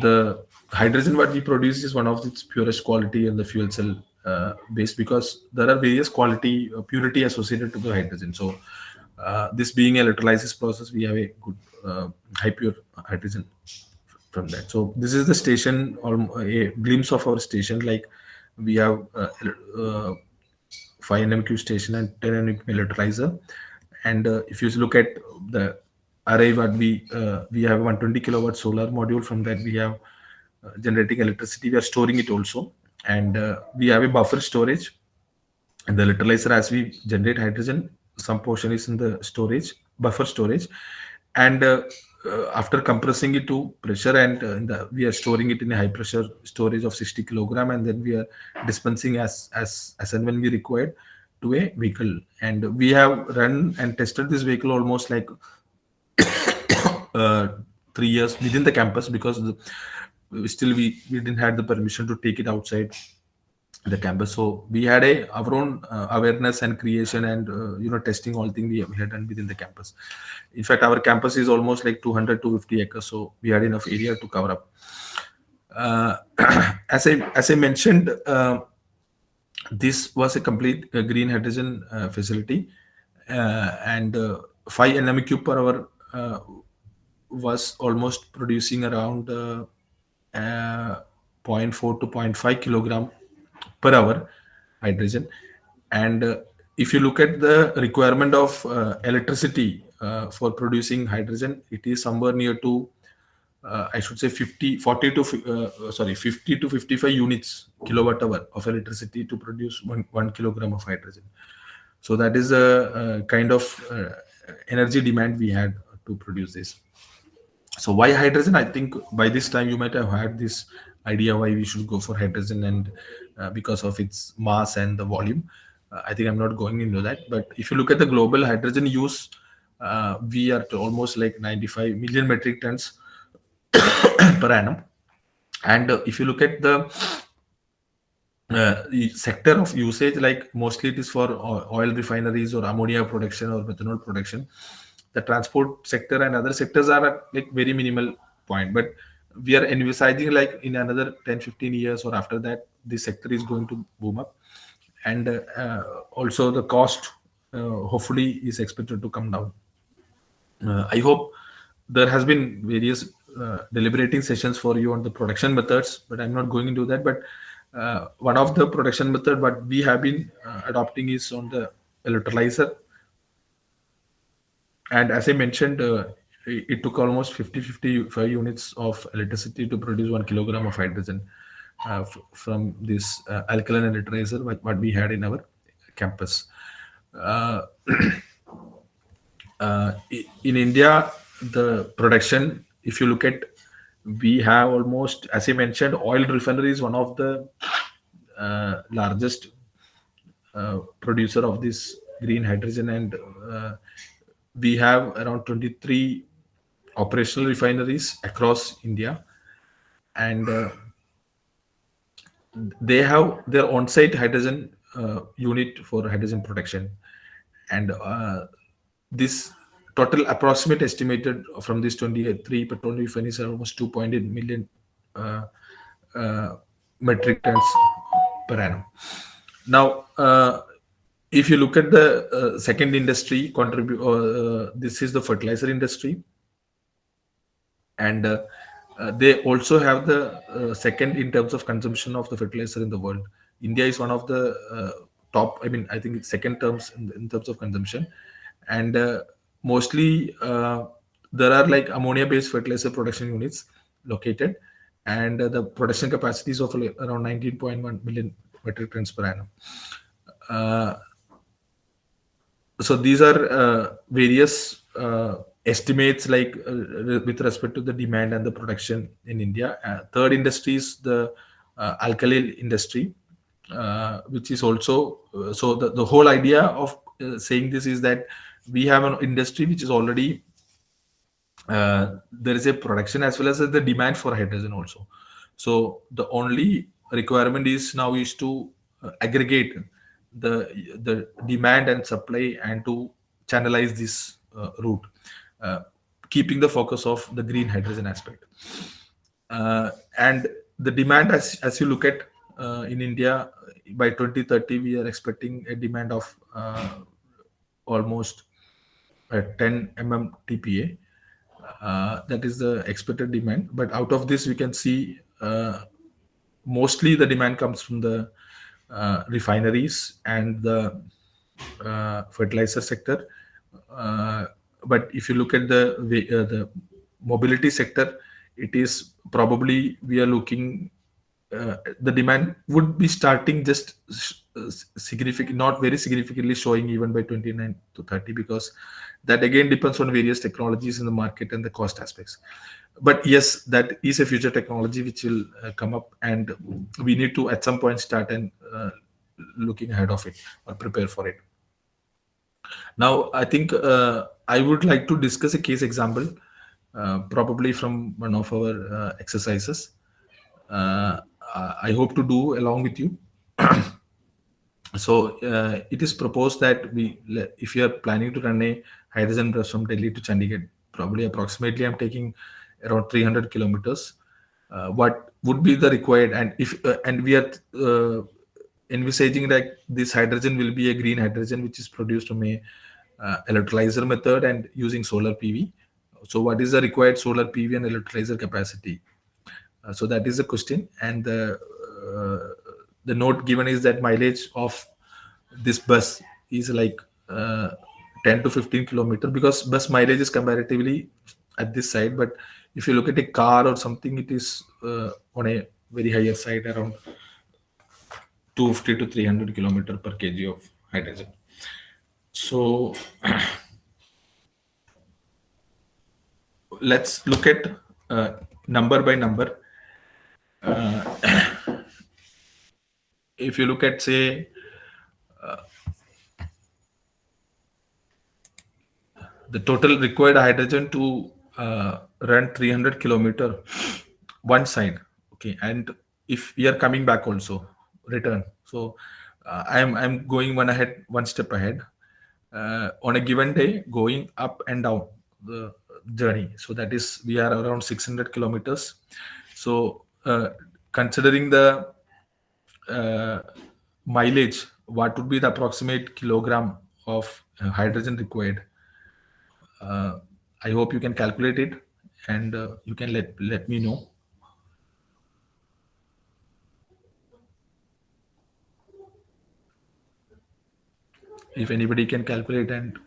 The hydrogen what we produce is one of its purest quality and the fuel cell based, because there are various quality purity associated to the hydrogen. So this being a electrolysis process, we have a good high pure hydrogen from that. So this is the station, or a glimpse of our station. Like we have 5 nm station and 10 nm electrolyzer. And if you look at the array, what we have 120 kilowatt solar module. From that we have generating electricity. We are storing it also, and we have a buffer storage. And the electrolyzer, as we generate hydrogen, some portion is in the storage, buffer storage, and after compressing it to pressure, and we are storing it in a high pressure storage of 60 kilogram, and then we are dispensing as and when we required to a vehicle. And we have run and tested this vehicle almost like 3 years within the campus, because still we didn't have the permission to take it outside the campus. So we had our own awareness and creation and testing, all thing we had done within the campus. In fact, our campus is almost like 200 to 50 acres, so we had enough area to cover up. As I mentioned, this was a complete green hydrogen facility, and 5 nm cube per hour was almost producing around 0.4 to 0.5 kilogram per hour hydrogen. And if you look at the requirement of electricity for producing hydrogen, it is somewhere near to I should say 50 to 55 units kilowatt hour of electricity to produce 1 kilogram of hydrogen. So that is a kind of energy demand we had to produce this. So why hydrogen? I think by this time you might have had this idea why we should go for hydrogen, and because of its mass and the volume. I think I'm not going into that. But if you look at the global hydrogen use, we are to almost like 95 million metric tons per annum. And if you look at the sector of usage, like mostly it is for oil refineries or ammonia production or methanol production. The transport sector and other sectors are at like very minimal point, but we are envisaging like in another 10-15 years or after that, this sector is going to boom up. And also the cost hopefully is expected to come down. I hope there has been various deliberating sessions for you on the production methods, but I'm not going into that. But one of the production method what we have been adopting is on the electrolyzer. And as I mentioned, it took almost 55 units of electricity to produce 1 kilogram of hydrogen from this alkaline electrolyzer what we had in our campus. In India, the production, if you look at, we have almost, as I mentioned, oil refinery is one of the largest producer of this green hydrogen, and we have around 23 operational refineries across India, and they have their on-site hydrogen unit for hydrogen production, and this total approximate estimated from these 23 petrol refineries are almost 2.8 million uh, uh, metric tons per annum. Now, if you look at the second industry contribute, this is the fertilizer industry, and they also have the second in terms of consumption of the fertilizer in the world. India is one of the top. I mean, I think it's second terms in terms of consumption, and mostly there are like ammonia-based fertilizer production units located, and the production capacity is of around 19.1 million metric tons per annum. Uh, so these are various estimates like with respect to the demand and the production in India. Third industry is the alkali industry, which is also so the whole idea of saying this is that we have an industry which is already there is a production as well as the demand for hydrogen also. So the only requirement is now is to aggregate the demand and supply and to channelize this route, uh, keeping the focus of the green hydrogen aspect. And the demand, as you look at in India, by 2030 we are expecting a demand of almost 10 TPA. That is the expected demand. But out of this, we can see mostly the demand comes from the refineries and the fertilizer sector. But if you look at the mobility sector, it is probably we are looking the demand would be starting just significant, not very significantly showing even by 29 to 30, because that again depends on various technologies in the market and the cost aspects. But yes, that is a future technology which will come up, and we need to at some point start and looking ahead of it or prepare for it. Now, I think I would like to discuss a case example, probably from one of our exercises. I hope to do along with you. So it is proposed that if you are planning to run a hydrogen bus from Delhi to Chandigarh, probably approximately I'm taking around 300 kilometers. What would be the required, and if and we are envisaging that this hydrogen will be a green hydrogen which is produced from a electrolyzer method and using solar PV. So what is the required solar PV and electrolyzer capacity? So that is the question, and the note given is that mileage of this bus is like 10 to 15 kilometer, because bus mileage is comparatively at this side. But if you look at a car or something, it is on a very higher side, around 250 to 300 kilometer per kg of hydrogen. So let's look at number by number. If you look at, say, the total required hydrogen to run 300 kilometer one side, okay, and if we are coming back also return, so I'm going one step ahead, on a given day going up and down the journey, so that is we are around 600 kilometers. So considering the mileage, what would be the approximate kilogram of hydrogen required? I hope you can calculate it, and you can let me know. If anybody can calculate. And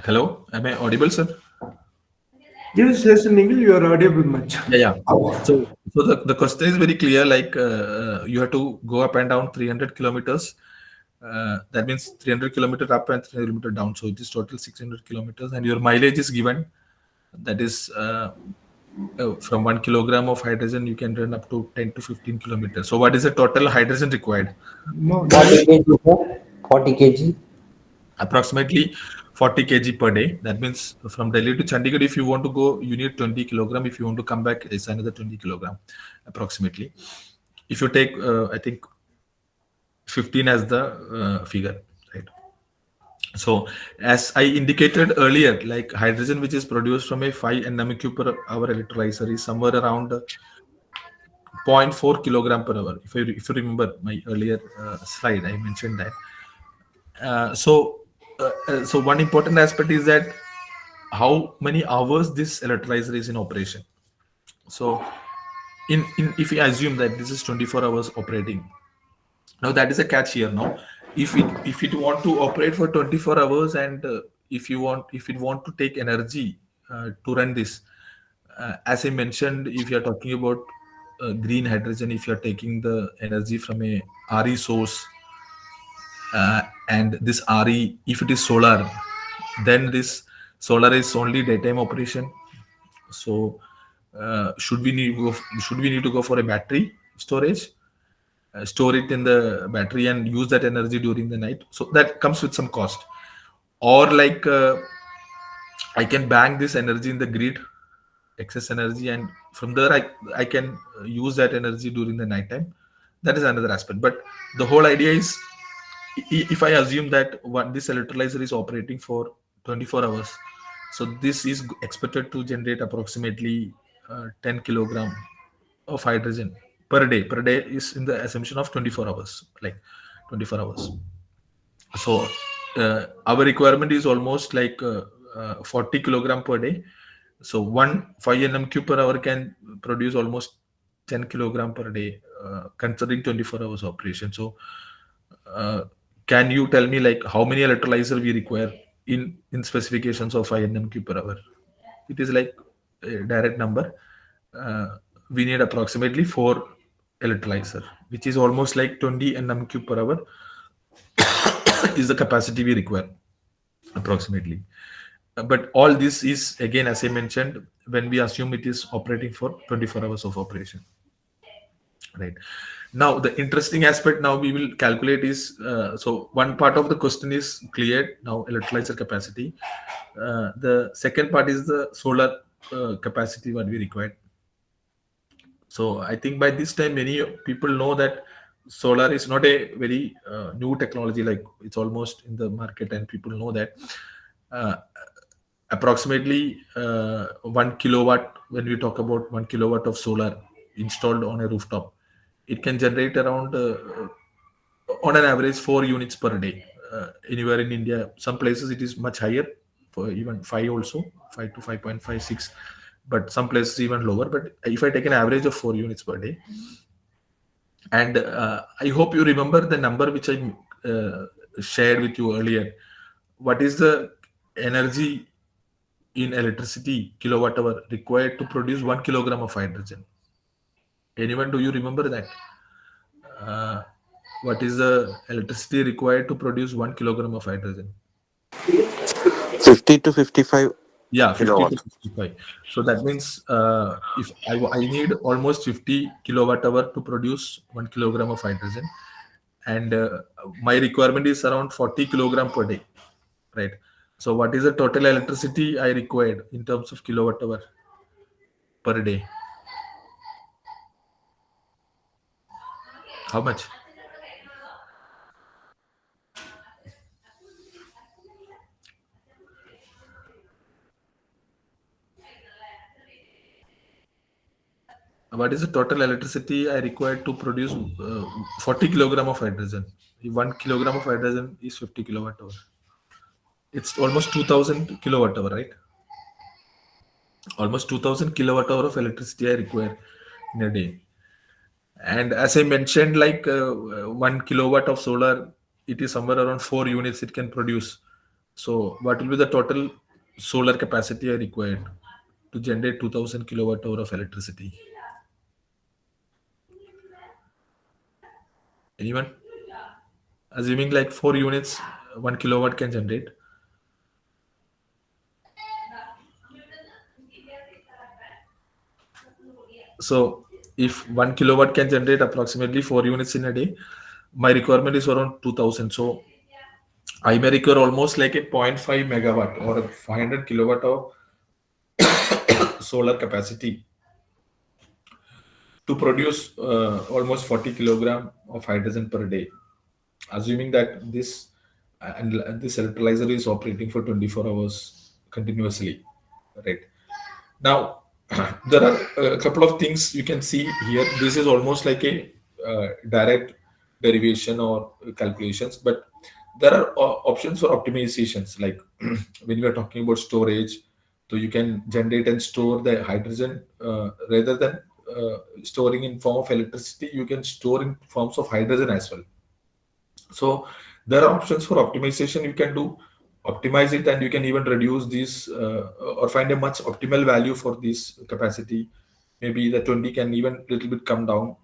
hello, am I audible, sir? Yes, yes, Nikil, you are audible much. Yeah. So the question is very clear. Like you have to go up and down 300 kilometers. That means 300 kilometer up and 300 kilometer down. So it is total 600 kilometers, and your mileage is given That is from 1 kilogram of hydrogen, you can run up to 10 to 15 kilometers. So, what is the total hydrogen required? No, that 40 is kg, sir. 40 kg. Approximately 40 kg per day. That means from Delhi to Chandigarh, if you want to go, you need 20 kilogram. If you want to come back, it's another 20 kilogram, approximately. If you take, I think, 15 as the figure, right? So, as I indicated earlier, like hydrogen which is produced from a 5 nm per hour electrolyzer is somewhere around zero point 0.4 kilogram per hour. If you remember my earlier slide, I mentioned that. So one important aspect is that how many hours this electrolyzer is in operation. So, in if we assume that this is 24 hours operating, now that is a catch here. Now, if it want to operate for 24 hours, and if it want to take energy to run this, as I mentioned, if you are talking about green hydrogen, if you are taking the energy from a RE source, and this RE, if it is solar, then this solar is only daytime operation. So, should we need to go for a battery storage, store it in the battery and use that energy during the night? So that comes with some cost. Or like I can bank this energy in the grid, excess energy, and from there I can use that energy during the night time. That is another aspect. But the whole idea is, if I assume that what this electrolyzer is operating for 24 hours, so this is expected to generate approximately 10 kilogram of hydrogen per day. Per day is in the assumption of 24 hours, like 24 hours. So our requirement is almost like 40 kilogram per day. So one 5 nm per hour can produce almost 10 kilogram per day, considering 24 hours operation. So uh, can you tell me like how many electrolyzer we require in specifications of 5 nm per hour? It is like a direct number. We need approximately 4 electrolyzer, which is almost like 20 nm per hour is the capacity we require approximately. But all this is, again, as I mentioned, when we assume it is operating for 24 hours of operation, right? Now the interesting aspect now we will calculate is, so one part of the question is cleared now, electrolyzer capacity. The second part is the solar capacity what we require. So I think by this time many people know that solar is not a very new technology. Like it's almost in the market, and people know that uh, approximately 1 kilowatt. When we talk about 1 kilowatt of solar installed on a rooftop, it can generate around on an average 4 units per day. Anywhere in India, some places it is much higher, for even 5 also, 5 to 5.56, but some places even lower. But if I take an average of 4 units per day, and I hope you remember the number which I shared with you earlier. What is the energy in electricity kilowatt hour required to produce 1 kilogram of hydrogen? Anyone, do you remember that? Uh, what is the electricity required to produce 1 kilogram of hydrogen? 50 to 55 Yeah, 50 to kilowatt. 55. So that means if I need almost 50 kilowatt hour to produce 1 kilogram of hydrogen, and my requirement is around 40 kilogram per day, right? So what is the total electricity I required in terms of kilowatt hour per day? How much? What is the total electricity I required to produce 40 kilogram of hydrogen? If 1 kilogram of hydrogen is 50 kilowatt hour. It's almost 2000 kilowatt hour, right? Almost 2000 kilowatt hour of electricity I require in a day. And as I mentioned, like 1 kilowatt of solar, it is somewhere around 4 units it can produce. So what will be the total solar capacity I required to generate 2000 kilowatt hour of electricity? Anyone? Assuming like 4 units, 1 kilowatt can generate. So if 1 kilowatt can generate approximately 4 units in a day, my requirement is around 2000. So I may require almost like a zero point 0.5 megawatt or a 500 kilowatt of solar capacity to produce almost 40 kilogram of hydrogen per day, assuming that this electrolyzer is operating for 24 hours continuously, right? Now, there are a couple of things you can see here. This is almost like a direct derivation or calculations, but there are options for optimizations. Like when we are talking about storage, so you can generate and store the hydrogen rather than storing in form of electricity. You can store in forms of hydrogen as well. So there are options for optimization you can do, optimize it, and you can even reduce these or find a much optimal value for this capacity. Maybe the 20 can even little bit come down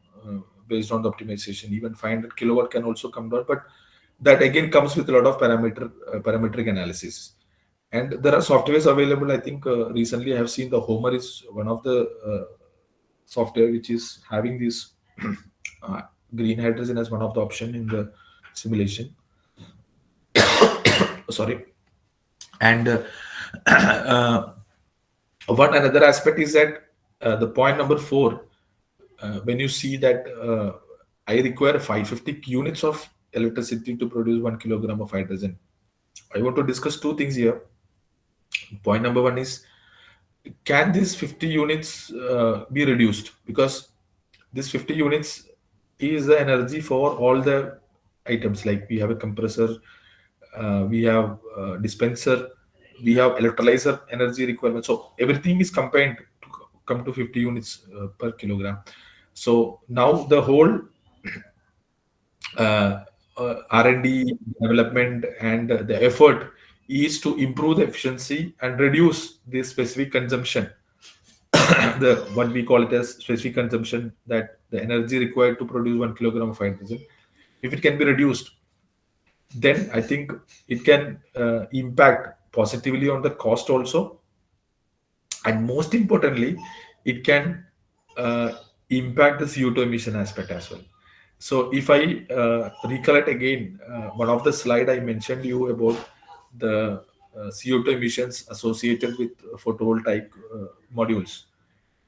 based on the optimization. Even 500 kilowatt can also come down, but that again comes with a lot of parametric analysis. And there are softwares available. I think recently I have seen the Homer is one of the software which is having this uh, green hydrogen as one of the option in the simulation. Sorry. And uh, one another aspect is that the point number 4, when you see that I require 550 units of electricity to produce 1 kilogram of hydrogen, I want to discuss two things here. Point number 1 is, can these 50 units be reduced? Because this 50 units is the energy for all the items. Like we have a compressor, we have dispenser, we have electrolyzer energy requirement. So everything is combined to come to 50 units per kilogram. So now the whole uh, R&D development and the effort is to improve the efficiency and reduce the specific consumption, the what we call it as specific consumption, that the energy required to produce 1 kilogram of hydrogen. If it can be reduced, then I think it can impact positively on the cost also, and most importantly, it can uh, impact the CO2 emission aspect as well. So if I recollect again, one of the slide I mentioned you about the CO2 emissions associated with photovoltaic modules.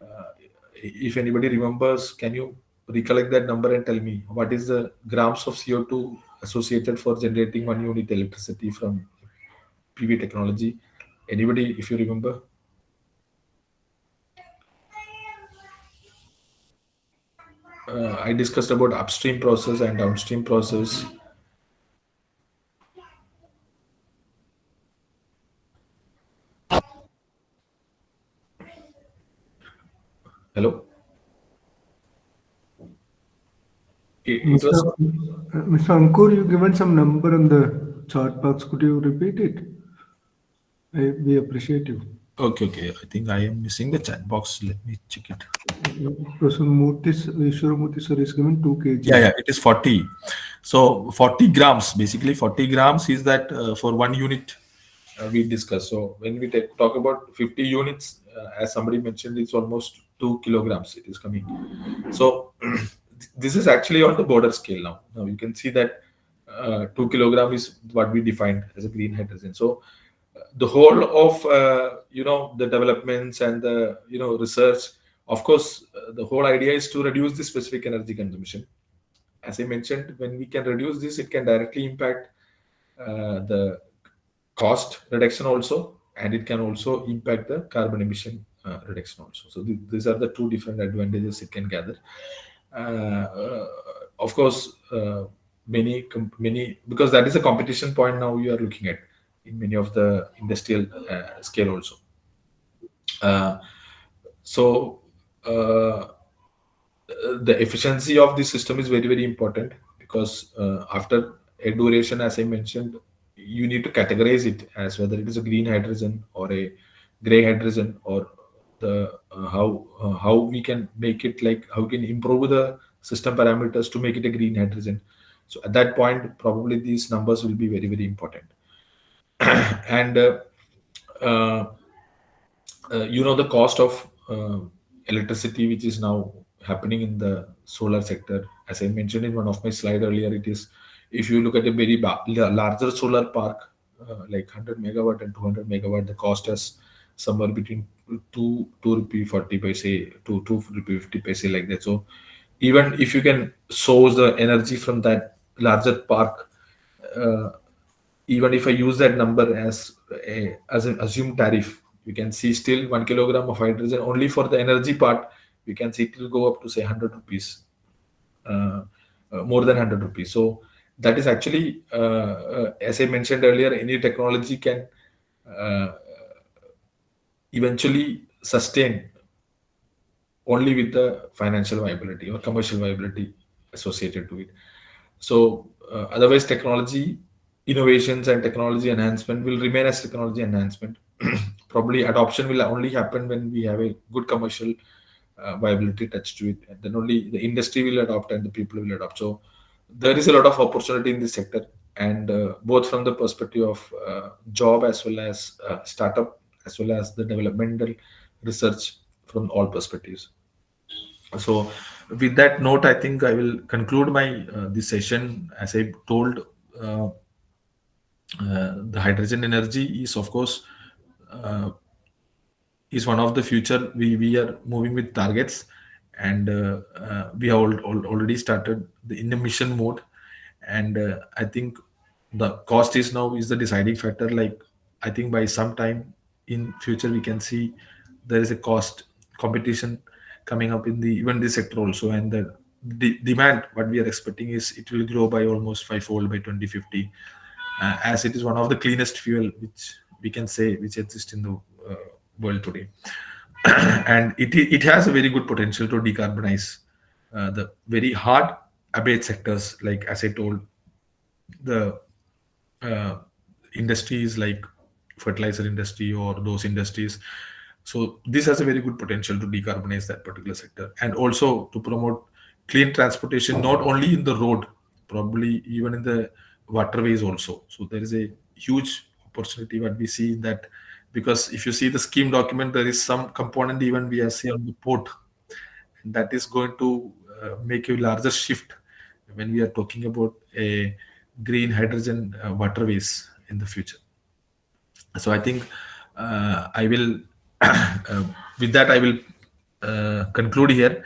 Uh, if anybody remembers, can you recollect that number and tell me what is the grams of CO2 associated for generating 1 unit electricity from PV technology? Anybody, if you remember? I discussed about upstream process and downstream process. Hello? It Mr. was Mr. Ankur, you given some number on the chart box. Could you repeat it? We appreciate you. okay. I think I am missing the chat box. Let me check it. Professor Ishwaramurthy sir is given 2 kg. Yeah, it is 40. So 40 grams, basically 40 grams is that for 1 unit we discussed. So when we talk about 50 units, as somebody mentioned, it's almost 2 kilograms it is coming. So this is actually on the border scale now. Now you can see that 2 kilogram is what we defined as a green hydrogen. So the whole of the developments and the research, of course, the whole idea is to reduce the specific energy consumption. As I mentioned, when we can reduce this, it can directly impact the cost reduction also, and it can also impact the carbon emission reduction also. So these are the two different advantages it can gather. Of course, many, because that is a competition point now you are looking at in many of the industrial scale also. Uh, so the efficiency of the system is very important, because after a duration, as I mentioned, you need to categorize it as whether it is a green hydrogen or a gray hydrogen, or the how we can make it, like how we can improve the system parameters to make it a green hydrogen. So at that point, probably these numbers will be very important. And the cost of electricity which is now happening in the solar sector. As I mentioned in one of my slide earlier, it is, if you look at a very larger solar park, like 100 megawatt and 200 megawatt, the cost is somewhere between 2 rupee 40 paise to 2 rupee 50 paise, like that. So even if you can source the energy from that larger park, uh, even if I use that number as an assumed tariff, you can see still 1 kilogram of hydrogen only for the energy part. You can see it will go up to say 100 rupees, uh, more than 100 rupees. So that is actually, as I mentioned earlier, any technology can uh, eventually sustain only with the financial viability or commercial viability associated to it. So otherwise, technology innovations and technology enhancement will remain as technology enhancement. Probably adoption will only happen when we have a good commercial viability attached to it, and then only the industry will adopt and the people will adopt. So there is a lot of opportunity in this sector, and both from the perspective of job as well as startup, as well as the developmental research from all perspectives. So with that note, I think I will conclude my this session. As I told, uh, the hydrogen energy is, of course, uh, is one of the future. We are moving with targets, and we have already started the in the mission mode. And I think the cost is now is the deciding factor. Like, I think by some time in future we can see there is a cost competition coming up in the even this sector also, and the demand what we are expecting is it will grow by almost fivefold by 2050, as it is one of the cleanest fuel which we can say which exists in the world today. And it has a very good potential to decarbonize the very hard abate sectors, like as I told, the uh, industries like fertilizer industry or those industries. So this has a very good potential to decarbonize that particular sector, and also to promote clean transportation, not only in the road, probably even in the waterways also. So there is a huge opportunity what we see in that, because if you see the scheme document, there is some component even we are seeing on the port, and that is going to make a larger shift when we are talking about a green hydrogen waterways in the future. So I think I will, with that, I will conclude here,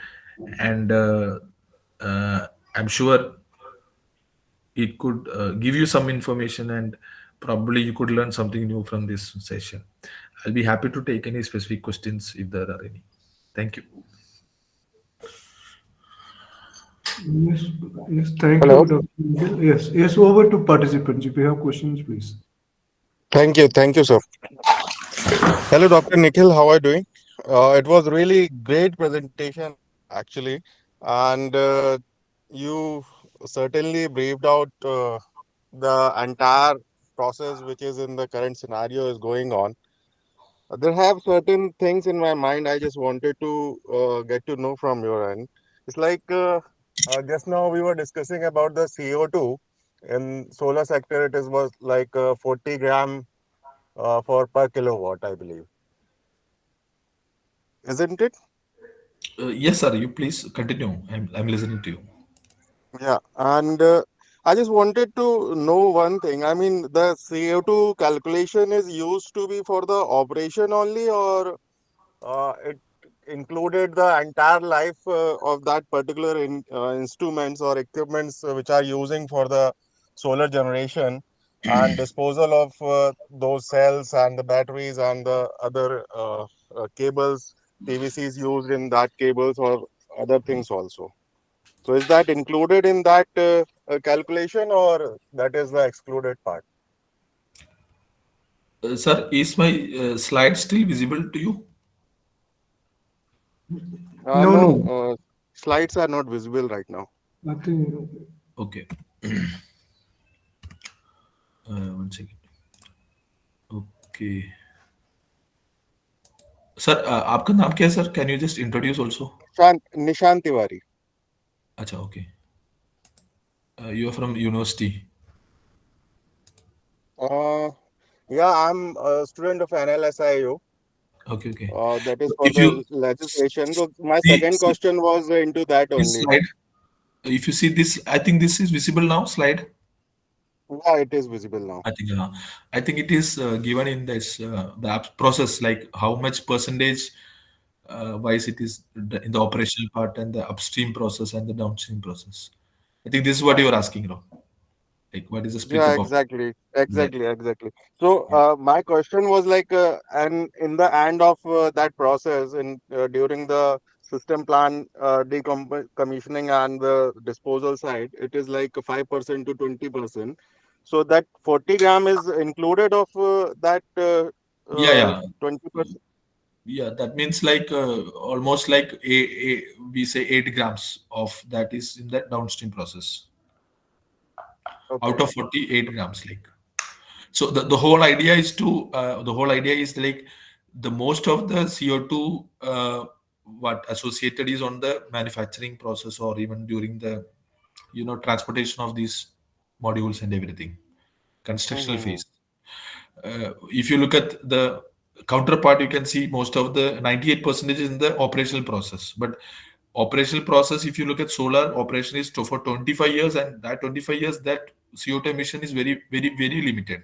and I'm sure it could give you some information, and probably you could learn something new from this session. I'll be happy to take any specific questions if there are any. Thank you. Yes, yes, thank you, Hello. Dr. Nikil. Yes, yes, over to participants. If you have questions, please. Thank you, sir. Hello, Dr. Nikhil. How are you doing? It was really great presentation, actually, and you certainly briefed out the entire process which is in the current scenario is going on. There have certain things in my mind I just wanted to get to know from your end. It's like just now we were discussing about the CO2 in solar sector. It is was like 40 gram for per kilowatt, I believe, isn't it? Yes, sir. You please continue. I'm listening to you. Yeah, and I just wanted to know one thing. I mean, the CO2 calculation is used to be for the operation only, or it included the entire life of that particular instruments or equipments which are using for the solar generation and disposal of those cells and the batteries and the other cables, PVCs used in that cables or other things also. So is that included in that calculation, or that is the excluded part? Sir, is my slide still visible to you? No, No, no, slides are not visible right now. nothing. Okay. One second. Okay. Sir आपका नाम क्या है sir? Can you just introduce also? Nishan Tiwari. अच्छा, okay. You are from university. Uh, yeah, I'm a student of NLSIU. Okay, okay. That is for If the you legislation. So my see, second see question was into that this only. slide, if you see this, I think this is visible now. Slide. Yeah, it is visible now. I think it is given in this the process, like how much percentage wise it is in the operational part and the upstream process and the downstream process. I think this is what you are asking, no? Like what is the split Yeah, up of? exactly, Yeah, exactly, exactly. So, yeah, my question was like, and in the end of that process, in during the system plan decommissioning and the disposal side, it is like 5% to 20%. So that 40 gram is included of that yeah, yeah. 20%. Yeah, that means like almost like we say 8 grams of that is in that downstream process out Okay. of 48 grams. Like so, the whole idea is to the whole idea is like the most of the CO2 what associated is on the manufacturing process or even during the transportation of these modules and everything constructional Mm-hmm. phase. If you look at the counterpart, you can see most of the 98% is in the operational process. But operational process, if you look at solar operation, is for 25 years, and that 25 years, that CO2 emission is very, very, very limited.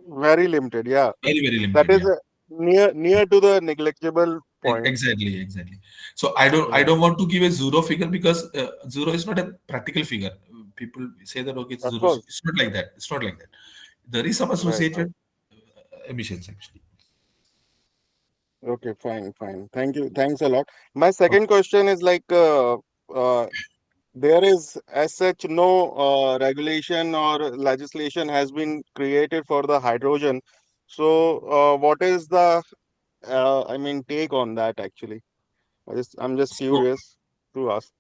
Very limited. Yeah, Very, very that limited. is Yeah. near to the negligible point. Exactly, exactly. So I Yeah, don't want to give a zero figure because zero is not a practical figure. People say that okay, it's of zero. course. It's not like that. It's not like that. There is some Right. associated emissions actually. Okay, fine, fine. Thank you. Thanks a lot. My Okay. second question is like, uh, there is as such no regulation or legislation has been created for the hydrogen. So, what is the, I mean, take on that actually? I'm just So curious to ask.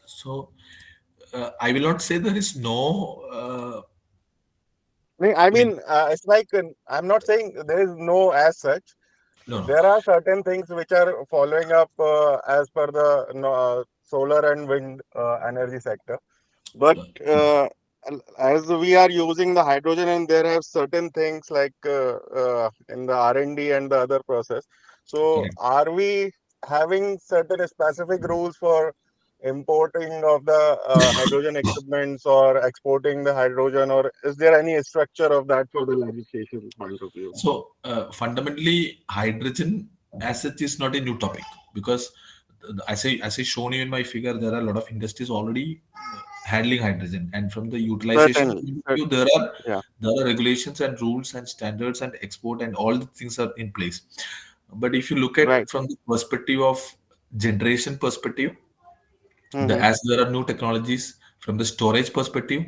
so I will not say there is no. I I mean, mean, it's like, I'm not saying there is no as such. no, no. There are certain things which are following up as per the solar and wind energy sector. But as we are using the hydrogen, and there have certain things like in the R&D and the other process. So, Correct. are we having certain specific rules for importing of the hydrogen equipments or exporting the hydrogen, or is there any structure of that for the legislation point of view? So fundamentally, hydrogen as such is not a new topic because as I shown you in my figure, there are a lot of industries already handling hydrogen, and from the utilization Certainly. point of view, there are Yeah. regulations and rules and standards and export and all the things are in place. But if you look Right. at from the perspective of generation perspective, Mm-hmm. as there are new technologies from the storage perspective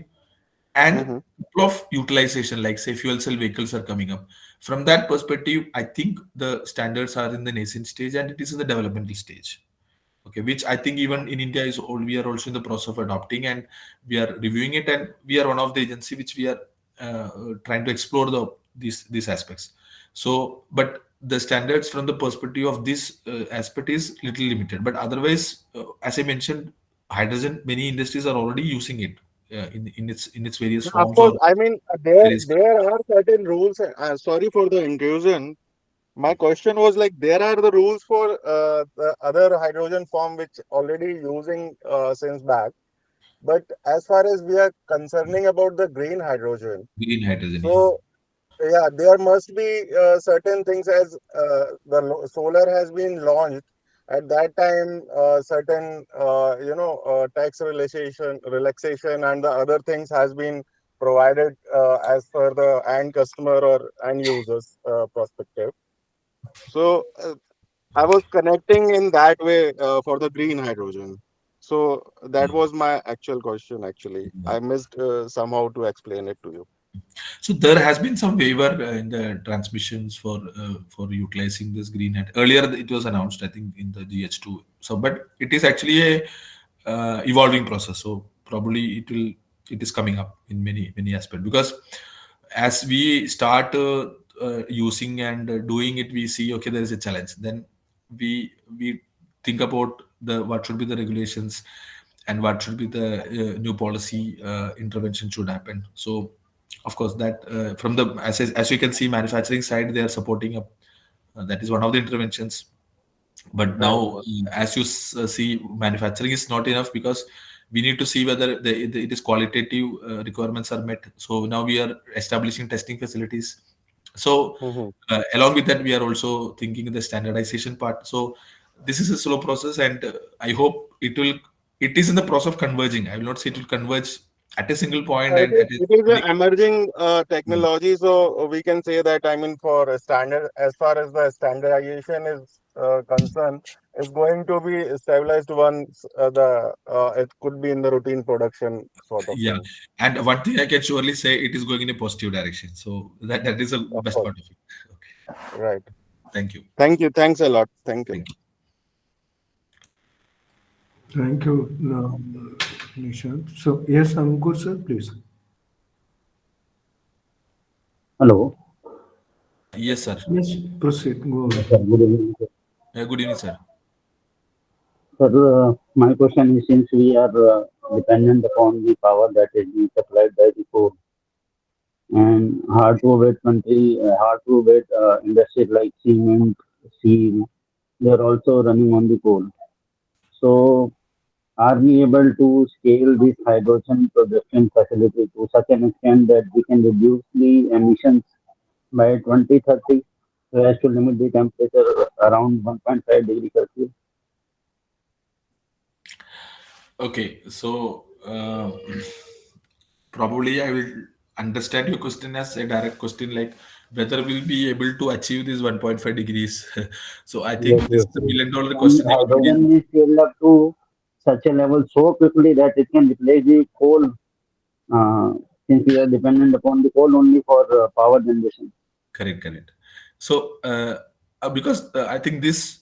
and Mm-hmm. couple of utilization like say fuel cell vehicles are coming up from that perspective. I think the standards are in the nascent stage and it is in the developmental stage, okay, which I think even in India is all we are also in the process of adopting and we are reviewing it, and we are one of the agency which we are trying to explore these aspects. So but the standards from the perspective of this aspect is little limited, but otherwise as I mentioned, hydrogen many industries are already using it in its various Yeah, of forms course. or I mean, there various. there are certain rules. Sorry for the intrusion. My question was like, there are the rules for the other hydrogen form which already using since back. But as far as we are concerning about the green hydrogen, Green hydrogen, yeah. so yeah, there must be certain things as the solar has been launched. At that time, certain tax relaxation and the other things has been provided as per the end customer or end users perspective. So I was connecting in that way for the green hydrogen. So that Yeah. was my actual question. Actually, Yeah. I missed somehow to explain it to you. So there has been some waiver in the transmissions for utilizing this green hat. Earlier it was announced, I think, in the GH2. So, but it is actually a evolving process. So probably it is coming up in many aspects because as we start using and doing it, we see okay there is a challenge. Then we think about the what should be the regulations and what should be the new policy intervention should happen. So of course that from the as you can see manufacturing side they are supporting up That is one of the interventions. But Right. now, as you see, manufacturing is not enough because we need to see whether it is qualitative requirements are met. So now we are establishing testing facilities. So Mm-hmm. along with that, we are also thinking the standardization part. So this is a slow process, and I hope it will. It is in the process of converging. I will not say it will converge at a single point and at a It is an emerging technology, so we can say that, I mean, for a standard, as far as the standardization is concerned, is going to be stabilized once it could be in the routine production sort of yeah. thing. And one thing I can surely say, it is going in a positive direction. So that is the Of best course. part of it. Okay. Right. Thank you. Thank you. Thanks a lot. Thank you. Thank you. Thank you, Nishant. So, yes, Ankur sir, please. Hello. Yes, sir. Yes, proceed. Go Yes, ahead. sir. Good evening, sir. Good evening, sir. Sir, my question is, since we are dependent upon the power that is being supplied by the coal and hard to wait industries like cement, steel, they are also running on the coal. So, are we able to scale this hydrogen production facility to such an extent that we can reduce the emissions by 2030 so as to limit the temperature around 1.5 degree Celsius? Okay, so probably I will understand your question as a direct question, like whether we'll be able to achieve this 1.5 degrees. So I Yes, think this yes, is a yes. million dollar And question everybody. hydrogen is scaled up to such a level so quickly that it can replace the coal, uh, since we are dependent upon the coal only for power generation. Correct, correct. So because I think this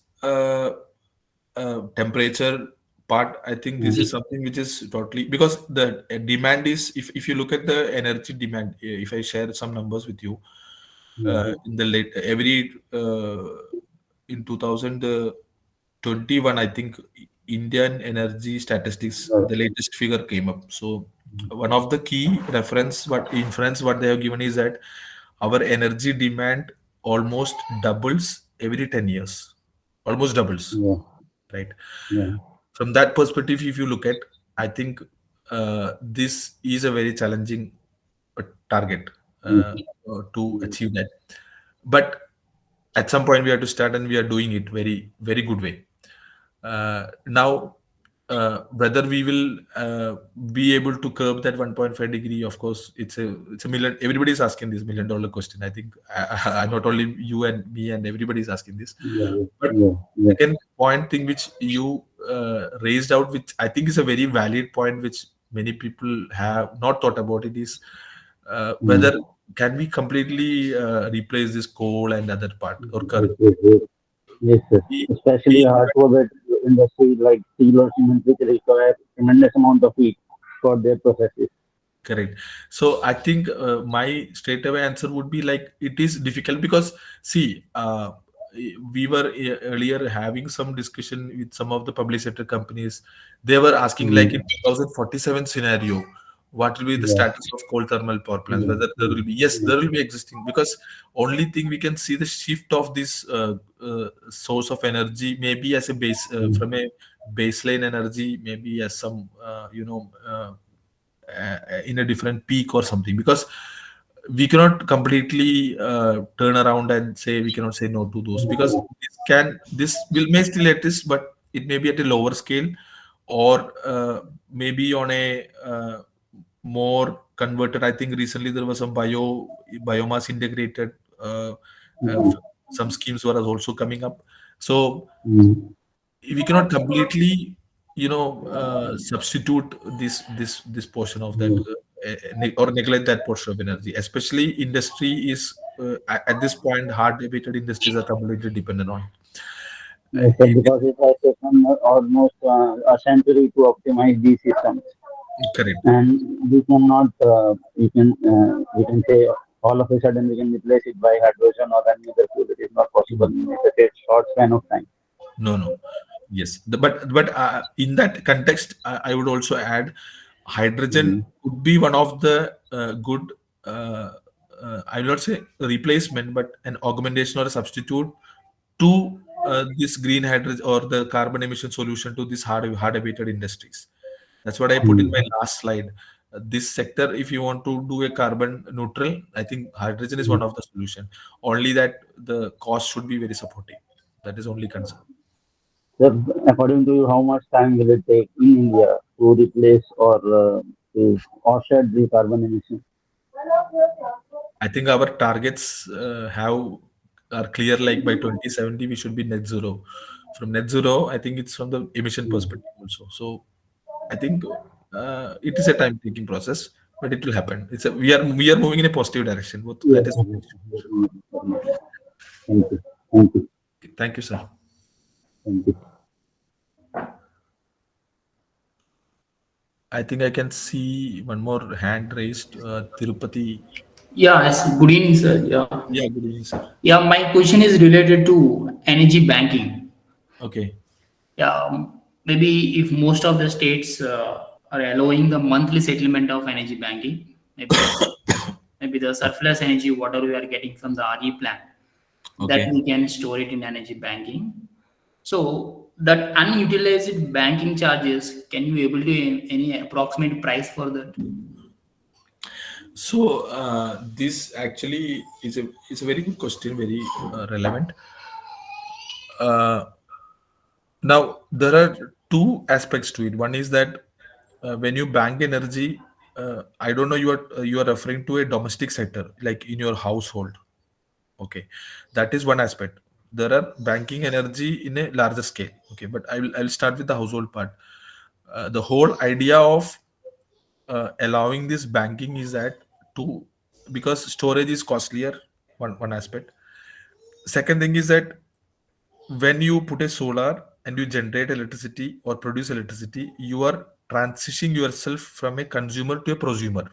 temperature part, I think this Mm, is something which is totally because the demand is, if you look at the energy demand, if I share some numbers with you, yeah, in the late every in 2021, I think Indian energy statistics, right, the latest figure came up. So one of the key reference, what inference, what they have given is that our energy demand almost doubles every 10 years, almost doubles, yeah, right? yeah, From that perspective, if you look at, I think this is a very challenging target yes, to achieve that. But at some point, we have to start, and we are doing it very, very good way. Now, whether we will be able to curb that 1.5 degree, of course, it's a million. Everybody is asking this million dollar question. I think not only you and me and everybody is asking this. yeah, But yeah, yeah, second point thing which you raised out, which I think is a very valid point, which many people have not thought about it, is mm, whether can we completely replace this coal and other part or yes, curb. yes, yes, yes, sir. We, Especially we hard to wet industry like steel or cement, which require tremendous amount of heat for their processes. Correct. So I think my straightaway answer would be like it is difficult because see, we were earlier having some discussion with some of the public sector companies. They were asking like in Mm, 2047 scenario, what will be the yeah, status of coal thermal power plants? yeah, Whether there yeah, will be, yes, yeah, there will be existing, because only thing we can see the shift of this source of energy maybe as a base mm, from a baseline energy, maybe as some in a different peak or something, because we cannot completely turn around and say we cannot say no to those, because this will may still exist, but it may be at a lower scale, or maybe on a more converted. I think recently there was some biomass integrated uh, mm, some schemes were also coming up. So mm, we cannot completely substitute this portion of that, yes. or neglect that portion of energy, especially industry is at this point hard debated industries are completely dependent on Yes, sir, it. because it has taken almost a century to optimize these systems, Correct. and we can say all of a sudden we can replace it by hydrogen or any other fuel. It is not possible Mm. in such a short span of time. No, no. Yes. But in that context, I would also add hydrogen Mm, could be one of the good, I will not say replacement, but an augmentation or a substitute to this green hydrogen or the carbon emission solution to this hard abated industries. That's what I put in my last slide. This sector, if you want to do a carbon neutral, I think hydrogen is one of the solution. Only that the cost should be very supportive. That is only concern. So, according to you, how much time will it take in India to replace or to offset the carbon emission? I think our targets have are clear. Like by 2070, we should be net zero. From net zero, I think it's from the emission perspective also. So I think it is a time taking process, but it will happen. We are moving in a positive direction. Yes, That is. yes, yes. Thank you. Thank you. Thank you, sir. Thank you. I think I can see one more hand raised. Tirupati. Yeah, good evening, sir. Yeah. Yeah, good evening, sir. Yeah, my question is related to energy banking. Okay. Yeah, maybe if most of the states are allowing the monthly settlement of energy banking, maybe the surplus energy, whatever we are getting from the RE plant, that Okay. we can store it in energy banking. So that unutilized banking charges, can you able to any approximate price for that? So this actually is a very good question, very relevant. Uh, Now there are two aspects to it. One is that when you bank energy, I don't know, you are referring to a domestic sector, like in your household. Okay, that is one aspect. There are banking energy in a larger scale. Okay, but I'll start with the household part. The whole idea of allowing this banking is that to because storage is costlier. One aspect. Second thing is that when you put a solar and you generate electricity or produce electricity, you are transitioning yourself from a consumer to a prosumer.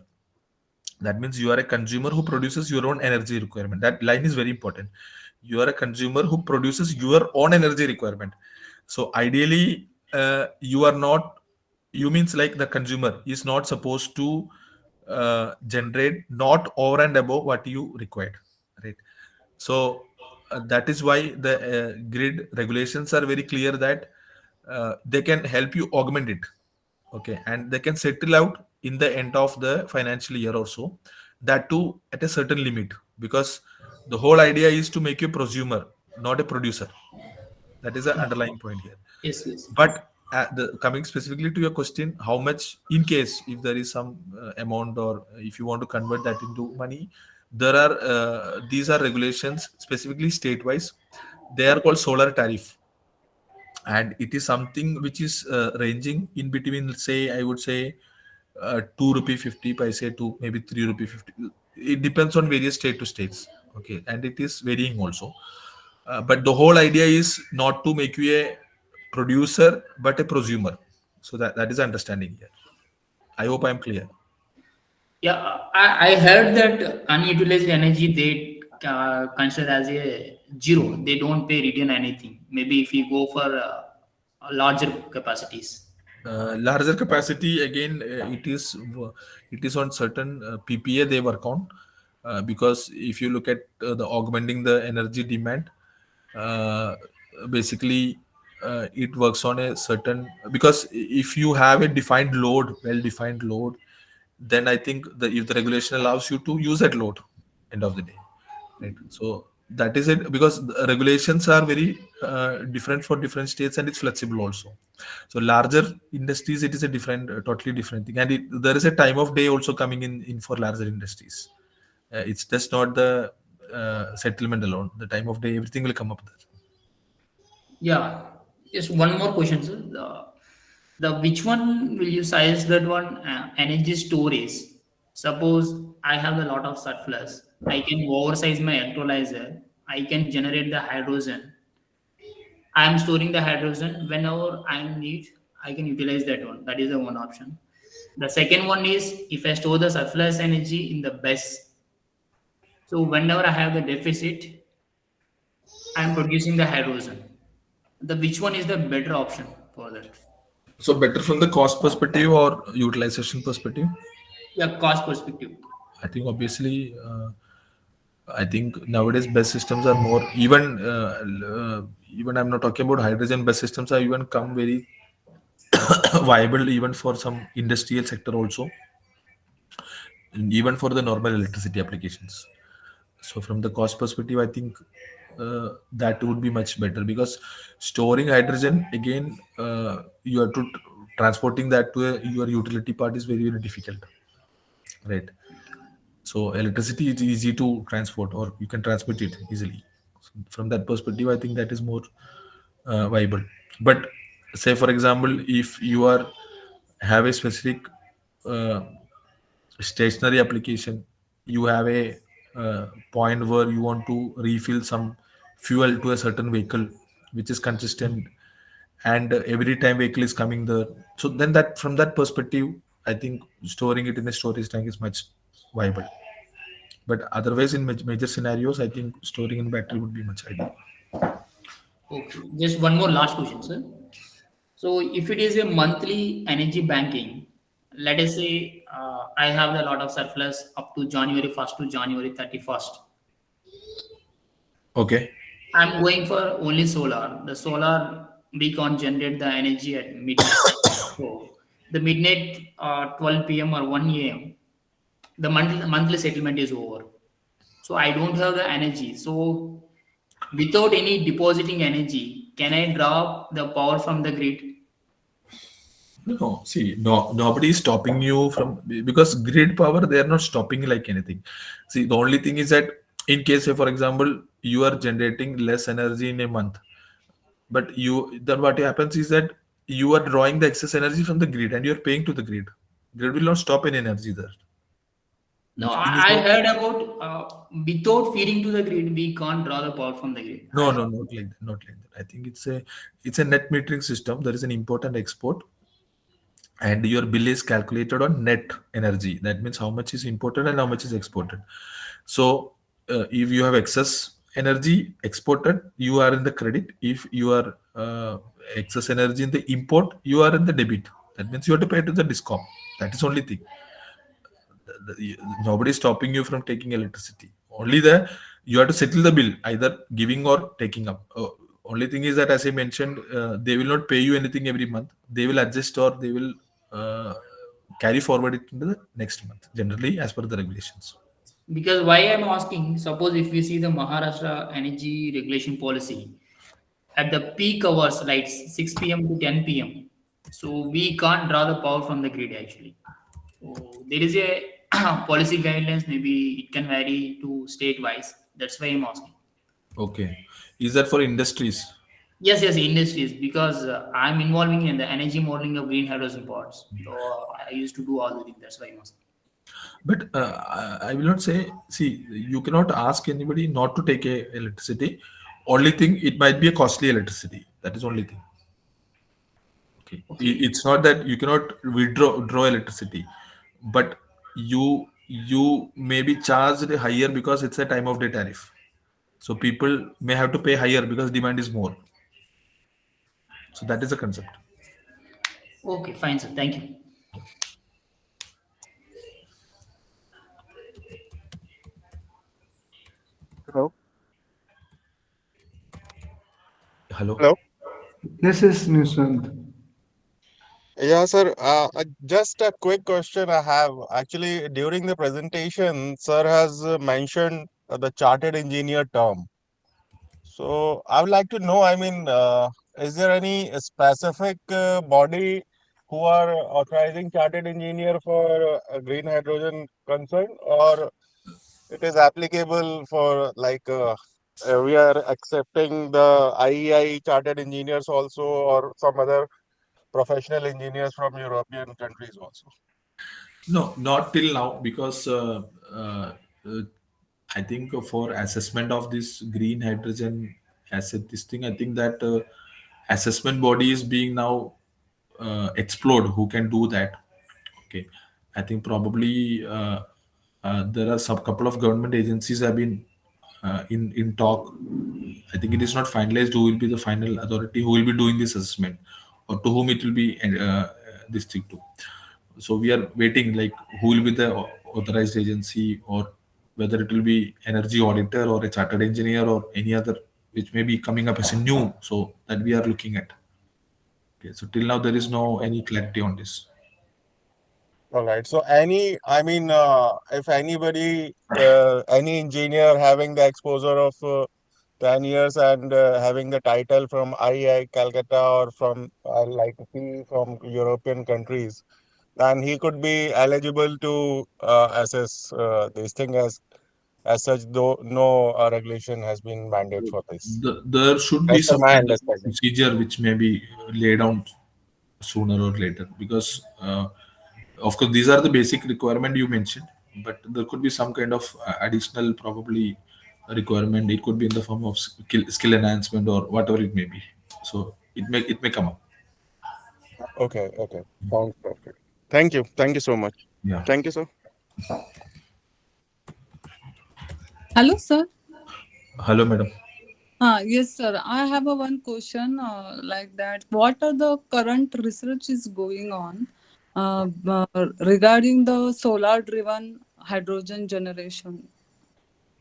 That means you are a consumer who produces your own energy requirement. That line is very important. You are a consumer who produces your own energy requirement. So ideally, you are not. You means like the consumer is not supposed to generate not over and above what you required, right? So that is why the grid regulations are very clear that they can help you augment it. Okay, and they can settle out in the end of the financial year or so, that too at a certain limit, because the whole idea is to make you a prosumer, not a producer. That is the underlying point here. Yes, yes. But coming specifically to your question, how much in case if there is some amount, or if you want to convert that into money, there are these are regulations specifically state wise. They are called solar tariff, and it is something which is ranging in between, say, I would say 2 rupee 50 paise to maybe 3 rupee 50. It depends on various state to states. Okay, and it is varying also. But the whole idea is not to make you a producer but a prosumer. So that is understanding here. I hope I'm clear. Yeah, I heard that unutilized energy they consider as a zero. They don't pay return anything. Maybe if you go for larger capacities. Larger capacity again, it is on certain PPA they work on, because if you look at the augmenting the energy demand, uh, basically it works on a certain, because if you have a defined load, well defined load, then I think if the regulation allows you to use that load, end of the day, right? So that is it, because the regulations are very different for different states, and it's flexible also. So larger industries, it is a different totally different thing, and there is a time of day also coming in for larger industries. It's just not the settlement alone, the time of day, everything will come up there. Yeah. Just one more question, sir. The which one will you size that one energy storage? Suppose I have a lot of surplus. I can oversize my electrolyzer. I can generate the hydrogen. I am storing the hydrogen whenever I need. I can utilize that one. That is the one option. The second one is if I store the surplus energy in the BESS. So whenever I have the deficit, I am producing the hydrogen. The which one is the better option for that? So better from the cost perspective or utilization perspective? Yeah, cost perspective. I think obviously I think nowadays bus systems are more even. Even I'm not talking about hydrogen. Bus systems are even come very viable even for some industrial sector also, and even for the normal electricity applications. So from the cost perspective, I think that would be much better, because storing hydrogen again, you have to transporting that to your utility part is very very difficult, right? So electricity is easy to transport, or you can transmit it easily. So from that perspective, I think that is more viable. But say for example, if you are have a specific uh, stationary application, you have a point where you want to refill some fuel to a certain vehicle which is consistent, and every time vehicle is coming there, so then that from that perspective, I think storing it in a storage tank is much viable. But otherwise, in major scenarios, I think storing in battery would be much ideal. Okay, just one more last question, sir. So if it is a monthly energy banking, let us say I have a lot of surplus up to January 1st to January 31st. Okay. I'm going for only solar. The solar we can't generate the energy at midnight. So the midnight 12 p.m. or 1 a.m. the monthly settlement is over. So I don't have the energy. So without any depositing energy, can I draw the power from the grid? No, see, no, nobody is stopping you from, because grid power, they are not stopping like anything. See, the only thing is that in case, say, for example, you are generating less energy in a month, but you then what happens is that you are drawing the excess energy from the grid and you are paying to the grid. Grid will not stop any energy there. The No, only thing is I that heard about without feeding to the grid, we can't draw the power from the grid. no, no, not like that, not like that. I think it's a net metering system. There is an import and export, and your bill is calculated on net energy. That means how much is imported and how much is exported. So if you have excess energy exported, you are in the credit. If you are excess energy in the import, you are in the debit. That means you have to pay to the discom. That is only thing. Nobody is stopping you from taking electricity. Only the you have to settle the bill, either giving or taking up. Only thing is that, as I mentioned, they will not pay you anything every month. They will adjust, or they will uh, carry forward it into the next month, generally as per the regulations. Because why I'm asking, suppose if we see the Maharashtra energy regulation policy at the peak hours, like 6 p.m. to 10 p.m., so we can't draw the power from the grid actually. So there is a policy guidelines, maybe it can vary to state wise. That's why I'm asking. Okay, is that for industries? Yes, yes, industries, because I'm involving in the energy modeling of green hydrogen pods. So I used to do all the things. That's why I'm asking. But I will not say. See, you cannot ask anybody not to take a electricity. Only thing, it might be a costly electricity. That is only thing. Okay, Okay. it's not that you cannot draw electricity, but you may be charged higher because it's a time of day tariff. So people may have to pay higher because demand is more. So that is the concept. Okay, fine, sir. Thank you. Hello. Hello. Hello. Yes, yes, Nishant. Yeah, sir. Just a quick question I have. Actually, during the presentation, sir has mentioned the chartered engineer term. So I would like to know, I mean, is there any specific body who are authorizing chartered engineer for green hydrogen concern, or it is applicable for like we are accepting the IEI chartered engineers also, or some other professional engineers from European countries also? No, not till now, because uh, I think for assessment of this green hydrogen asset, this thing, I think that assessment body is being now explored. Who can do that? Okay, I think probably there are some couple of government agencies have been in talk. I think it is not finalized who will be the final authority who will be doing this assessment, or to whom it will be this thing to. So we are waiting, like who will be the authorized agency, or whether it will be energy auditor or a chartered engineer or any other which may be coming up as a new, so that we are looking at. Okay, so till now there is no any clarity on this. All right. So if anybody, any engineer having the exposure of 10 years and having the title from IIT Calcutta or from like P from European countries, then he could be eligible to assess this thing as such, though no regulation has been mandated for this. There should be As per some my kind of understanding. procedure which may be laid down sooner or later, because of course these are the basic requirement you mentioned, but there could be some kind of additional probably requirement. It could be in the form of skill enhancement or whatever it may be. So it may come up. Okay, okay. Sounds perfect. Thank you. Thank you so much. Yeah. Thank you, sir. Hello, sir. Hello, madam. Yes, sir. I have a one question like that. What are the current research is going on regarding the solar-driven hydrogen generation?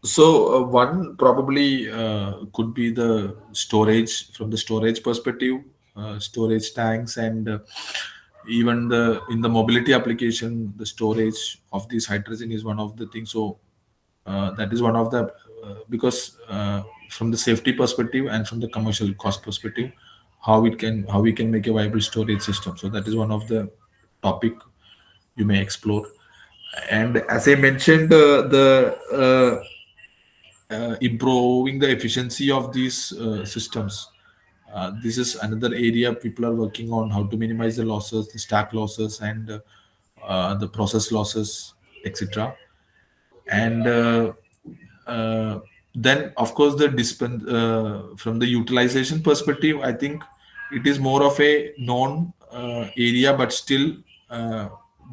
So one probably could be the storage, from the storage perspective, storage tanks, and even the in the mobility application, the storage of this hydrogen is one of the things. So that is one of the because from the safety perspective and from the commercial cost perspective, how we can make a viable storage system. So that is one of the topic you may explore. And as I mentioned, the improving the efficiency of these systems. This is another area people are working on, how to minimize the losses, the stack losses, and the process losses, etc. And then, of course, from the utilization perspective, I think it is more of a known area, but still,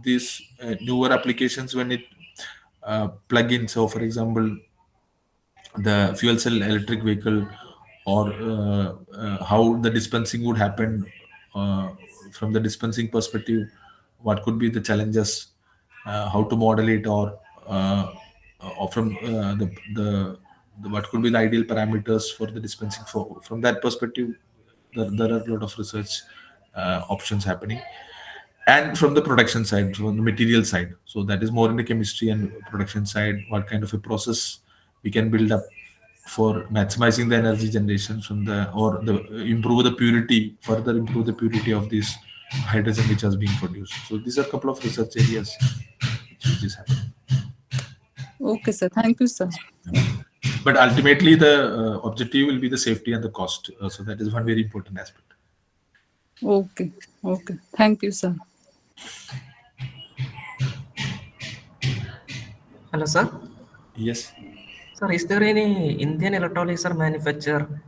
these newer applications when it plug in. So, for example, the fuel cell electric vehicle, or how the dispensing would happen from the dispensing perspective, what could be the challenges, how to model it, or from what could be the ideal parameters for the dispensing. From that perspective, there are a lot of research options happening. And from the production side, from the material side, so that is more in the chemistry and production side, what kind of a process we can build up for maximizing the energy generation from the, or the improve the purity, further improve the purity of this hydrogen which has been produced. So these are a couple of research areas which is happening. Okay, sir. Thank you, sir. But ultimately the objective will be the safety and the cost. So that is one very important aspect. Okay. Okay. Thank you, sir. Hello, sir. Yes. Sir, is there any Indian electrolyzer manufacturer?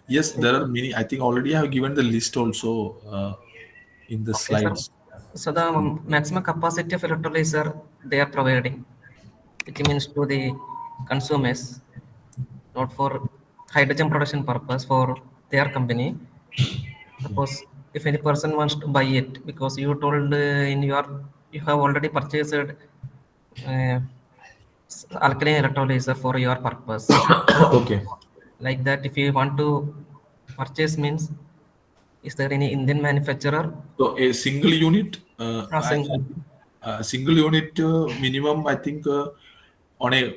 Yes, there are many. I think already I have given the list also in the Okay, sir. slides. So the maximum capacity of electrolyzer they are providing, which means to the consumers, not for hydrogen production purpose, for their company. Suppose if any person wants to buy it, because you told you have already purchased alkaline electrolyzer for your purpose. Okay. Like that, if you want to purchase means, is there any Indian manufacturer? So a single unit, Single. a single unit minimum, I think on a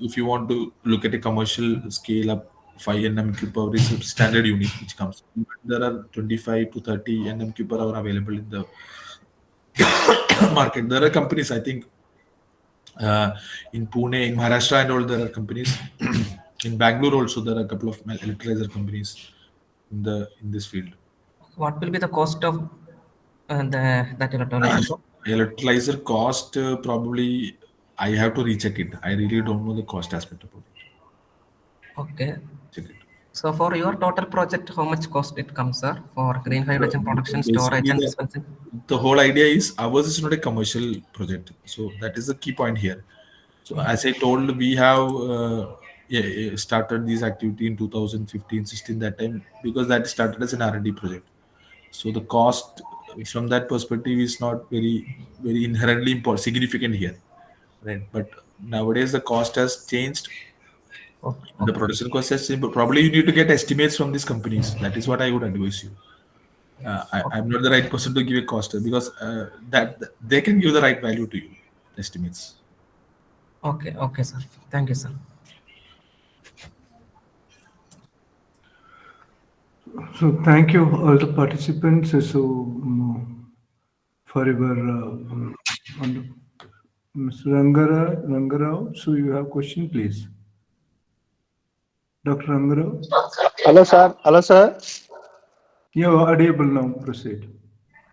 if you want to look at a commercial scale up, 5 nm cube per hour is a standard unit which comes. There are 25 to 30 nm cube per hour available in the market. There are companies, I think, in Pune, in Maharashtra, and all there are companies. In Bangalore also, there are a couple of electrolyzer companies in this field. What will be the cost of that electrolyzer? Electrolyzer cost, probably I have to recheck it. I really don't know the cost aspect about it. Okay. Check it. So for your total project, how much cost it comes, sir, for green hydrogen production, storage, Basically, and dispensing? the whole idea is ours is not a commercial project. So that is the key point here. So as I told, we have started this activity in 2015-16, that time, because that started as an R&D project. So the cost from that perspective is not very inherently significant here. right? But nowadays the cost has changed. Okay. The Okay. production cost has changed, but probably you need to get estimates from these companies. That is what I would advise you. I'm not the right person to give a cost because that they can give the right value to you, estimates. Okay. Okay, sir. Thank you, sir. So thank you all the participants. So for your Mr. Rangarao. So you have question, please. Dr. Rangarao. Hello, sir. Hello, sir. You are audible now. Proceed.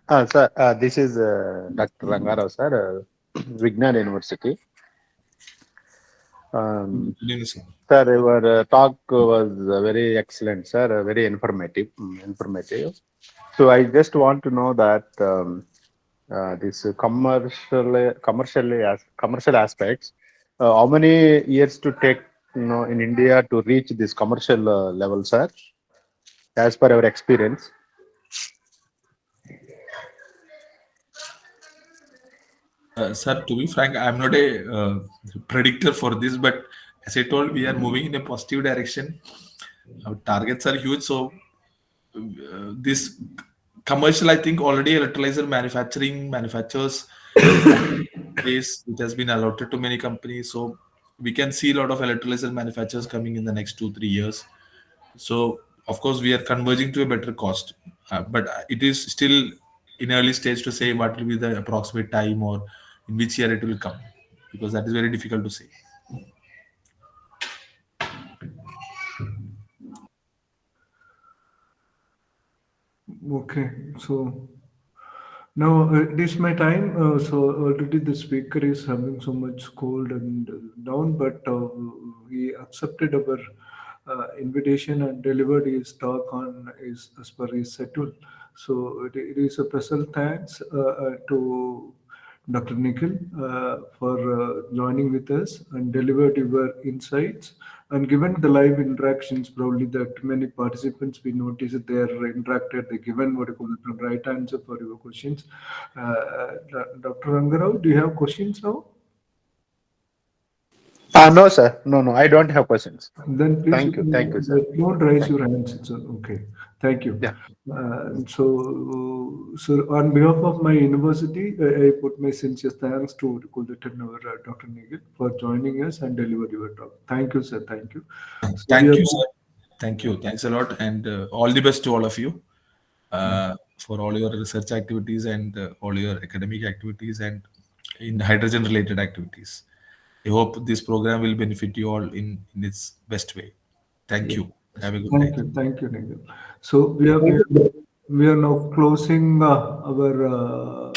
Sir, this is Dr. Rangarao, sir, Vignan University. Um, Good evening, sir. Sir, your talk was very excellent, sir. Very informative. Informative. So I just want to know that this commercial aspects, how many years to take, in India to reach this commercial level, sir, as per our experience? Sir, to be frank, I'm not a predictor for this, but as I told, we are moving in a positive direction. Our targets are huge, so this commercial, I think, already electrolyzer manufacturers space which has been allotted to many companies. So we can see a lot of electrolyzer manufacturers coming in the next 2-3 years. So of course we are converging to a better cost, but it is still in early stage to say what will be the approximate time or in which year it will come, because that is very difficult to say. Okay. So now it is my time. So already the speaker is having so much cold and down, but he accepted our invitation and delivered his talk on his as per his schedule. So it is a special thanks to Dr. Nikil for joining with us and delivered your insights. And given the live interactions, probably that many participants we noticed they are interacted, they given what you call the right answer for your questions. Dr. Rangarao, do you have questions now? No, sir. No, I don't have questions. Then please Thank you, sir. don't raise your hands. It's okay. Thank you. Yeah. So on behalf of my university, I put my sincere thanks to Kuldatan, our Dr. Nikil, for joining us and deliver your talk. Thank you, sir. Thank you. So we Thank are you, sir. Thank you. Thanks a lot, and all the best to all of you for all your research activities and all your academic activities and in hydrogen related activities. I hope this program will benefit you all in its best way. Thank Yes. you. Have a good night. Thank you, Nikil. So we are now closing our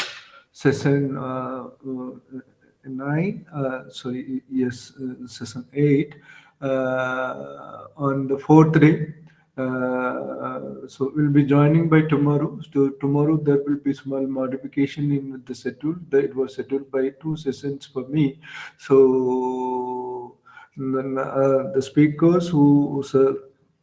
session 9. Sorry, yes, session 8 on the fourth day. So we'll be joining by tomorrow. So tomorrow there will be small modification in the schedule. It was scheduled by 2 sessions for me. So the speakers who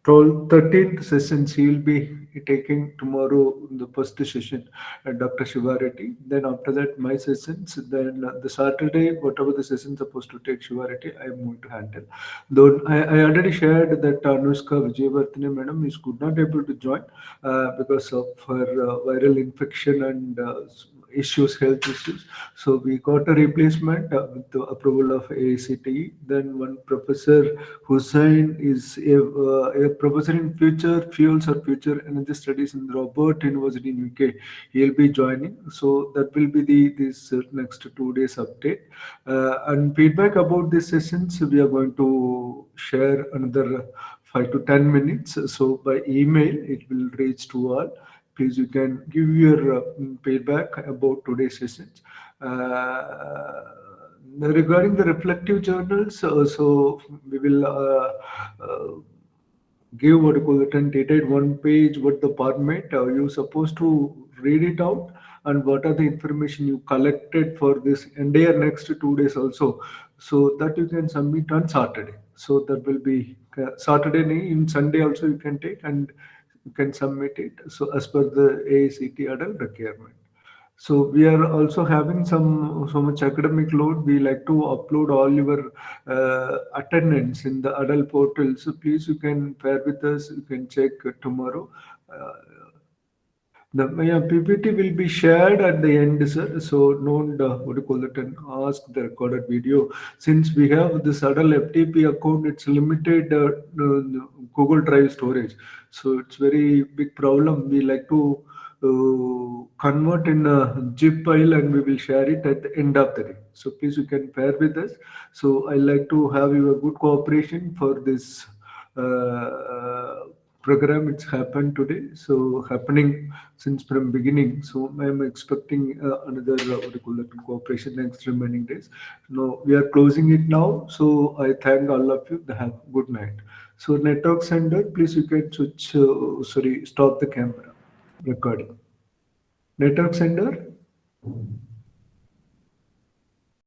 told 13th sessions he will be taking tomorrow the first session at Dr. Shivareddy. Then after that my sessions. Then the Saturday whatever the session supposed to take Shivareddy I am going to handle. Though I already shared that Anushka Vijayavardhane madam is could not able to join because of her viral infection and health issues. So we got a replacement with the approval of AICTE. Then one professor Hussain is a professor in future fuels or future energy studies in Robert University in UK. He'll be joining. So that will be this next 2 days update. And feedback about these sessions we are going to share another 5 to 10 minutes. So by email it will reach to all. Please, you can give your feedback about today's sessions. Regarding the reflective journals, so we will give what you call it and detailed one page what the format you're supposed to read it out and what are the information you collected for this entire next 2 days also, so that you can submit on Saturday. So that will be Saturday in Sunday also you can take and you can submit it. So as per the AICTE adult requirement. So we are also having so much academic load. We like to upload all your attendance in the adult portal. So please, you can pair with us. You can check tomorrow. Uh, the PPT will be shared at the end, sir. So don't what do you call it, and ask the recorded video. Since we have this adult FTP account, it's limited Google Drive storage. So it's very big problem. We like to convert in a zip file and we will share it at the end of the day. So please, you can pair with us. So I like to have your good cooperation for this program. It's happened today, so happening since from beginning. So I am expecting another what do you call it, cooperation next remaining days. No, we are closing it now. So I thank all of you. Have good night. So network sender, please you can switch. Sorry, stop the camera recording. Network sender.